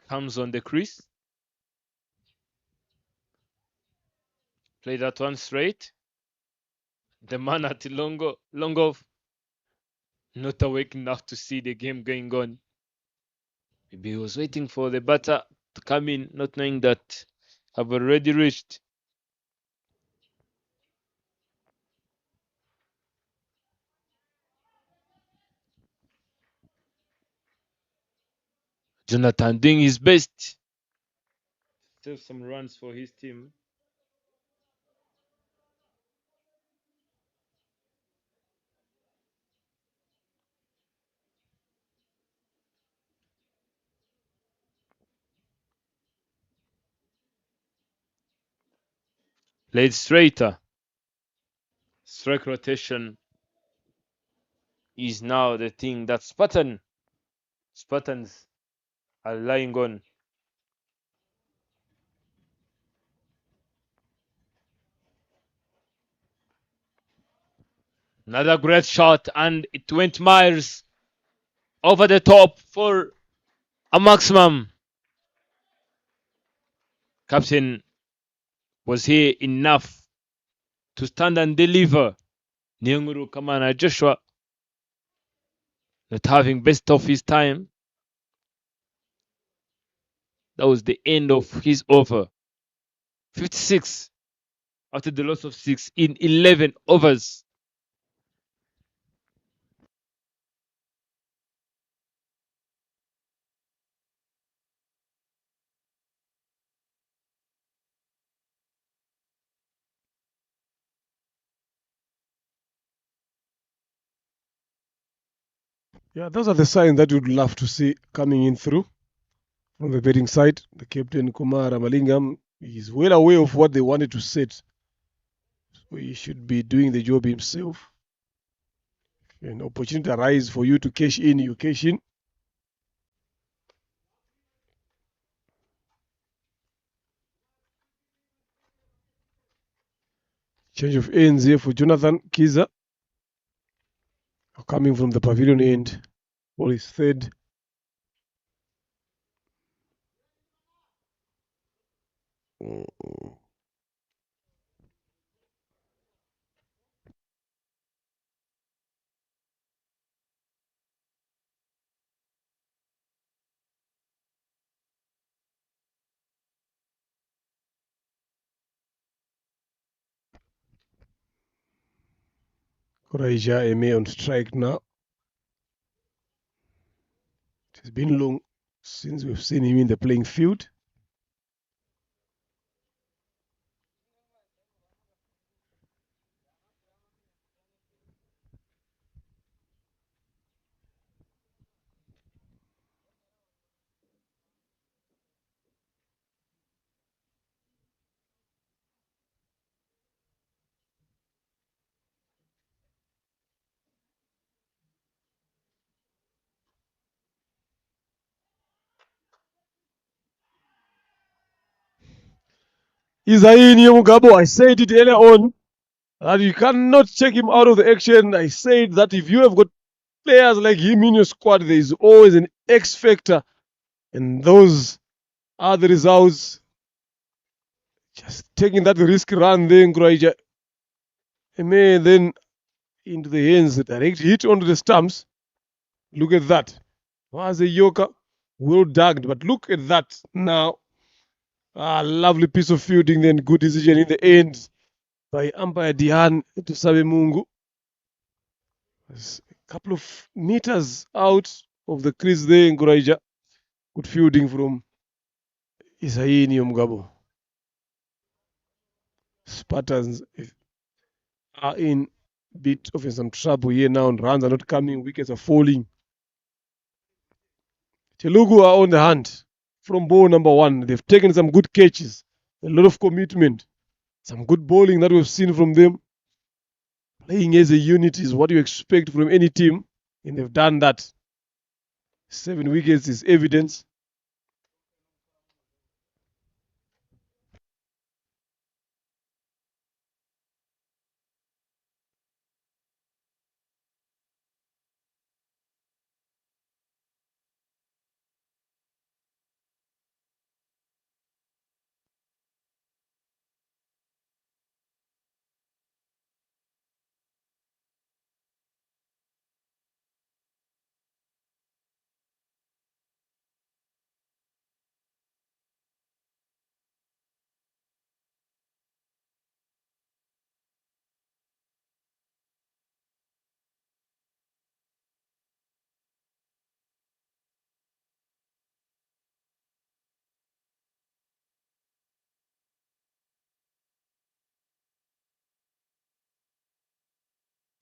comes on the crease. Play that one straight. The man at Longov not awake enough to see the game going on. Maybe he was waiting for the batter to come in, not knowing that I've already reached. Jonathan doing his best. Save some runs for his team. Played straighter. Strike rotation is now the thing that Spartans are lying on. Another great shot, and it went miles over the top for a maximum. Captain was here enough to stand and deliver. Nyonguru Kamana Joshua not having best of his time. That was the end of his over. 56 after the loss of 6 in 11 overs. Yeah, those are the signs that you'd love to see coming in through from the betting side. The captain Kumar Ramalingam is well aware of what they wanted to set. So he should be doing the job himself. An opportunity arises for you to cash in, you cash in. Change of ends here for Jonathan Kiza, coming from the pavilion end for his third. Koraija Eme on strike now. It has been long since we've seen him in the playing field. Isaini Mugabo, I said it earlier on that you cannot check him out of the action. I said that if you have got players like him in your squad, there is always an X factor, and those are the results. Just taking that risk run there, Nkurajah. Eme then into the hands, direct hit onto the stumps. Look at that. Was a Yorker, well dug, but look at that now. Lovely piece of fielding, then good decision in the end by umpire Dihan to Sabe Mungu. A couple of meters out of the crease there in Guraija. Good fielding from Isaini Mugabo. Spartans are in a bit of some trouble here now, and runs are not coming, wickets are falling. Telugu are on the hunt from ball number 1. They've taken some good catches, a lot of commitment, some good bowling that we've seen from them. Playing as a unit is what you expect from any team, and they've done that. 7 wickets is evidence.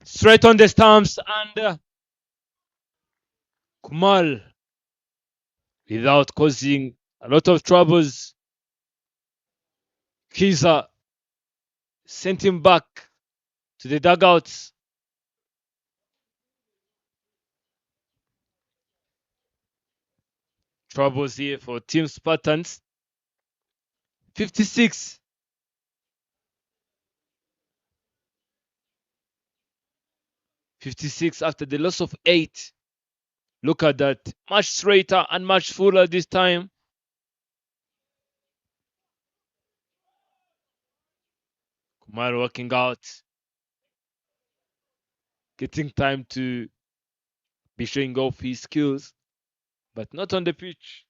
Straight on the stumps, and Kumal, without causing a lot of troubles, Kiza sent him back to the dugouts. Troubles here for Team Spartans. 56. After the loss of 8. Look at that. Much straighter and much fuller this time. Kumar working out. Getting time to be showing off his skills, but not on the pitch.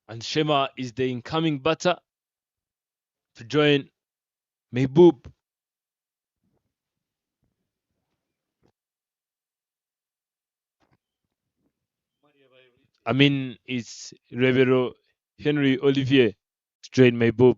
And Shema is the incoming batter to join Mehboob. I mean, it's Revero Henry Olivier to join Mehboob.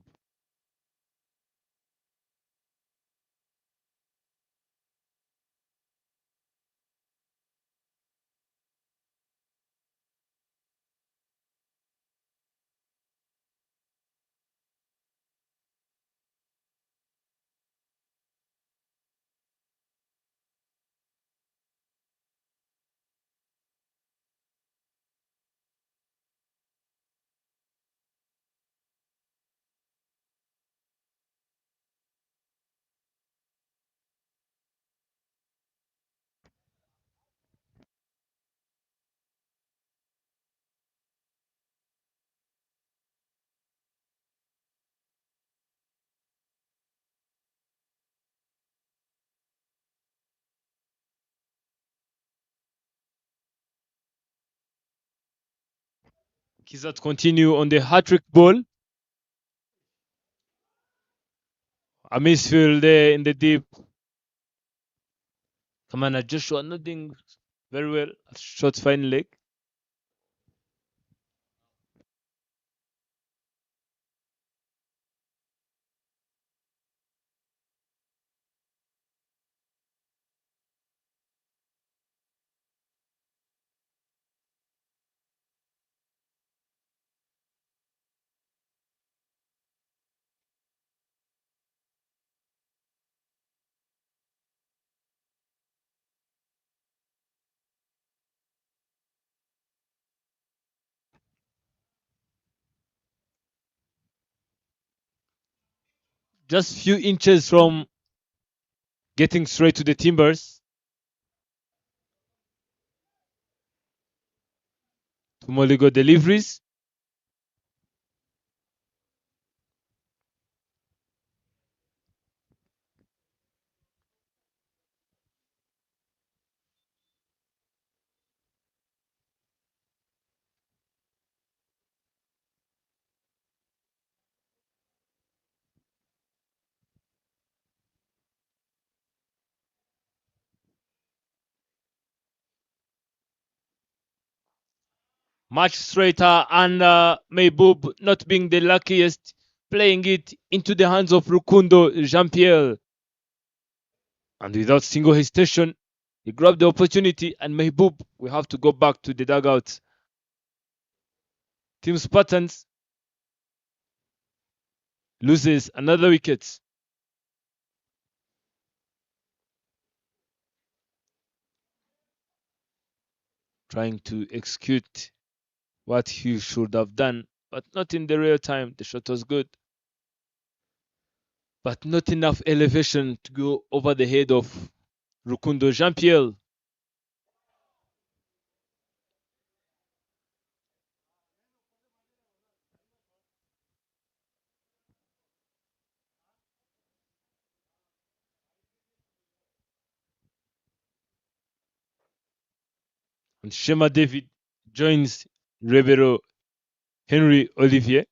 Kizat continue on the hat-trick ball. A misfield there in the deep. Commander Joshua not doing very well. Short fine leg. Just few inches from getting straight to the timbers. Tumoligo deliveries. Much straighter, and Mehboob not being the luckiest, playing it into the hands of Rukundo Jean-Pierre. And without single hesitation, he grabbed the opportunity, and Mehboob will have to go back to the dugout. Team Spartans loses another wicket. Trying to execute what he should have done, but not in the real time. The shot was good, but not enough elevation to go over the head of Rukundo Jean-Pierre. And Shema David joins Rebero Henry Olivier.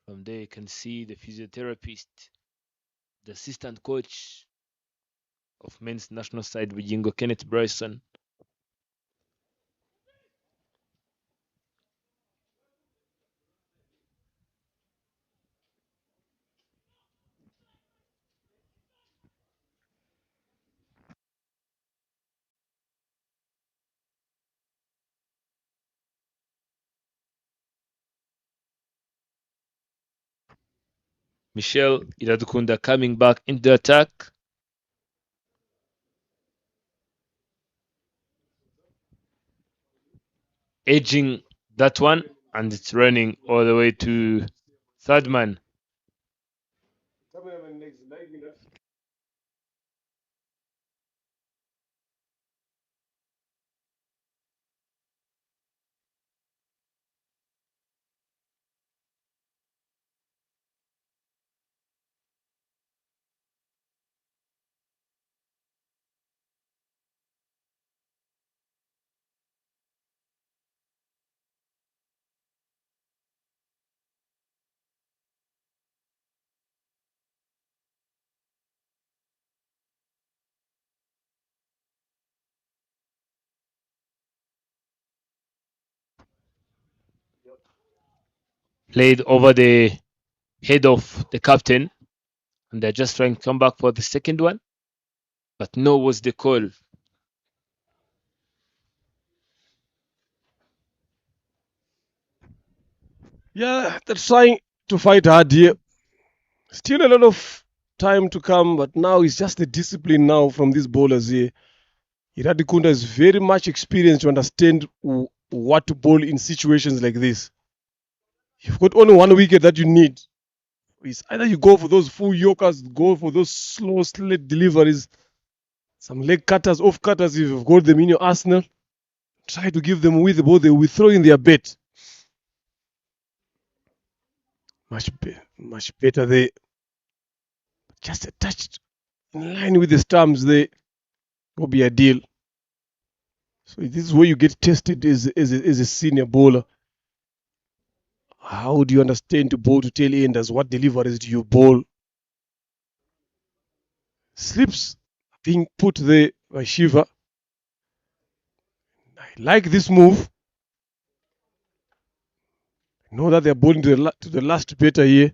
From there, you can see the physiotherapist, the assistant coach of men's national side, Vijingo Kenneth Bryson. Michelle Iradukunda coming back into the attack. Edging that one, and it's running all the way to third man. Played over the head of the captain, and they're just trying to come back for the second one, but no was the call. Yeah, they're trying to fight hard here. Still a lot of time to come, but now it's just the discipline now from these bowlers here. Iradikunda is very much experienced to understand what to bowl in situations like this. You've got only one wicket that you need. It's either you go for those full yorkers, go for those slow slit deliveries, some leg cutters, off cutters if you've got them in your arsenal. Try to give them with the ball, they will throw in their bet. Much better there. Just a touch in line with the stumps there will be ideal. So this is where you get tested as a senior bowler. How do you understand to bowl to tail enders? What deliveries do you bowl? Slips being put there by Shiva. I like this move. I know that they're bowling to the last batter here.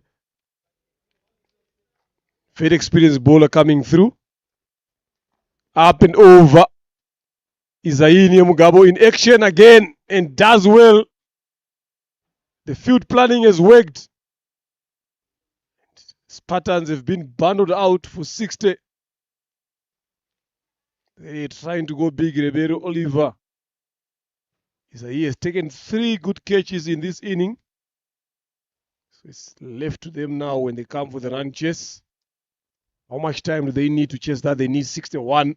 Very experienced bowler coming through. Up and over. Isaini Mugabo in action again and does well. The field planning has worked. Spartans have been bundled out for 60. They're trying to go big. Rebero Oliver. He has taken 3 good catches in this inning. So it's left to them now when they come for the run chase. How much time do they need to chase that? They need 61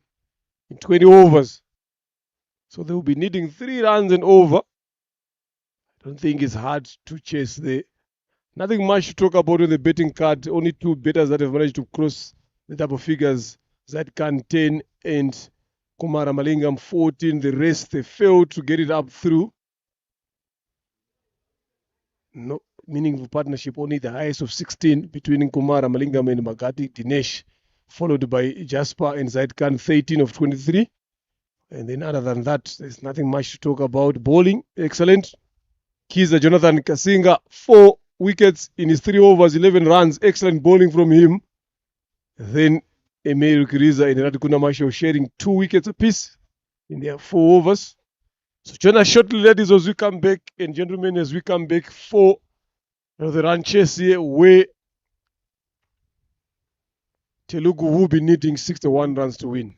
in 20 overs. So they will be needing 3 runs and over. I don't think it's hard to chase there. Nothing much to talk about on the betting card. Only 2 bettors that have managed to cross the double figures. Zadkan 10 and Kumara Malingam 14. The rest, they failed to get it up through. No meaningful partnership, only the highest of 16 between Kumara Malingam and Magati Dinesh. followed by Jasper and Zaid Khan, 13 of 23. And then other than that, there's nothing much to talk about. Bowling, excellent. Kiza Jonathan Kasinga, 4 wickets in his 3 overs, 11 runs. Excellent bowling from him. Then Emil Kiriza and Radikuna Masho sharing 2 wickets apiece in their 4 overs. So join us shortly, ladies, as we come back, and gentlemen, as we come back for the run chase here, where Telugu will be needing 61 runs to win.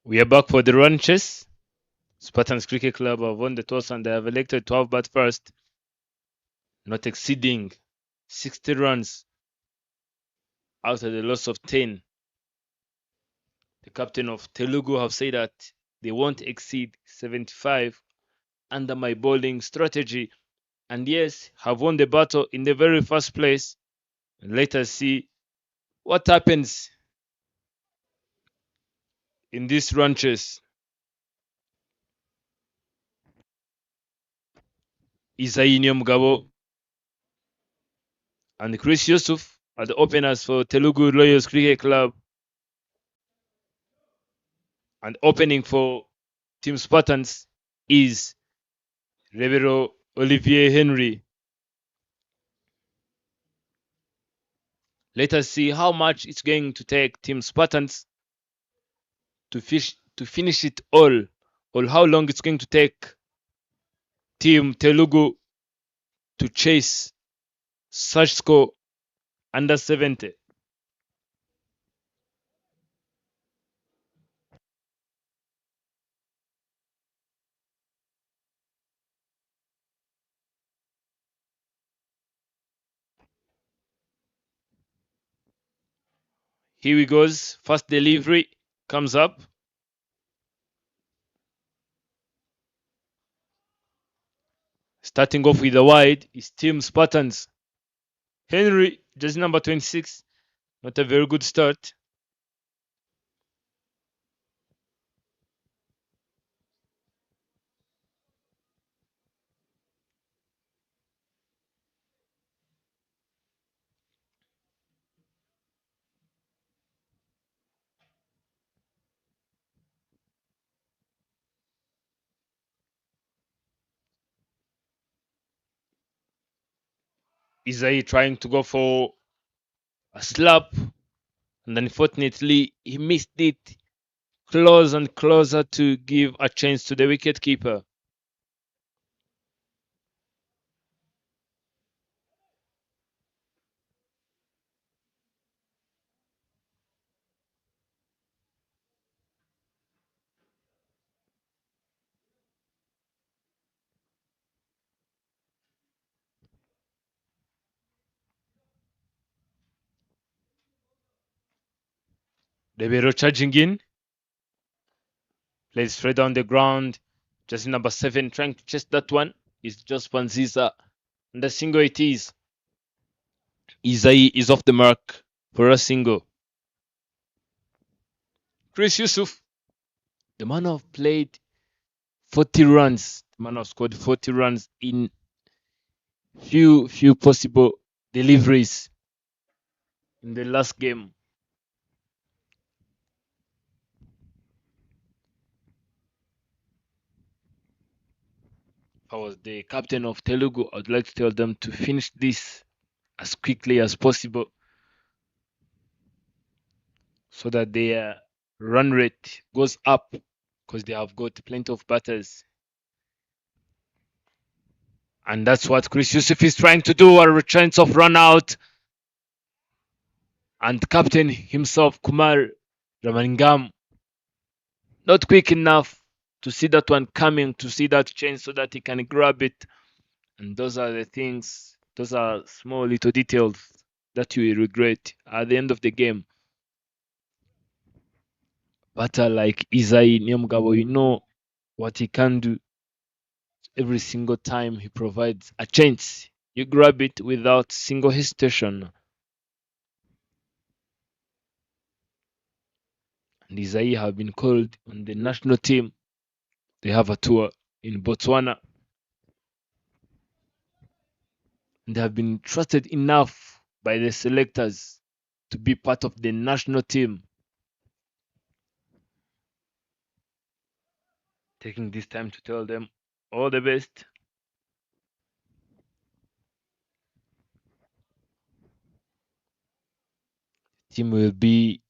We are back for the ranches. Spartans Cricket Club have won the toss and they have elected 12 bat first, not exceeding 60 runs after the loss of 10. The captain of Telugu have said that they won't exceed 75 under my bowling strategy, and yes, have won the battle in the very first place. And let us see what happens in these ranches. Isaini Mugabo and Chris Yusuf are the openers for Telugu Royals Cricket Club. And opening for Team Spartans is Revero Olivier Henry. Let us see how much it's going to take Team Spartans to finish it all, or how long it's going to take Team Telugu to chase such score under 70. Here we goes. First delivery comes up. Starting off with the wide is Team Spartans. Henry, jersey number 26. Not a very good start. Isai trying to go for a slap, and unfortunately he missed it. Closer and closer to give a chance to the wicketkeeper. Debero charging in. Plays straight down the ground. Just number 7 trying to chase that one is just Panziza. And the single it is. Isai is off the mark for a single. Chris Yusuf, the man who played 40 runs. The man who scored 40 runs in few possible deliveries in the last game. If I was the captain of Telugu, I'd like to tell them to finish this as quickly as possible so that their run rate goes up because they have got plenty of batters. And that's what Chris Yusuf is trying to do, a chance of run out. And captain himself, Kumar Ramaningam, not quick enough to see that one coming, to see that chance so that he can grab it. And those are the things, those are small little details that you will regret at the end of the game. Batter like Isai Nyamgabo, you know what he can do. Every single time he provides a chance, you grab it without single hesitation. And Isai have been called on the national team. They have a tour in Botswana. And they have been trusted enough by the selectors to be part of the national team. Taking this time to tell them all the best. The team will be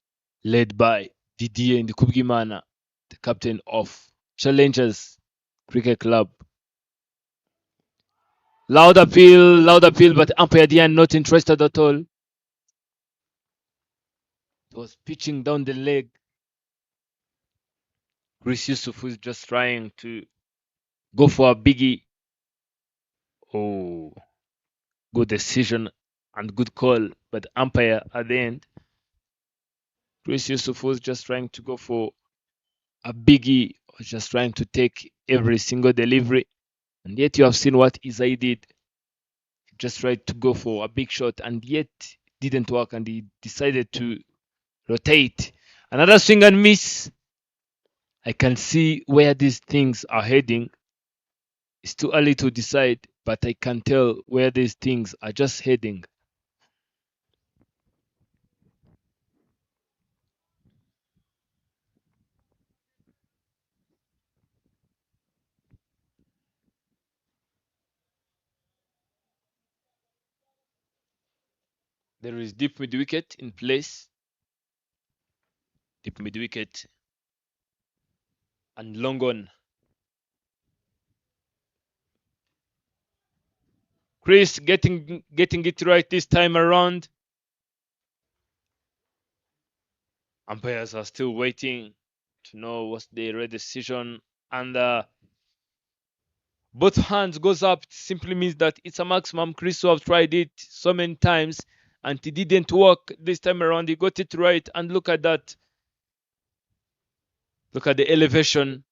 led by Didier Ndikubwimana, the captain of Challengers Cricket Club. Loud appeal, but umpire Dian not interested at all. It was pitching down the leg. Chris Yusuf is just trying to go for a biggie. Oh, good decision and good call, but umpire at the end. Chris Yusuf was just trying to go for a biggie, was just trying to take every single delivery, and yet you have seen what Isai did. He just tried to go for a big shot, and yet didn't work, and he decided to rotate. Another swing and miss. I can see where these things are heading. It's too early to decide, but I can tell where these things are just heading. There is deep mid wicket in place. Deep mid wicket and long on. Chris getting it right this time around. Umpires are still waiting to know what's the right decision, and both hands goes up. It simply means that it's a maximum. Chris have tried it so many times and it didn't work this time around. He got it right, and look at that. Look at the elevation.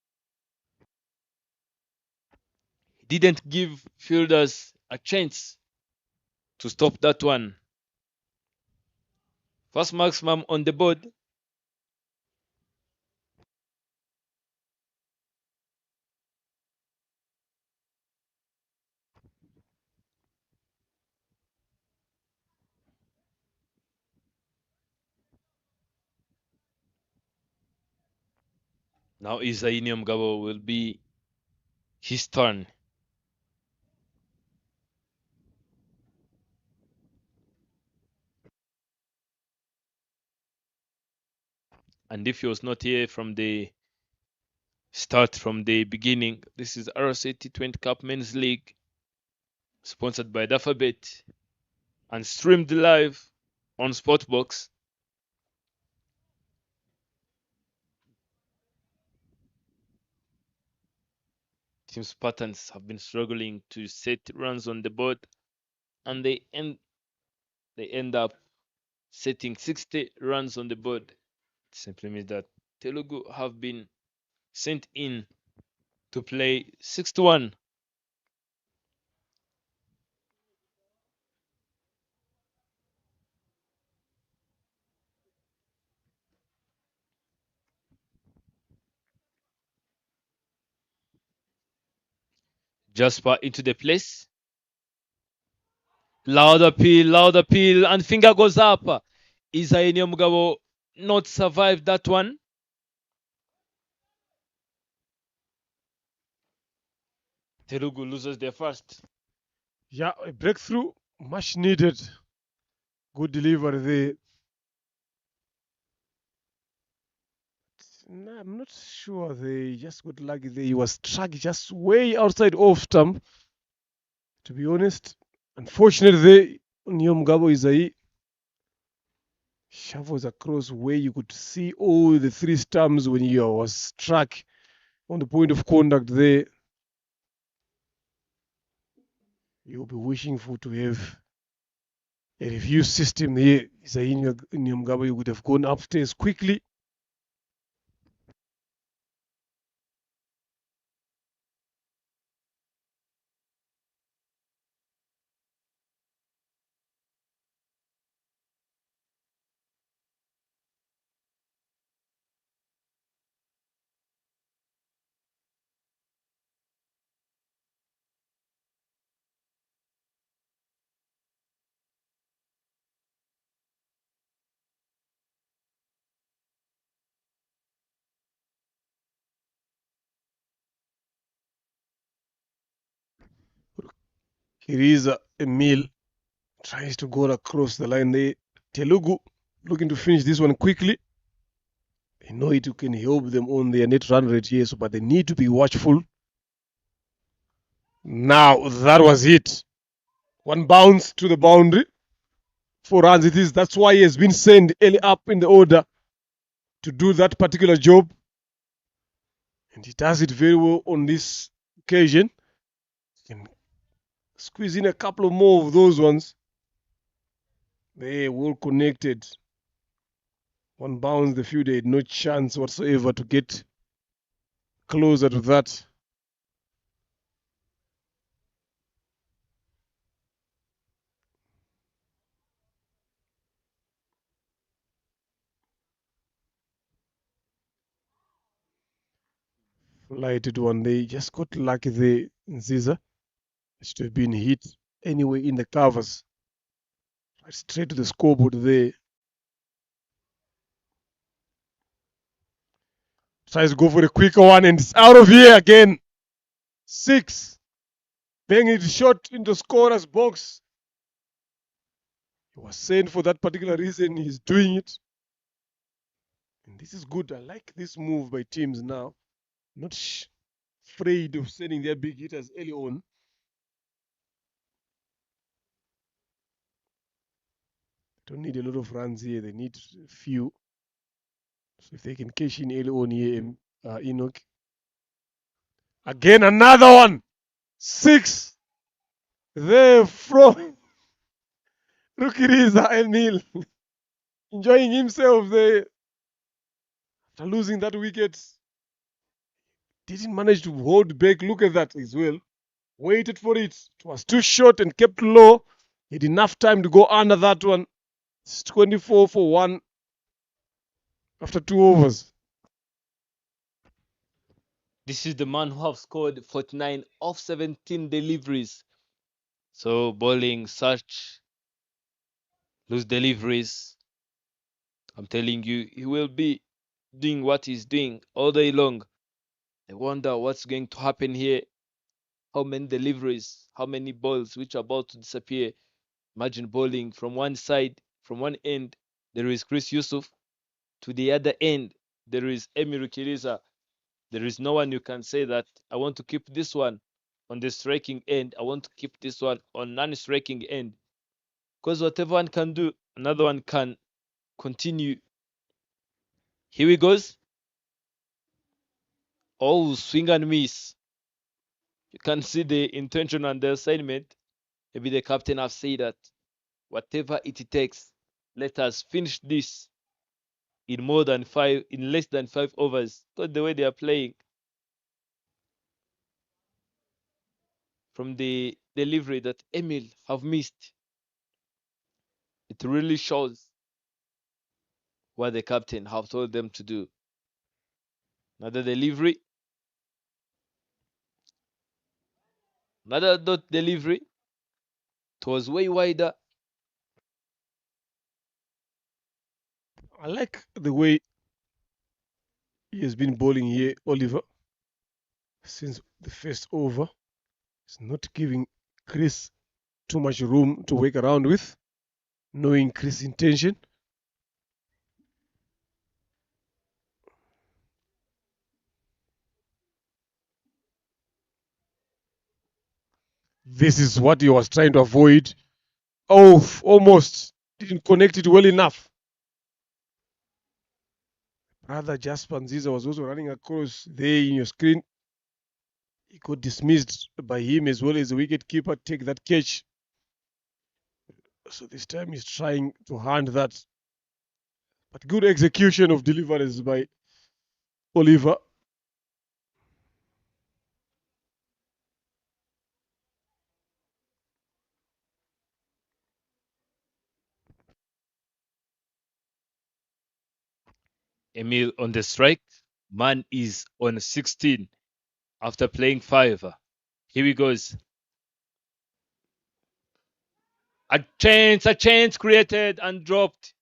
He didn't give fielders a chance to stop that one. First maximum on the board. Now Isaini Mgabo will be his turn. And if he was not here from the start, from the beginning, this is RCA T20 Cup Men's League, sponsored by Dafabet and streamed live on Sportbox. Team Spartans have been struggling to set runs on the board, and they end up setting 60 runs on the board. It simply means that Telugu have been sent in to play 61. Jasper into the place. Loud appeal, and finger goes up. Isaini Mugabo not survived that one. Telugu loses their first. Yeah, a breakthrough, much needed. Good delivery there. No, I'm not sure they just got lucky there. He was struck just way outside off stump. To be honest, unfortunately, Nyom Gabo Isai shovels across where you could see all the three stumps when he was struck on the point of contact there. You'll be wishing for to have a review system here. Isai Nyom Gabo, you would have gone upstairs quickly. Here is Emil tries to go across the line there. Telugu looking to finish this one quickly. I know it can help them on their net run rate here, but they need to be watchful. Now that was it. One bounce to the boundary. 4 runs it is. That's why he has been sent early up in the order to do that particular job. And he does it very well on this occasion. He can squeeze in a couple of more of those ones. They well connected. One bounce, the field had no chance whatsoever to get closer to that. Lighted one. They just got lucky there. Nziza should have been hit anyway in the covers. Right straight to the scoreboard there. Tries to go for a quicker one and it's out of here again. 6. Bang it shot into scorer's box. He was sent for that particular reason. He's doing it. And this is good. I like this move by teams now. Not afraid of sending their big hitters early on. Don't need a lot of runs here. They need a few. So if they can cash in early on here, Enoch. Again, another one. 6. There from Rukiriza Emil. Enjoying himself there. After losing that wicket. Didn't manage to hold back. Look at that as well. Waited for it. It was too short and kept low. He had enough time to go under that one. It's 24 for 1 after 2 overs. This is the man who have scored 49 off 17 deliveries. So bowling such loose deliveries, I'm telling you, he will be doing what he's doing all day long. I wonder what's going to happen here. How many deliveries, how many balls which are about to disappear. Imagine bowling from one side, from one end, there is Chris Yusuf. To the other end, there is Emir Kiriza. There is no one you can say that I want to keep this one on the striking end. I want to keep this one on non-striking end. Because whatever one can do, another one can continue. Here we goes. Oh, swing and miss. You can see the intention and the assignment. Maybe the captain have said that whatever it takes, let us finish this in less than 5 overs. Because the way they are playing, from the delivery that Emil have missed, it really shows what the captain have told them to do. Another delivery. Another dot delivery. It was way wider. I like the way he has been bowling here, Oliver, since the first over. He's not giving Chris too much room to work around with, knowing Chris' intention. This is what he was trying to avoid. Oh, almost didn't connect it well enough. Brother Jasper Nziza was also running across there in your screen. He got dismissed by him as well as the wicket keeper. Take that catch. So this time he's trying to hand that. But good execution of deliveries by Oliver. Emil on the strike. Man is on 16 after playing 5. Here he goes. A chance created and dropped.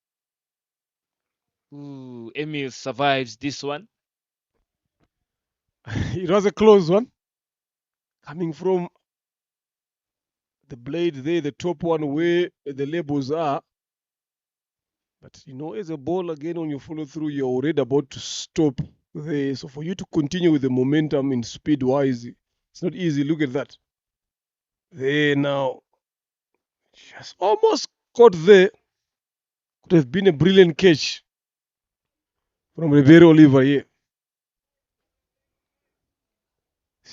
Ooh, Emil survives this one. It was a close one. Coming from the blade there, the top one where the labels are. But you know, as a ball again, when you follow through, you're already about to stop there. So for you to continue with the momentum in speed wise, it's not easy. Look at that. There now. Just almost caught there. Could have been a brilliant catch from Ribeiro Oliver here.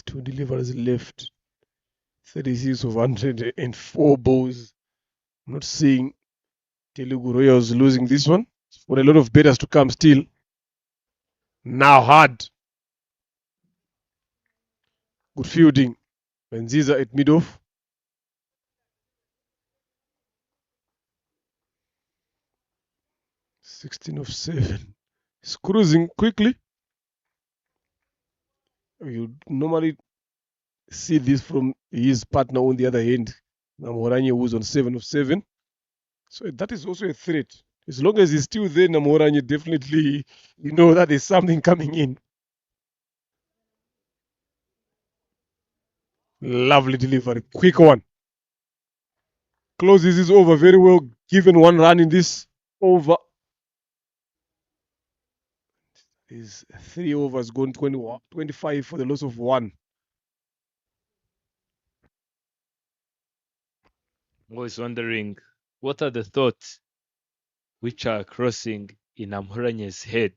2 deliveries left. 36 of 104 balls. I'm not seeing Telugu Royals losing this one. For a lot of betters to come still. Now hard. Good fielding. Benziza at mid-off. 16 of 7. He's cruising quickly. You normally see this from his partner on the other hand, Namoranye, who's on 7 of 7. So that is also a threat. As long as he's still there, Namoranye, definitely you know that there's something coming in. Lovely delivery. Quick one. Closes his over very well, given 1 run in this over. His 3 overs gone 25 for the loss of 1. I was wondering, what are the thoughts which are crossing in Amhoranye's head?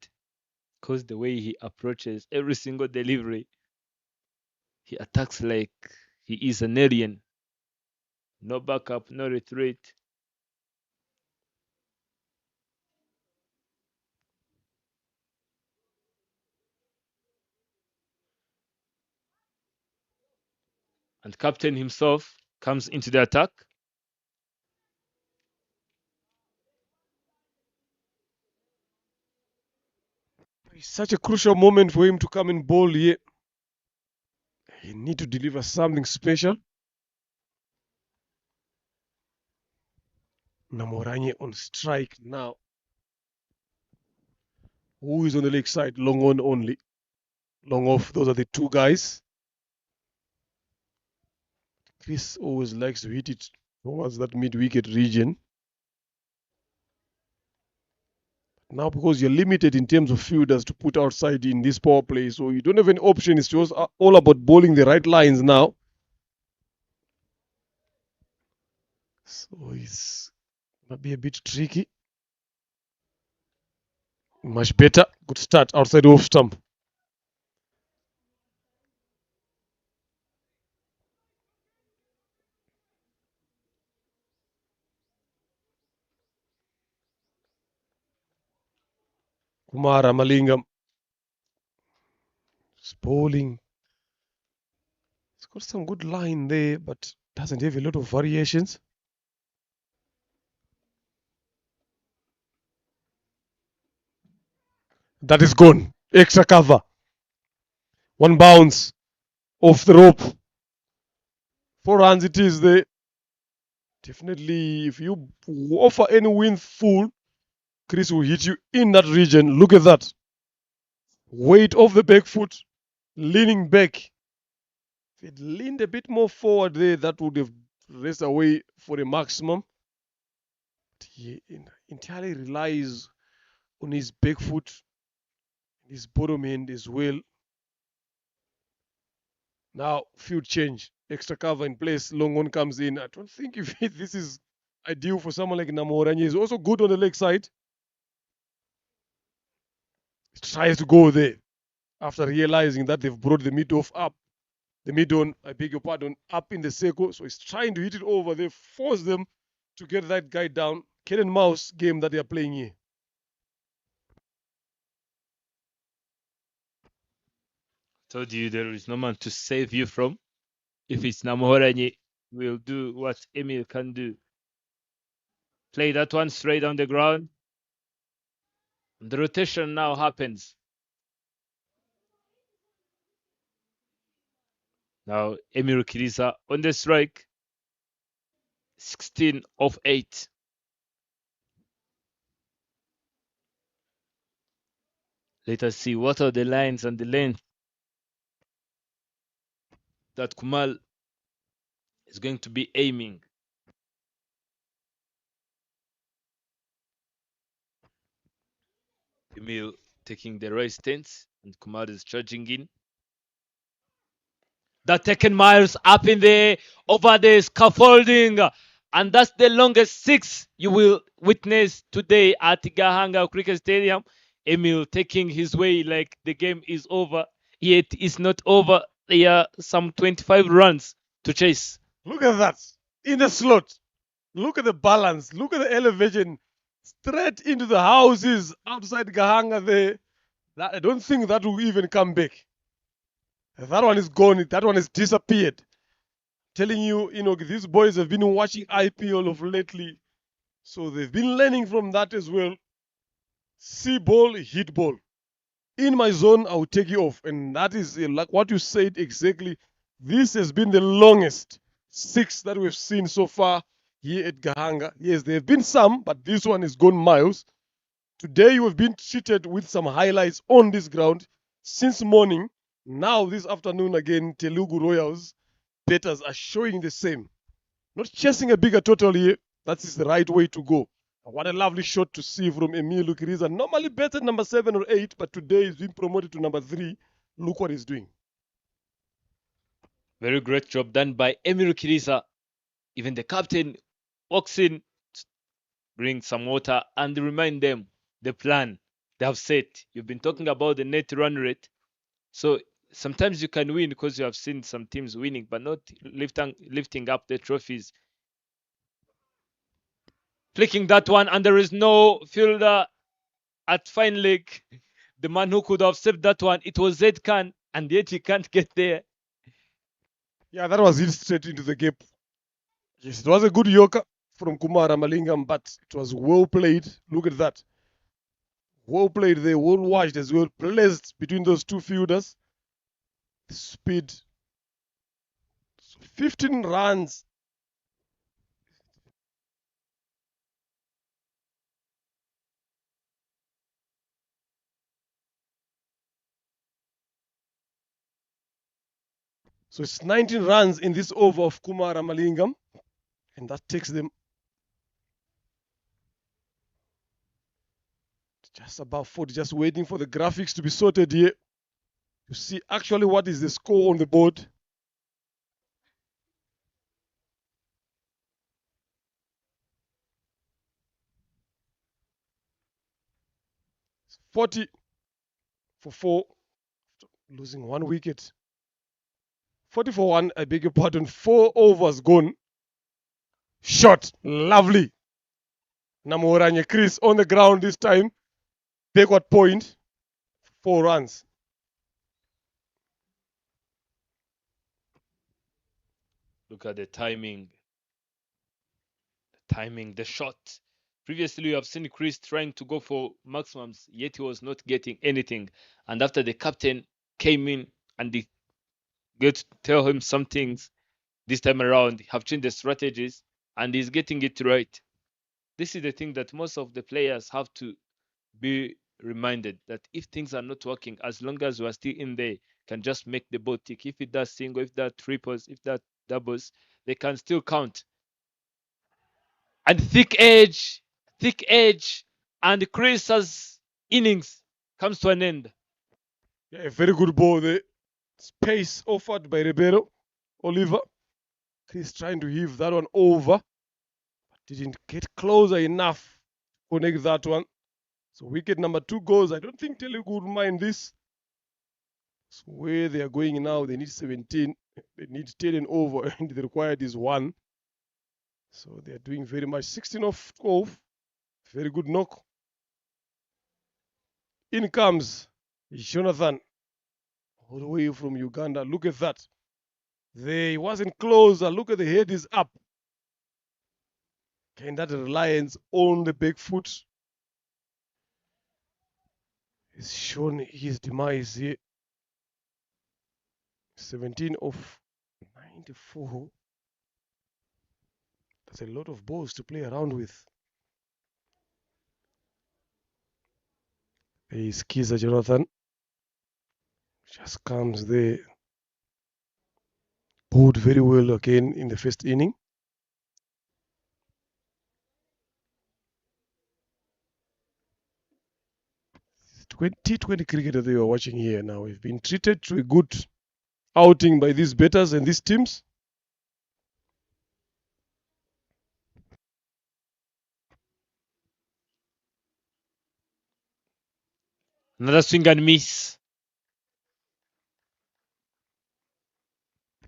Because the way he approaches every single delivery, he attacks like he is an alien. No backup, no retreat. And captain himself comes into the attack. It's such a crucial moment for him to come and bowl here. He need to deliver something special. Namoranye on strike now. Who is on the leg side? Long on only. Long off. Those are the 2 guys. Chris always likes to hit it towards that mid-wicket region. Now, because you're limited in terms of fielders to put outside in this power play, so you don't have an option. It's just all about bowling the right lines now. So it's might be a bit tricky. Much better. Good start outside off stump. Kumara Malingam. It's bowling. It's got some good line there, but doesn't have a lot of variations. That is gone. Extra cover. 1 bounce off the rope. 4 runs it is there. Definitely, if you offer any wind full, Chris will hit you in that region. Look at that. Weight of the back foot, leaning back. If it leaned a bit more forward there, that would have raced away for a maximum. But he entirely relies on his back foot, his bottom end as well. Now, field change, extra cover in place. Long one comes in. I don't think if this is ideal for someone like Namoranye. He's also good on the leg side. He tries to go there after realizing that they've brought the mid-off up. The mid-on, I beg your pardon, up in the circle. So he's trying to hit it over. They force them to get that guy down. Cat and mouse game that they are playing here. Told you there is no man to save you from. If it's Namoranye, we'll do what Emil can do. Play that one straight on the ground. The rotation now happens. Now Emil Kiriza on the strike. 16 of 8. Let us see what are the lines and the length that Kumal is going to be aiming. Emil taking the right stance and Kumar is charging in. That taken miles up in the over the scaffolding, and that's the longest 6 you will witness today at Gahanga Cricket Stadium. Emil taking his way like the game is over, yet it's not over. there are some 25 runs to chase. Look at that. In the slot. Look at the balance. Look at the elevation. Straight into the houses outside Gahanga there. I don't think that will even come back. That one is gone. That one has disappeared. Telling you, these boys have been watching IPL of lately. So they've been learning from that as well. See ball, hit ball. In my zone, I will take you off. And that is like what you said exactly. This has been the longest 6 that we've seen so far here at Gahanga. Yes, there have been some, but this one has gone miles. Today you have been treated with some highlights on this ground since morning. Now this afternoon again, Telugu Royals betters are showing the same. Not chasing a bigger total here. That is the right way to go. What a lovely shot to see from Emil Lukiriza. Normally betted number 7 or 8, but today he's been promoted to number 3. Look what he's doing. Very great job done by Emil Lukiriza. Even the captain walks in, brings some water, and remind them the plan they have set. You've been talking about the net run rate. So sometimes you can win because you have seen some teams winning, but not lifting up the trophies. Flicking that one, and there is no fielder at fine leg. The man who could have saved that one, it was Zed Khan, and yet he can't get there. Yeah, that was hit straight into the gap. Yes, it was a good yoker from Kumar Ramalingam, but it was well played. Look at that. Well played there, well watched as well. Placed between those two fielders. Speed. So 15 runs. So it's 19 runs in this over of Kumar Ramalingam. And that takes them just about 40. Just waiting for the graphics to be sorted here. To see actually what is the score on the board. It's 40 for 4. Losing 1 wicket. 40 for 1, I beg your pardon. 4 overs gone. Shot. Lovely. Namoranye Chris on the ground this time. Backward point. 4 runs. Look at the timing. The shot. Previously, you have seen Chris trying to go for maximums, yet he was not getting anything. And after the captain came in and they get to tell him some things this time around, have changed the strategies, and he's getting it right. This is the thing that most of the players have to be reminded that if things are not working, as long as we are still in there, can just make the boat tick. If it does single, if that triples, if that doubles, they can still count. And thick edge, and Chris's innings comes to an end. Yeah, a very good ball there. Space offered by Ribeiro. Oliver. He's trying to heave that one over. But didn't get closer enough to connect that one. So wicket number 2 goes. I don't think Telugu would mind this. So where they are going now, they need 17. They need 10 and over, and the required is 1. So they are doing very much. 16 off 12. Very good knock. In comes Jonathan, all the way from Uganda. Look at that. There, he wasn't closer. Look at the head is up. And that reliance on the back foot is shown his demise here. 17 of 94. That's a lot of balls to play around with. There is Kiza Jonathan. Just comes there. Bowled very well again in the first inning. T20 cricket that you are watching here now. We've been treated to a good outing by these batters and these teams. Another swing and miss.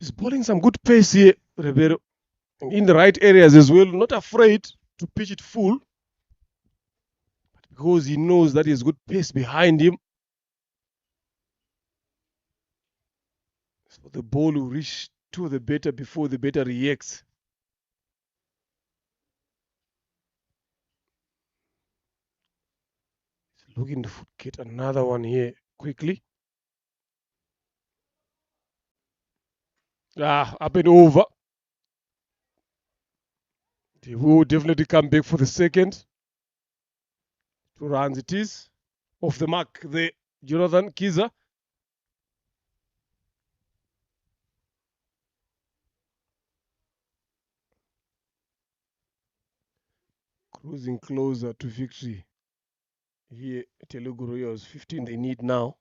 He's bowling some good pace here, Ribeiro. In the right areas as well, not afraid to pitch it full. But because he knows that he has good pace behind him. So the ball will reach to the batter before the batter reacts. He's looking to get another one here quickly. Up and over. They will definitely come back for the second. 2 runs it is. Off the mark there, Jonathan Kiza. Cruising closer to victory. Here, Telugu Royals 15 they need now.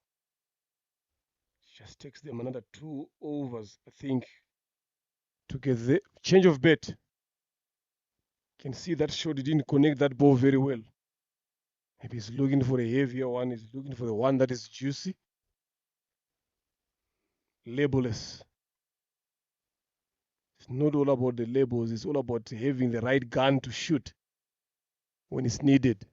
Just takes them another 2 overs, I think, to get the change of bet. Can see that shot, he didn't connect that ball very well. Maybe he's looking for a heavier one. He's looking for the one that is juicy. Labelless. It's not all about the labels. It's all about having the right gun to shoot when it's needed.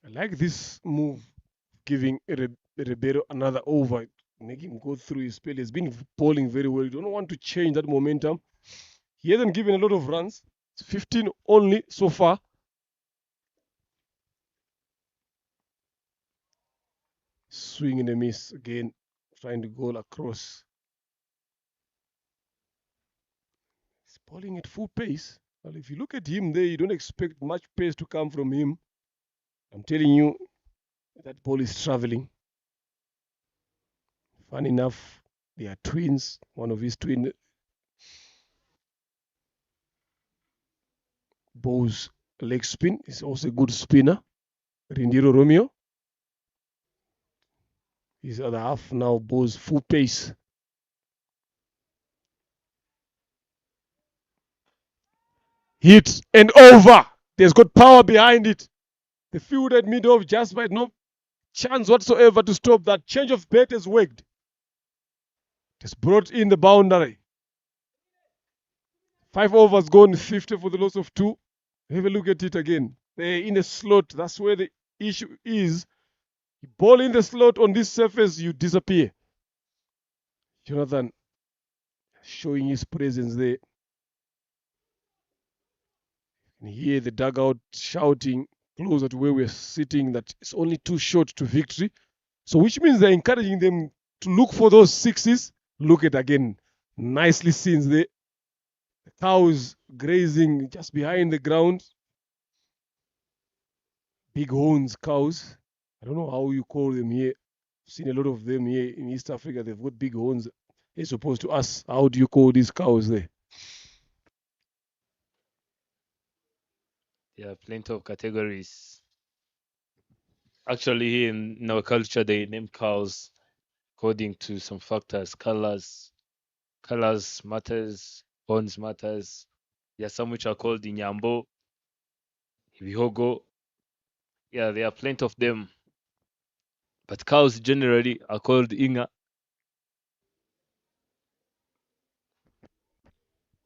I like this move, giving Ribeiro another over, making him go through his spell. He's been bowling very well. You don't want to change that momentum. He hasn't given a lot of runs. It's 15 only so far. Swing and a miss again, trying to goal across. He's bowling at full pace. Well, if you look at him there, you don't expect much pace to come from him. I'm telling you, that ball is traveling. Fun enough, they are twins. One of his twin bowls leg spin. Is also a good spinner. Rindiro Romeo. His other half now bowls full pace. Hit and over. There's got power behind it. The field at mid-off just might no chance whatsoever to stop that. Change of bet has worked. It's brought in the boundary. 5 overs gone, 50 for the loss of 2. Have a look at it again. They're in a slot. That's where the issue is. You ball in the slot on this surface, you disappear. Jonathan showing his presence there. And hear the dugout shouting closer to where we're sitting that it's only 2 short to victory. So which means they're encouraging them to look for those 6s. Look at again. Nicely seen there. The cows grazing just behind the ground. Big horns cows. I don't know how you call them here. I've seen a lot of them here in East Africa. They've got big horns as opposed to us. How do you call these cows there? There are plenty of categories. Actually, here in our culture, they name cows according to some factors. Colors matters. Horns matters. There are some which are called Inyambo, Ibihogo. Yeah, there are plenty of them. But cows generally are called Inga.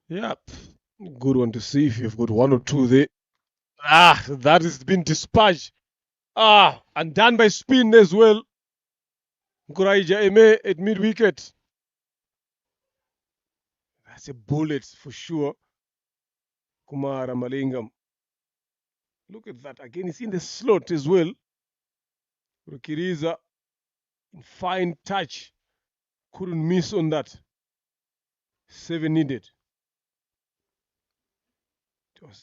Yeah, good one to see if you've got 1 or 2 there. That has been dispatched. And done by spin as well. Nkuraija Eme at mid-wicket. That's a bullet for sure. Kumara Malingam. Look at that. Again, he's in the slot as well. Rukiriza in fine touch. Couldn't miss on that. 7 needed.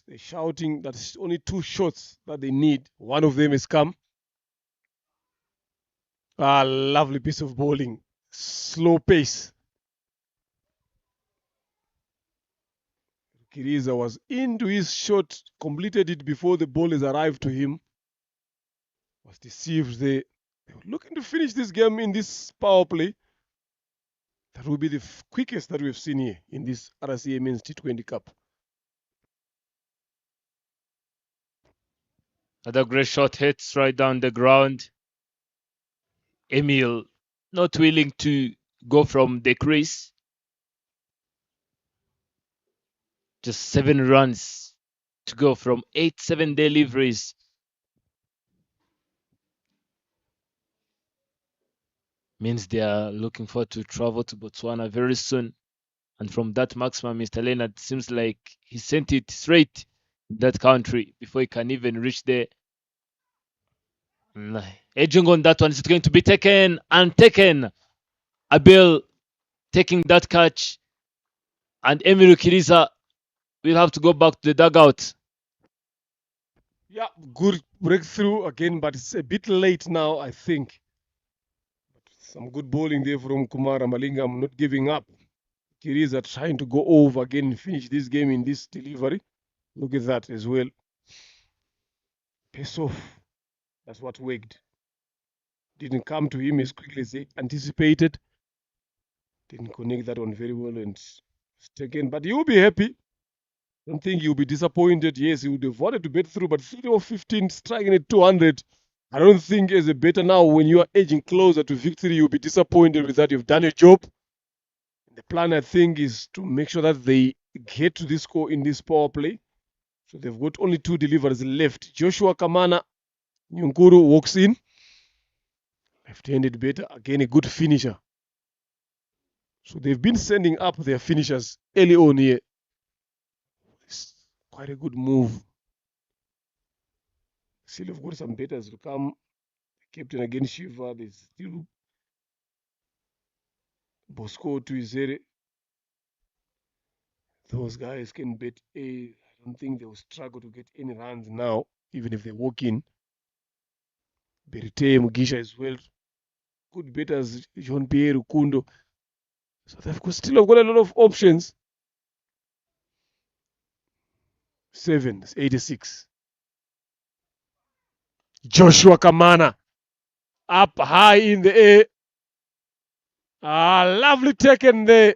They're shouting that it's only 2 shots that they need. One of them has come. Lovely piece of bowling. Slow pace. Kiriza was into his shot, completed it before the ball has arrived to him. Was deceived there. They were looking to finish this game in this power play. That will be the quickest that we've seen here in this RCA Men's T20 Cup. Another great shot hits right down the ground. Emil not willing to go from the crease. Just 7 runs to go from 7 deliveries. Means they are looking forward to travel to Botswana very soon. And from that maximum, Mr. Leonard seems like he sent it straight in that country before he can even reach there. Edging on that one, is it going to be taken? And taken. Abel taking that catch. And Emil Kiriza will have to go back to the dugout. Yeah, good breakthrough again, but it's a bit late now, I think. Some good bowling there from Kumara Malingam, not giving up. Kiriza trying to go over again, finish this game in this delivery. Look at that as well. Pace off. That's what worked. Didn't come to him as quickly as he anticipated. Didn't connect that one very well and it's taken. But he'll be happy. Don't think he'll be disappointed. Yes, he would have wanted to bet through, but 3 or 15 striking at 200. I don't think as a better now, when you are edging closer to victory, you'll be disappointed with that. You've done your job. The plan, I think, is to make sure that they get to this score in this power play. So they've got only 2 deliveries left. Joshua Kamana, Nyunguru walks in. Left-handed batter, again a good finisher. So they've been sending up their finishers early on here. It's quite a good move. Still have got some batters to come. Captain against Shiva. There's still Bosco to Izere. Those guys can bet I don't think they will struggle to get any runs now, even if they walk in. Berite Mugisha as well. Good batters, Jean Pierre Ukundo. So they've still got a lot of options. 7, 86. Joshua Kamana up high in the air. Lovely taken there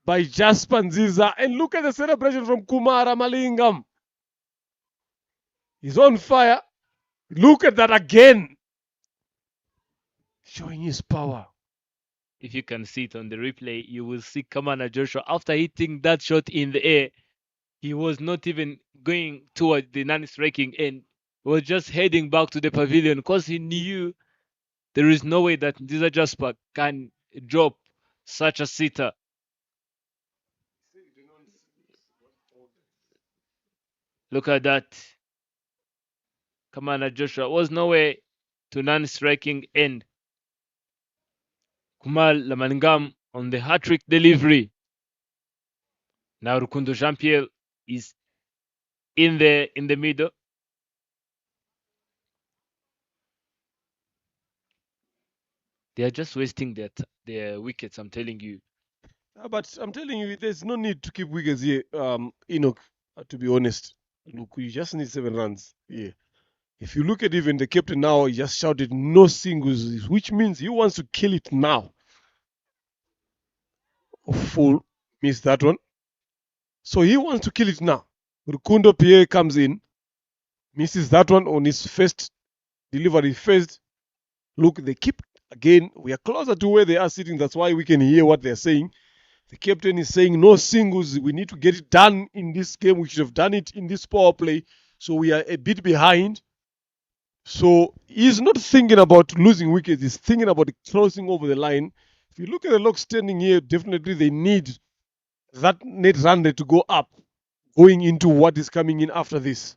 by Jasper Nziza. And look at the celebration from Kumara Malingam. He's on fire. Look at that again. Showing his power. If you can see it on the replay, you will see Kamana Joshua after hitting that shot in the air. He was not even going towards the non-striking end. He was just heading back to the pavilion because he knew there is no way that Ndiza Jasper can drop such a sitter. Look at that. Kamana Joshua was no way to non-striking end. Kumal Lamalingam on the hat-trick delivery. Now Rukundo Jean-Pierre is in the middle. They are just wasting their wickets, I'm telling you. But I'm telling you, there's no need to keep wickets here, Enoch, to be honest. Look, you just need 7 runs. Yeah. If you look at even the captain now, he just shouted no singles, which means he wants to kill it now. Full missed that one. So he wants to kill it now. Rukundo Pierre comes in, misses that one on his first delivery. First, look, they keep again. We are closer to where they are sitting. That's why we can hear what they're saying. The captain is saying no singles. We need to get it done in this game. We should have done it in this power play. So we are a bit behind. So he's not thinking about losing wickets. He's thinking about crossing over the line. If you look at the lock standing here, definitely they need that net run rate to go up going into what is coming in after this.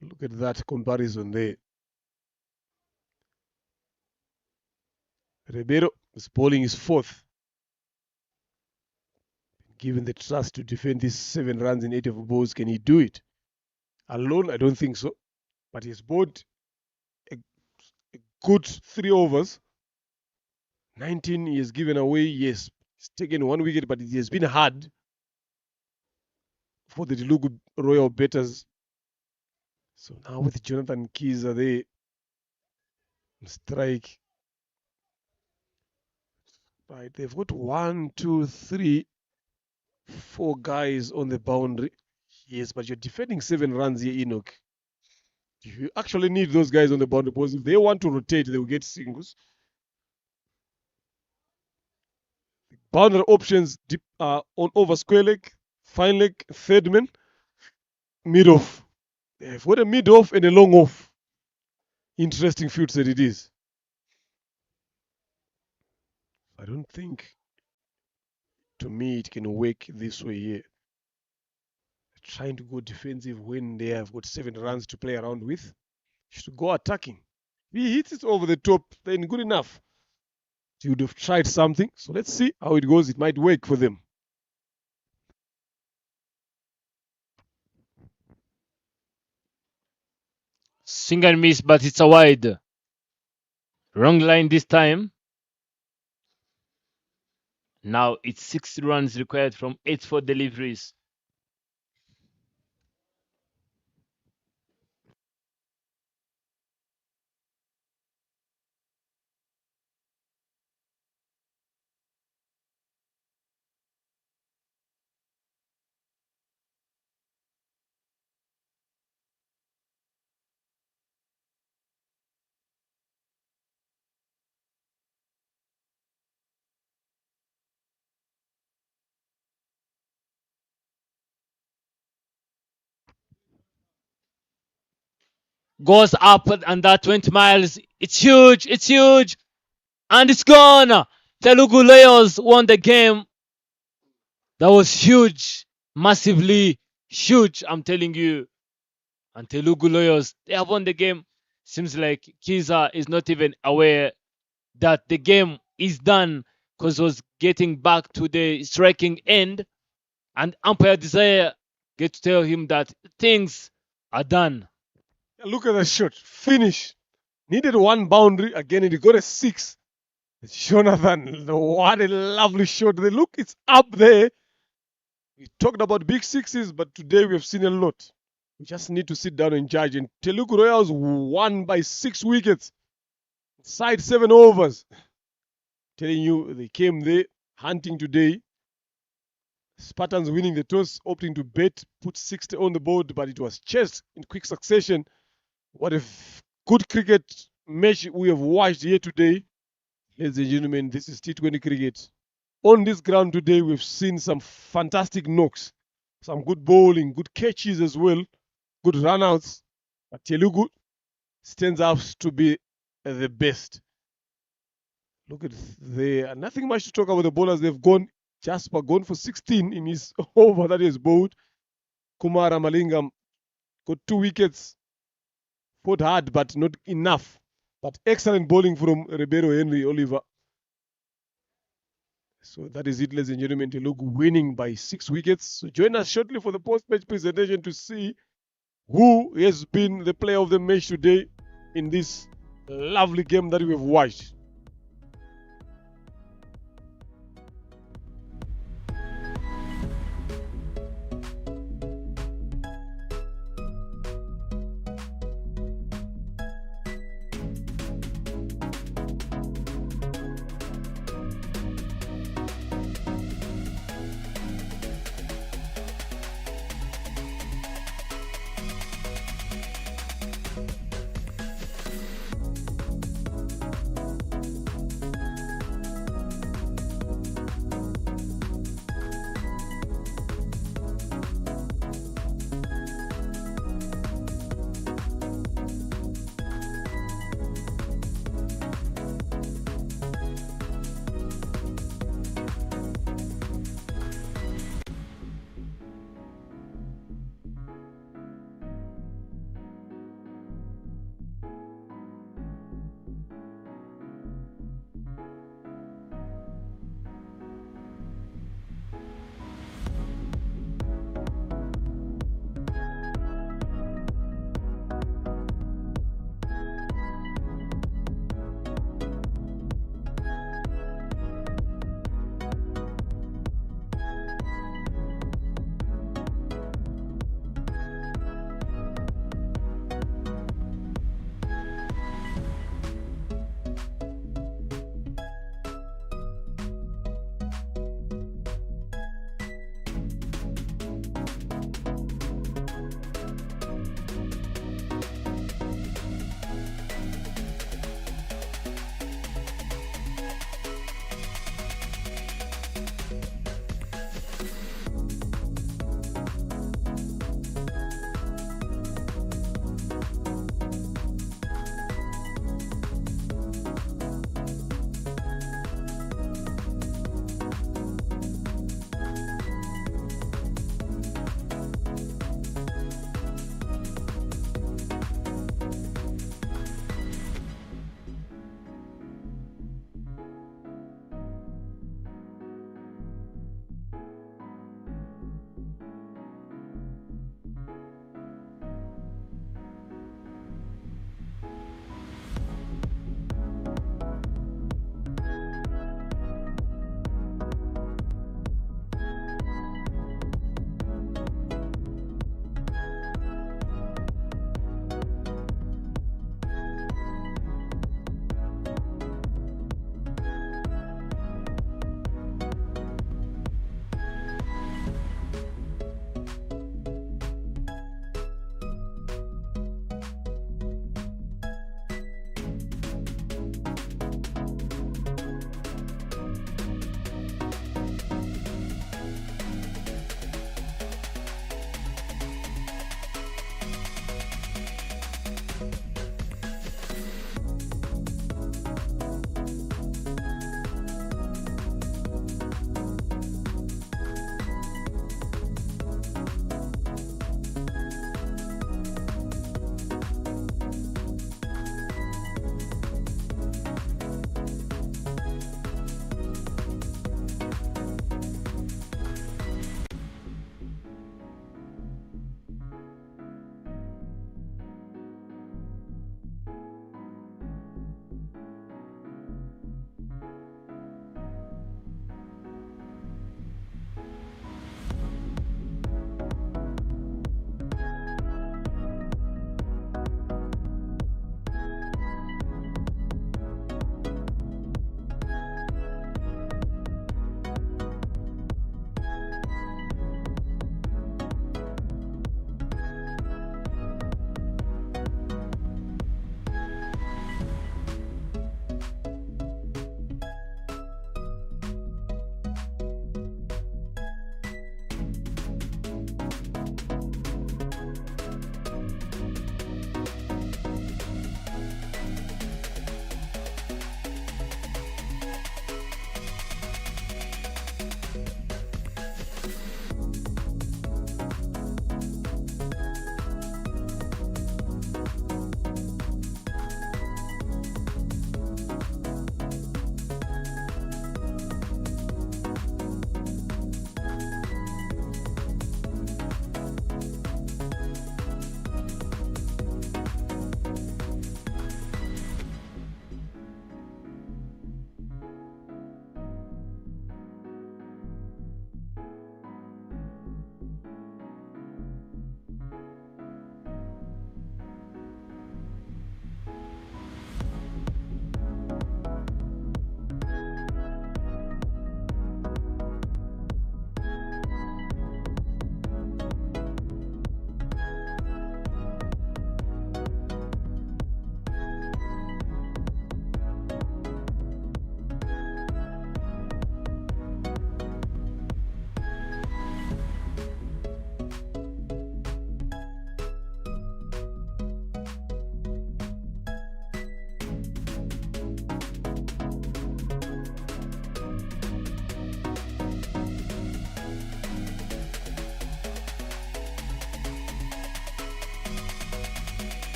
Look at that comparison there. Ribeiro is bowling his 4th. Given the trust to defend these 7 runs in 8 of balls, can he do it? Alone, I don't think so. But he's bowled a good 3 overs. 19 he has given away. Yes, he's taken 1 wicket, but it has been hard for the Telugu Royal batters. So now with Jonathan Kiza there, strike. Right, they've got 1, 2, 3, 4 guys on the boundary. Yes, but you're defending 7 runs here, Enoch. You actually need those guys on the boundary because if they want to rotate, they will get singles. Boundary options deep, on over square leg, fine leg, third man, mid off. They've got a mid off and a long off. Interesting field set it is. I don't think, to me, it can work this way here. Trying to go defensive when they have got 7 runs to play around with. Should go attacking. If he hits it over the top, then good enough. You would have tried something. So let's see how it goes. It might work for them. Swing and miss, but it's a wide. Wrong line this time. Now it's 6 runs required from 8 for deliveries. Goes up and that 20 miles. It's huge. It's huge. And it's gone. Telugu Lions won the game. That was huge. Massively huge, I'm telling you. And Telugu Lions, they have won the game. Seems like Kiza is not even aware that the game is done because was getting back to the striking end. And umpire Desire get to tell him that things are done. Look at that shot. Finish. Needed 1 boundary. Again, it got a 6. Jonathan, what a lovely shot. The look, it's up there. We talked about big 6s, but today we have seen a lot. We just need to sit down and judge. And Telugu Royals won by 6 wickets. Side 7 overs. Telling you, they came there hunting today. Spartans winning the toss, opting to bet, put 60 on the board, but it was chased in quick succession. What a good cricket match we have watched here today. Ladies and gentlemen, this is T20 cricket. On this ground today, we've seen some fantastic knocks, some good bowling, good catches as well, good runouts. But Telugu stands out to be the best. Look at there. Nothing much to talk about the bowlers. They've gone. Jasper gone for 16 in his over that he has bowled. Kumara Malingam got 2 wickets. Fought hard, but not enough. But excellent bowling from Ribeiro Henry Oliver. So that is it, ladies and gentlemen. Telugu winning by 6 wickets. So join us shortly for the post-match presentation to see who has been the player of the match today in this lovely game that we have watched.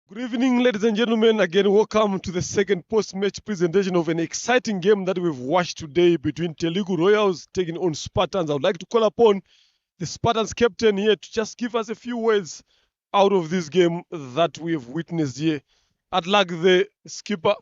Good evening, ladies and gentlemen. Again, welcome to the second post-match presentation of an exciting game that we've watched today between Telugu Royals taking on Spartans. I would like to call upon the Spartans captain here to just give us a few words out of this game that we have witnessed here. I'd like the skipper.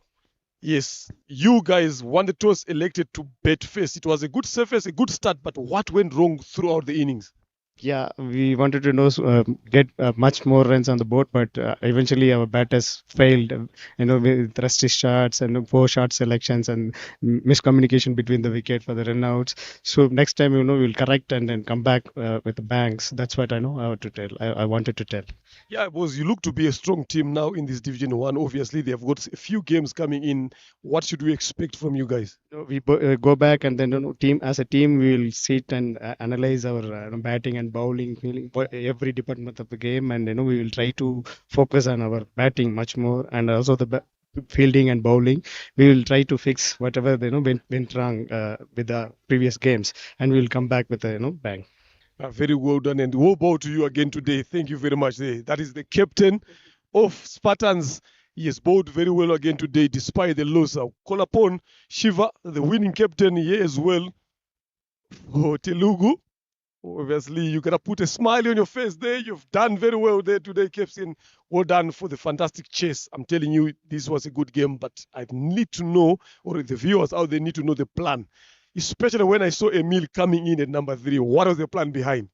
Yes, you guys won the toss, elected to bat first. It was a good surface, a good start, but what went wrong throughout the innings? Yeah, we wanted to get much more runs on the board, but eventually our batters failed. With rusty shots and poor shot selections and miscommunication between the wicket for the runouts. So next time, we'll correct and then come back with the banks. That's what I know how to tell. I wanted to tell. Yeah, boss, you look to be a strong team now in this Division 1. Obviously, they have got a few games coming in. What should we expect from you guys? We go back and then team as a team we will sit and analyze our batting and bowling, feeling every department of the game, and we will try to focus on our batting much more, and also the fielding and bowling. We will try to fix whatever went wrong with the previous games, and we will come back with a bang. Very well done, and woe bow to you again today. Thank you very much. That is the captain of Spartans. He has bowled very well again today, despite the loss. I'll call upon Shiva, the winning captain, here as well for Telugu. Obviously, you gotta put a smile on your face there. You've done very well there today, captain. Well done for the fantastic chase. I'm telling you, this was a good game, but I need to know, or the viewers out there need to know the plan. Especially when I saw Emil coming in at number 3. What was the plan behind?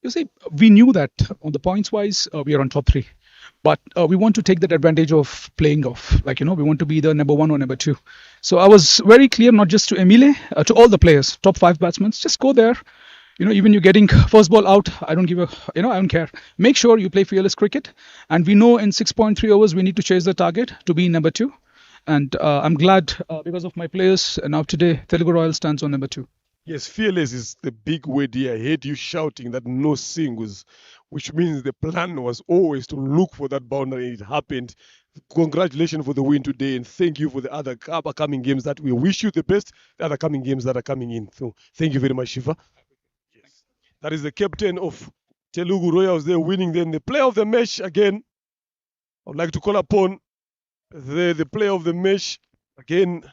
You see, we knew that on the points wise, we are on top 3. But we want to take that advantage of playing off. We want to be the number 1 or number 2. So I was very clear, not just to Emile, to all the players, top 5 batsmen, just go there. Even you're getting first ball out, I don't care. Make sure you play fearless cricket. And we know in 6.3 overs, we need to chase the target to be number 2. And I'm glad because of my players. Now today, Telugu Royal stands on number 2. Yes, fearless is the big word here. I heard you shouting that no singles, which means the plan was always to look for that boundary. It happened. Congratulations for the win today, and thank you for the other upcoming games that we wish you the best, the other coming games that are coming in. So thank you very much, Shiva. Yes. That is the captain of Telugu Royals there winning then the player of the match again. I would like to call upon the player of the match again.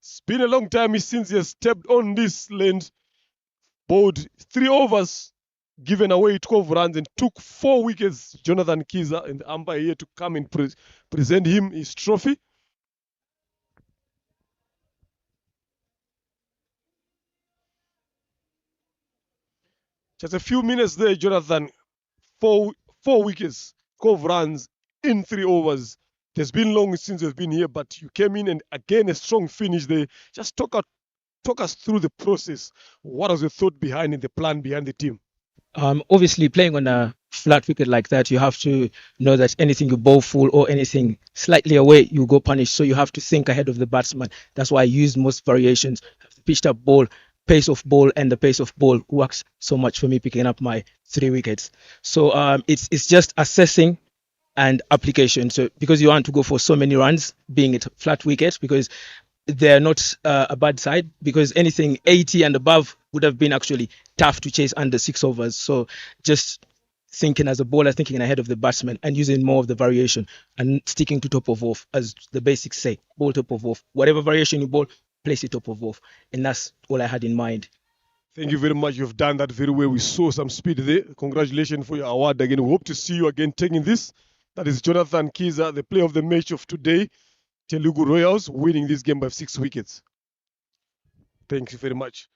It's been a long time since he has stepped on this land. Bowled 3 overs, given away 12 runs, and took 4 wickets. Jonathan Kiza and the umpire here to come and present him his trophy. Just a few minutes there, Jonathan. 4 wickets, 12 runs in 3 overs. It has been long since you've been here, but you came in and again a strong finish there. Just talk us through the process. What was the thought behind it, the plan behind the team? Obviously, playing on a flat wicket like that, you have to know that anything you bowl full or anything slightly away, you go punished. So you have to think ahead of the batsman. That's why I use most variations. The pitched up ball, pace of ball, and the pace of ball works so much for me picking up my 3 wickets. So it's just assessing and application. So because you want to go for so many runs, being it flat wickets, because they're not a bad side, because anything 80 and above would have been actually tough to chase under 6 overs. So just thinking as a bowler, thinking ahead of the batsman and using more of the variation and sticking to top of off, as the basics say, bowl top of off. Whatever variation you bowl, place it top of off. And that's all I had in mind. Thank you very much. You've done that very well. We saw some speed there. Congratulations for your award again. We hope to see you again taking this. That is Jonathan Kiza, the player of the match of today. Telugu Royals winning this game by 6 wickets. Thank you very much.